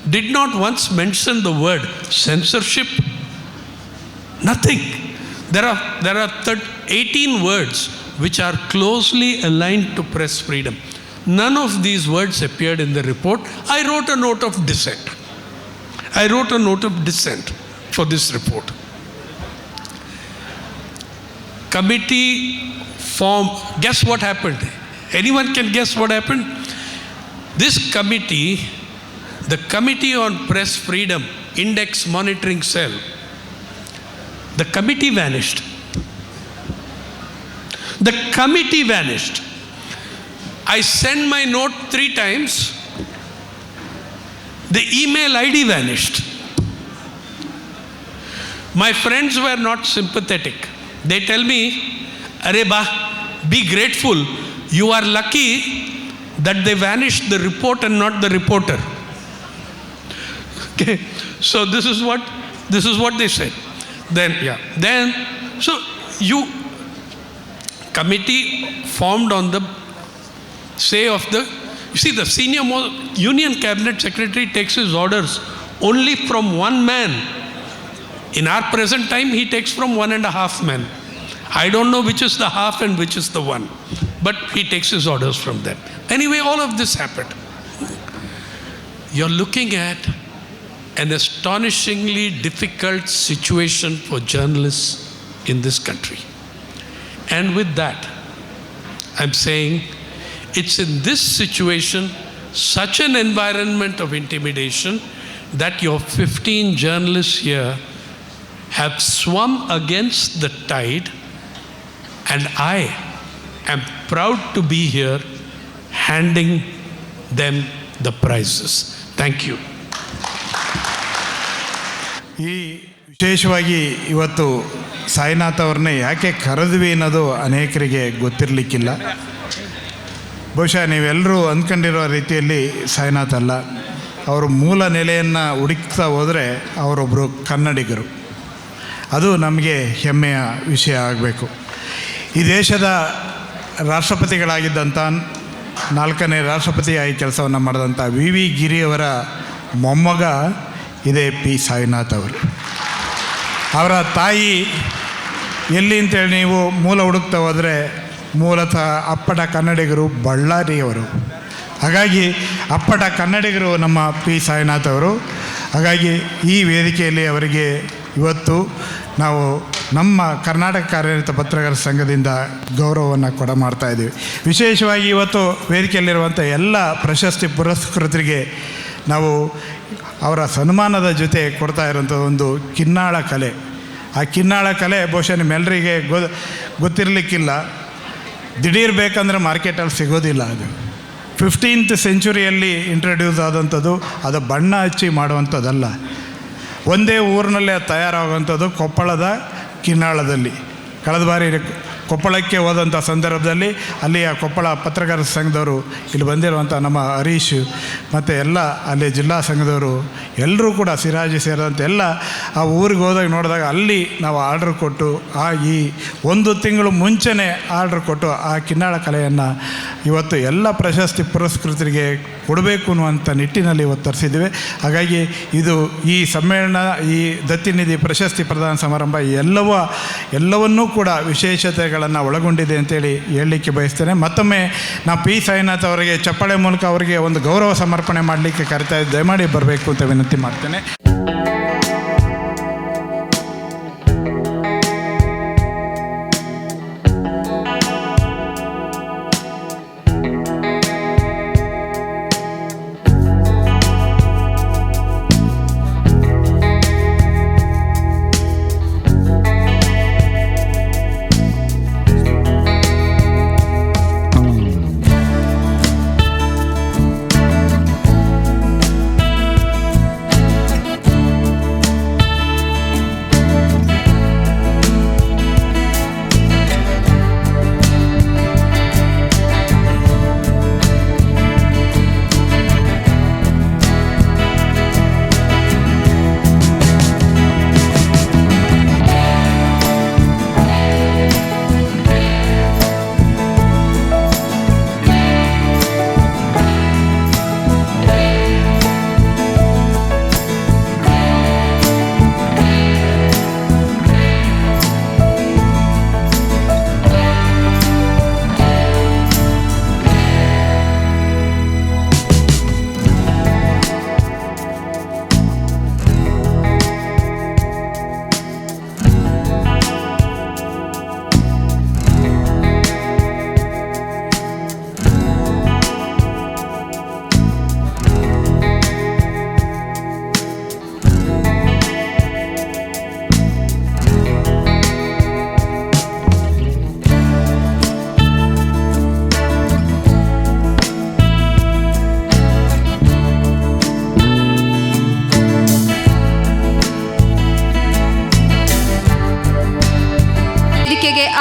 did not once mention the word censorship, nothing. There are 18 words which are closely aligned to press freedom. None of these words appeared in the report. I wrote a note of dissent. I wrote a note of dissent for this report. Committee form, guess what happened? Anyone can guess what happened? This committee, the Committee on Press Freedom Index Monitoring Cell, the committee vanished. The committee vanished. I sent my note 3 times. The email ID vanished. My friends were not sympathetic. They tell me, "Arey bah, be grateful. You are lucky that they vanished the report and not the reporter." Okay, so this is what they said. Then committee formed on the say of the, you see, the senior Union Cabinet Secretary takes his orders only from one man. In our present time, he takes from 1.5 men. I don't know which is the half and which is the one, but he takes his orders from them. Anyway, all of this happened. You're looking at an astonishingly difficult situation for journalists in this country. And with that, I'm saying it's in this situation, such an environment of intimidation, that your 15 journalists here have swum against the tide, and I am proud to be here handing them the prizes. Thank you. ಈ ವಿಶೇಷವಾಗಿ ಇವತ್ತು ಸಾಯಿನಾಥ್ ಅವ್ರನ್ನೇ ಯಾಕೆ ಕರೆದ್ವಿ ಅನ್ನೋದು ಅನೇಕರಿಗೆ ಗೊತ್ತಿರಲಿಕ್ಕಿಲ್ಲ. ಬಹುಶಃ ನೀವೆಲ್ಲರೂ ಅಂದ್ಕೊಂಡಿರೋ ರೀತಿಯಲ್ಲಿ ಸಾಯಿನಾಥ್ ಅಲ್ಲ. ಅವರು ಮೂಲ ನೆಲೆಯನ್ನು ಹುಡುಕ್ತಾ ಹೋದರೆ ಅವರೊಬ್ಬರು ಕನ್ನಡಿಗರು. ಅದು ನಮಗೆ ಹೆಮ್ಮೆಯ ವಿಷಯ ಆಗಬೇಕು. ಈ ದೇಶದ ರಾಷ್ಟ್ರಪತಿಗಳಾಗಿದ್ದಂಥ 4ನೇ ರಾಷ್ಟ್ರಪತಿಯಾಗಿ ಕೆಲಸವನ್ನು ಮಾಡಿದಂಥ ವಿ ಗಿರಿಯವರ ಮೊಮ್ಮಗ ಇದೇ ಪಿ ಸಾಯಿನಾಥ್ ಅವರು. ಅವರ ತಾಯಿ ಎಲ್ಲಿ ಅಂತೇಳಿ ನೀವು ಮೂಲ ಹುಡುಕ್ತಾ ಹೋದರೆ ಮೂಲತಃ ಅಪ್ಪಟ ಕನ್ನಡಿಗರು, ಬಳ್ಳಾರಿಯವರು. ಹಾಗಾಗಿ ಅಪ್ಪಟ ಕನ್ನಡಿಗರು ನಮ್ಮ ಪಿ ಸಾಯಿನಾಥ್ ಅವರು. ಹಾಗಾಗಿ ಈ ವೇದಿಕೆಯಲ್ಲಿ ಅವರಿಗೆ ಇವತ್ತು ನಾವು ನಮ್ಮ ಕರ್ನಾಟಕ ಕಾರ್ಯನಿರತ ಪತ್ರಕರ್ತರ ಸಂಘದಿಂದ ಗೌರವವನ್ನು ಕೊಡ ಮಾಡ್ತಾಯಿದ್ದೀವಿ. ವಿಶೇಷವಾಗಿ ಇವತ್ತು ವೇದಿಕೆಯಲ್ಲಿರುವಂಥ ಎಲ್ಲ ಪ್ರಶಸ್ತಿ ಪುರಸ್ಕೃತರಿಗೆ ನಾವು ಅವರ ಸನ್ಮಾನದ ಜೊತೆ ಕೊಡ್ತಾ ಇರೋಂಥ ಒಂದು ಕಿನ್ನಾಳ ಕಲೆ. ಆ ಕಿನ್ನಾಳ ಕಲೆ ಬಹುಶಃ ನಿಮ್ಮೆಲ್ಲರಿಗೆ ಗೊತ್ತಿರಲಿಕ್ಕಿಲ್ಲ. ದಿಢೀರ್ ಬೇಕಂದ್ರೆ ಮಾರ್ಕೆಟಲ್ಲಿ ಸಿಗೋದಿಲ್ಲ. ಅದು 15th ಸೆಂಚುರಿಯಲ್ಲಿ ಇಂಟ್ರಡ್ಯೂಸ್ ಆದಂಥದ್ದು. ಅದು ಬಣ್ಣ ಹಚ್ಚಿ ಮಾಡುವಂಥದ್ದಲ್ಲ, ಒಂದೇ ಊರಿನಲ್ಲೇ ತಯಾರಾಗುವಂಥದ್ದು ಕೊಪ್ಪಳದ ಕಿನ್ನಾಳದಲ್ಲಿ. ಕಳೆದ ಬಾರಿ ಕೊಪ್ಪಳಕ್ಕೆ ಹೋದಂಥ ಸಂದರ್ಭದಲ್ಲಿ ಅಲ್ಲಿಯ ಕೊಪ್ಪಳ ಪತ್ರಕರ್ತರ ಸಂಘದವರು ಇಲ್ಲಿ ಬಂದಿರುವಂಥ ನಮ್ಮ ಹರೀಶ್ ಮತ್ತು ಎಲ್ಲ ಅಲ್ಲಿ ಜಿಲ್ಲಾ ಸಂಘದವರು ಎಲ್ಲರೂ ಕೂಡ ಸಿರಾಜಿ ಸೇರಿದಂತೆ ಎಲ್ಲ ಆ ಊರಿಗೆ ಹೋದಾಗ ನೋಡಿದಾಗ ಅಲ್ಲಿ ನಾವು ಆರ್ಡ್ರ್ ಕೊಟ್ಟು ಈ 1 ತಿಂಗಳು ಮುಂಚೆನೇ ಆರ್ಡ್ರ್ ಕೊಟ್ಟು ಆ ಕಿನ್ನಾಳ ಕಲೆಯನ್ನು ಇವತ್ತು ಎಲ್ಲ ಪ್ರಶಸ್ತಿ ಪುರಸ್ಕೃತರಿಗೆ ಕೊಡಬೇಕು ಅನ್ನುವಂಥ ನಿಟ್ಟಿನಲ್ಲಿ ಇವತ್ತು ತರಿಸಿದ್ದೀವಿ. ಹಾಗಾಗಿ ಇದು ಈ ಸಮ್ಮೇಳನ, ಈ ದತ್ತಿನಿಧಿ ಪ್ರಶಸ್ತಿ ಪ್ರದಾನ ಸಮಾರಂಭ ಎಲ್ಲವನ್ನೂ ಕೂಡ ವಿಶೇಷತೆಗಳನ್ನು ಒಳಗೊಂಡಿದೆ ಅಂತೇಳಿ ಹೇಳಲಿಕ್ಕೆ ಬಯಸ್ತೇನೆ. ಮತ್ತೊಮ್ಮೆ ನಾವು ಪಿ ಸಾಯಿನಾಥ್ ಅವರಿಗೆ ಚಪ್ಪಾಳೆ ಮೂಲಕ ಅವರಿಗೆ ಒಂದು ಗೌರವ ಸಮರ್ಪಣೆ ಮಾಡಲಿಕ್ಕೆ ಕರಿತಾ ಇದ್ದೆ. ದಯಮಾಡಿ ಬರಬೇಕು ಅಂತ ವಿನಂತಿ ಮಾಡ್ತೇನೆ.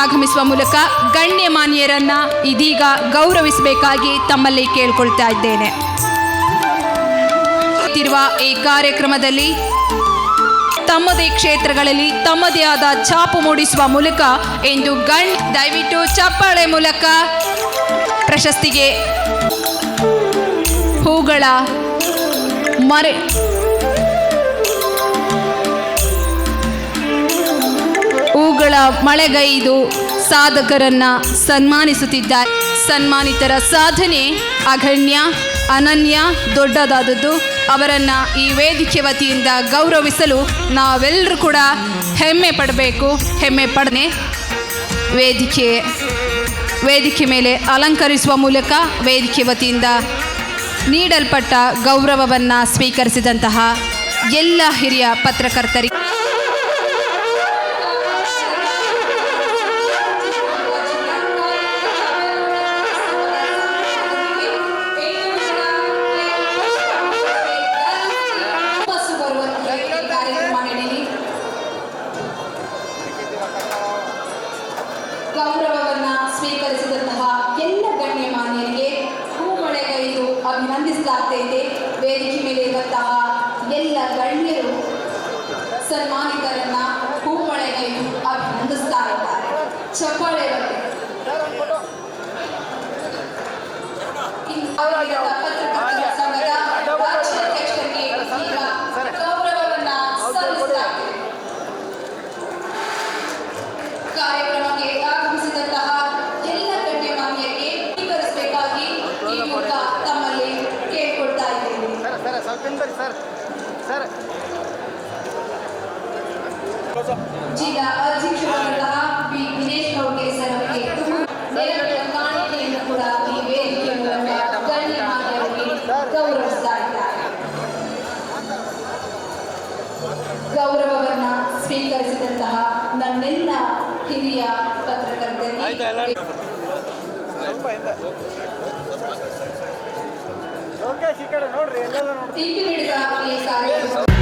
ಆಗಮಿಸುವ ಮೂಲಕ ಗಣ್ಯಮಾನ್ಯರನ್ನ ಇದೀಗ ಗೌರವಿಸಬೇಕಾಗಿ ತಮ್ಮಲ್ಲಿ ಕೇಳ್ಕೊಳ್ತಾ ಇದ್ದೇನೆ. ಈ ಕಾರ್ಯಕ್ರಮದಲ್ಲಿ ತಮ್ಮದೇ ಕ್ಷೇತ್ರಗಳಲ್ಲಿ ತಮ್ಮದೇ ಆದ ಛಾಪು ಮೂಡಿಸುವ ಮೂಲಕ ಇಂದು ದಯವಿಟ್ಟು ಚಪ್ಪಾಳೆ ಮೂಲಕ ಪ್ರಶಸ್ತಿಗೆ ಹೂಗಳ ಮಳೆಗೈದು ಸಾಧಕರನ್ನ ಸನ್ಮಾನಿಸುತ್ತಿದ್ದಾರೆ. ಸನ್ಮಾನಿತರ ಸಾಧನೆ ಅಗಣ್ಯ, ಅನನ್ಯ, ದೊಡ್ಡದಾದದ್ದು. ಅವರನ್ನು ಈ ವೇದಿಕೆ ವತಿಯಿಂದ ಗೌರವಿಸಲು ನಾವೆಲ್ಲರೂ ಕೂಡ ಹೆಮ್ಮೆ ಪಡಬೇಕು. ಹೆಮ್ಮೆ ಪಡನೆ ವೇದಿಕೆ ಮೇಲೆ ಅಲಂಕರಿಸುವ ಮೂಲಕ ವೇದಿಕೆ ವತಿಯಿಂದ ನೀಡಲ್ಪಟ್ಟ ಗೌರವವನ್ನು ಸ್ವೀಕರಿಸಿದಂತಹ ಎಲ್ಲ ಹಿರಿಯ ಪತ್ರಕರ್ತರಿಗೆ ಗೌರವವನ್ನು ಸ್ವೀಕರಿಸಿದಂತಹ ಎಲ್ಲ ಗಣ್ಯಮಾನ್ಯರಿಗೆ ಹೂಮಳೆಗೈದು ಅಭಿನಂದಿಸಲಾಗ್ತೈತೆ. ವೇದಿಕೆ ಮೇಲೆ ಇರುವಂತಹ ಎಲ್ಲ ಗಣ್ಯರು ಸನ್ಮಾನಿತರನ್ನ ಹೂಮಳೆಗೈದು ಅಭಿನಂದಿಸ್ತಾ ಇದ್ದಾರೆ. ಚಪ್ಪಾಳೆ ಪತ್ರಕರ್ತರ ಸಂಘದ ರಾಜ್ಯಾಧ್ಯಕ್ಷರಿಗೆ ಈಗ ಗೌರವವನ್ನು ಸಲ್ಲಿಸಲಾಗಿದೆ. ಕಾರ್ಯಕ್ರಮಕ್ಕೆ ಆಗಮಿಸಿದಂತಹ ಎಲ್ಲ ಗಣ್ಯಮಾನ್ಯರಿಗೆ ಸ್ವೀಕರಿಸಬೇಕಾಗಿ ಈ ಮೂಲಕ ತಮ್ಮಲ್ಲಿ ಜಿಲ್ಲಾ ಅಧ್ಯಕ್ಷರಾದಂತಹ ಪಿ ದಿನೇಶ್ ಗೌಡ್ಗೆ ಸರ್ ಅವರಿಗೆ ನೆರವಿನ ಕಾಣಿಕೆಯನ್ನು ಕೂಡ ಈ ವೇದಿಕೆ ಮೂಲಕ ಗಣ್ಯಮಾನ್ಯರಿಗೆ ಗೌರವಿಸ್ತಾ ಇದ್ದಾರೆ. ಗೌರವವನ್ನ ಸ್ವೀಕರಿಸಿದಂತಹ ನನ್ನೆಲ್ಲ ಹಿರಿಯ ಪತ್ರಕರ್ತರಿಗೆ ಟಿಪ್ಪಿ ನೀಡಿದ ಈ ಕಾರ್ಯಕ್ರಮ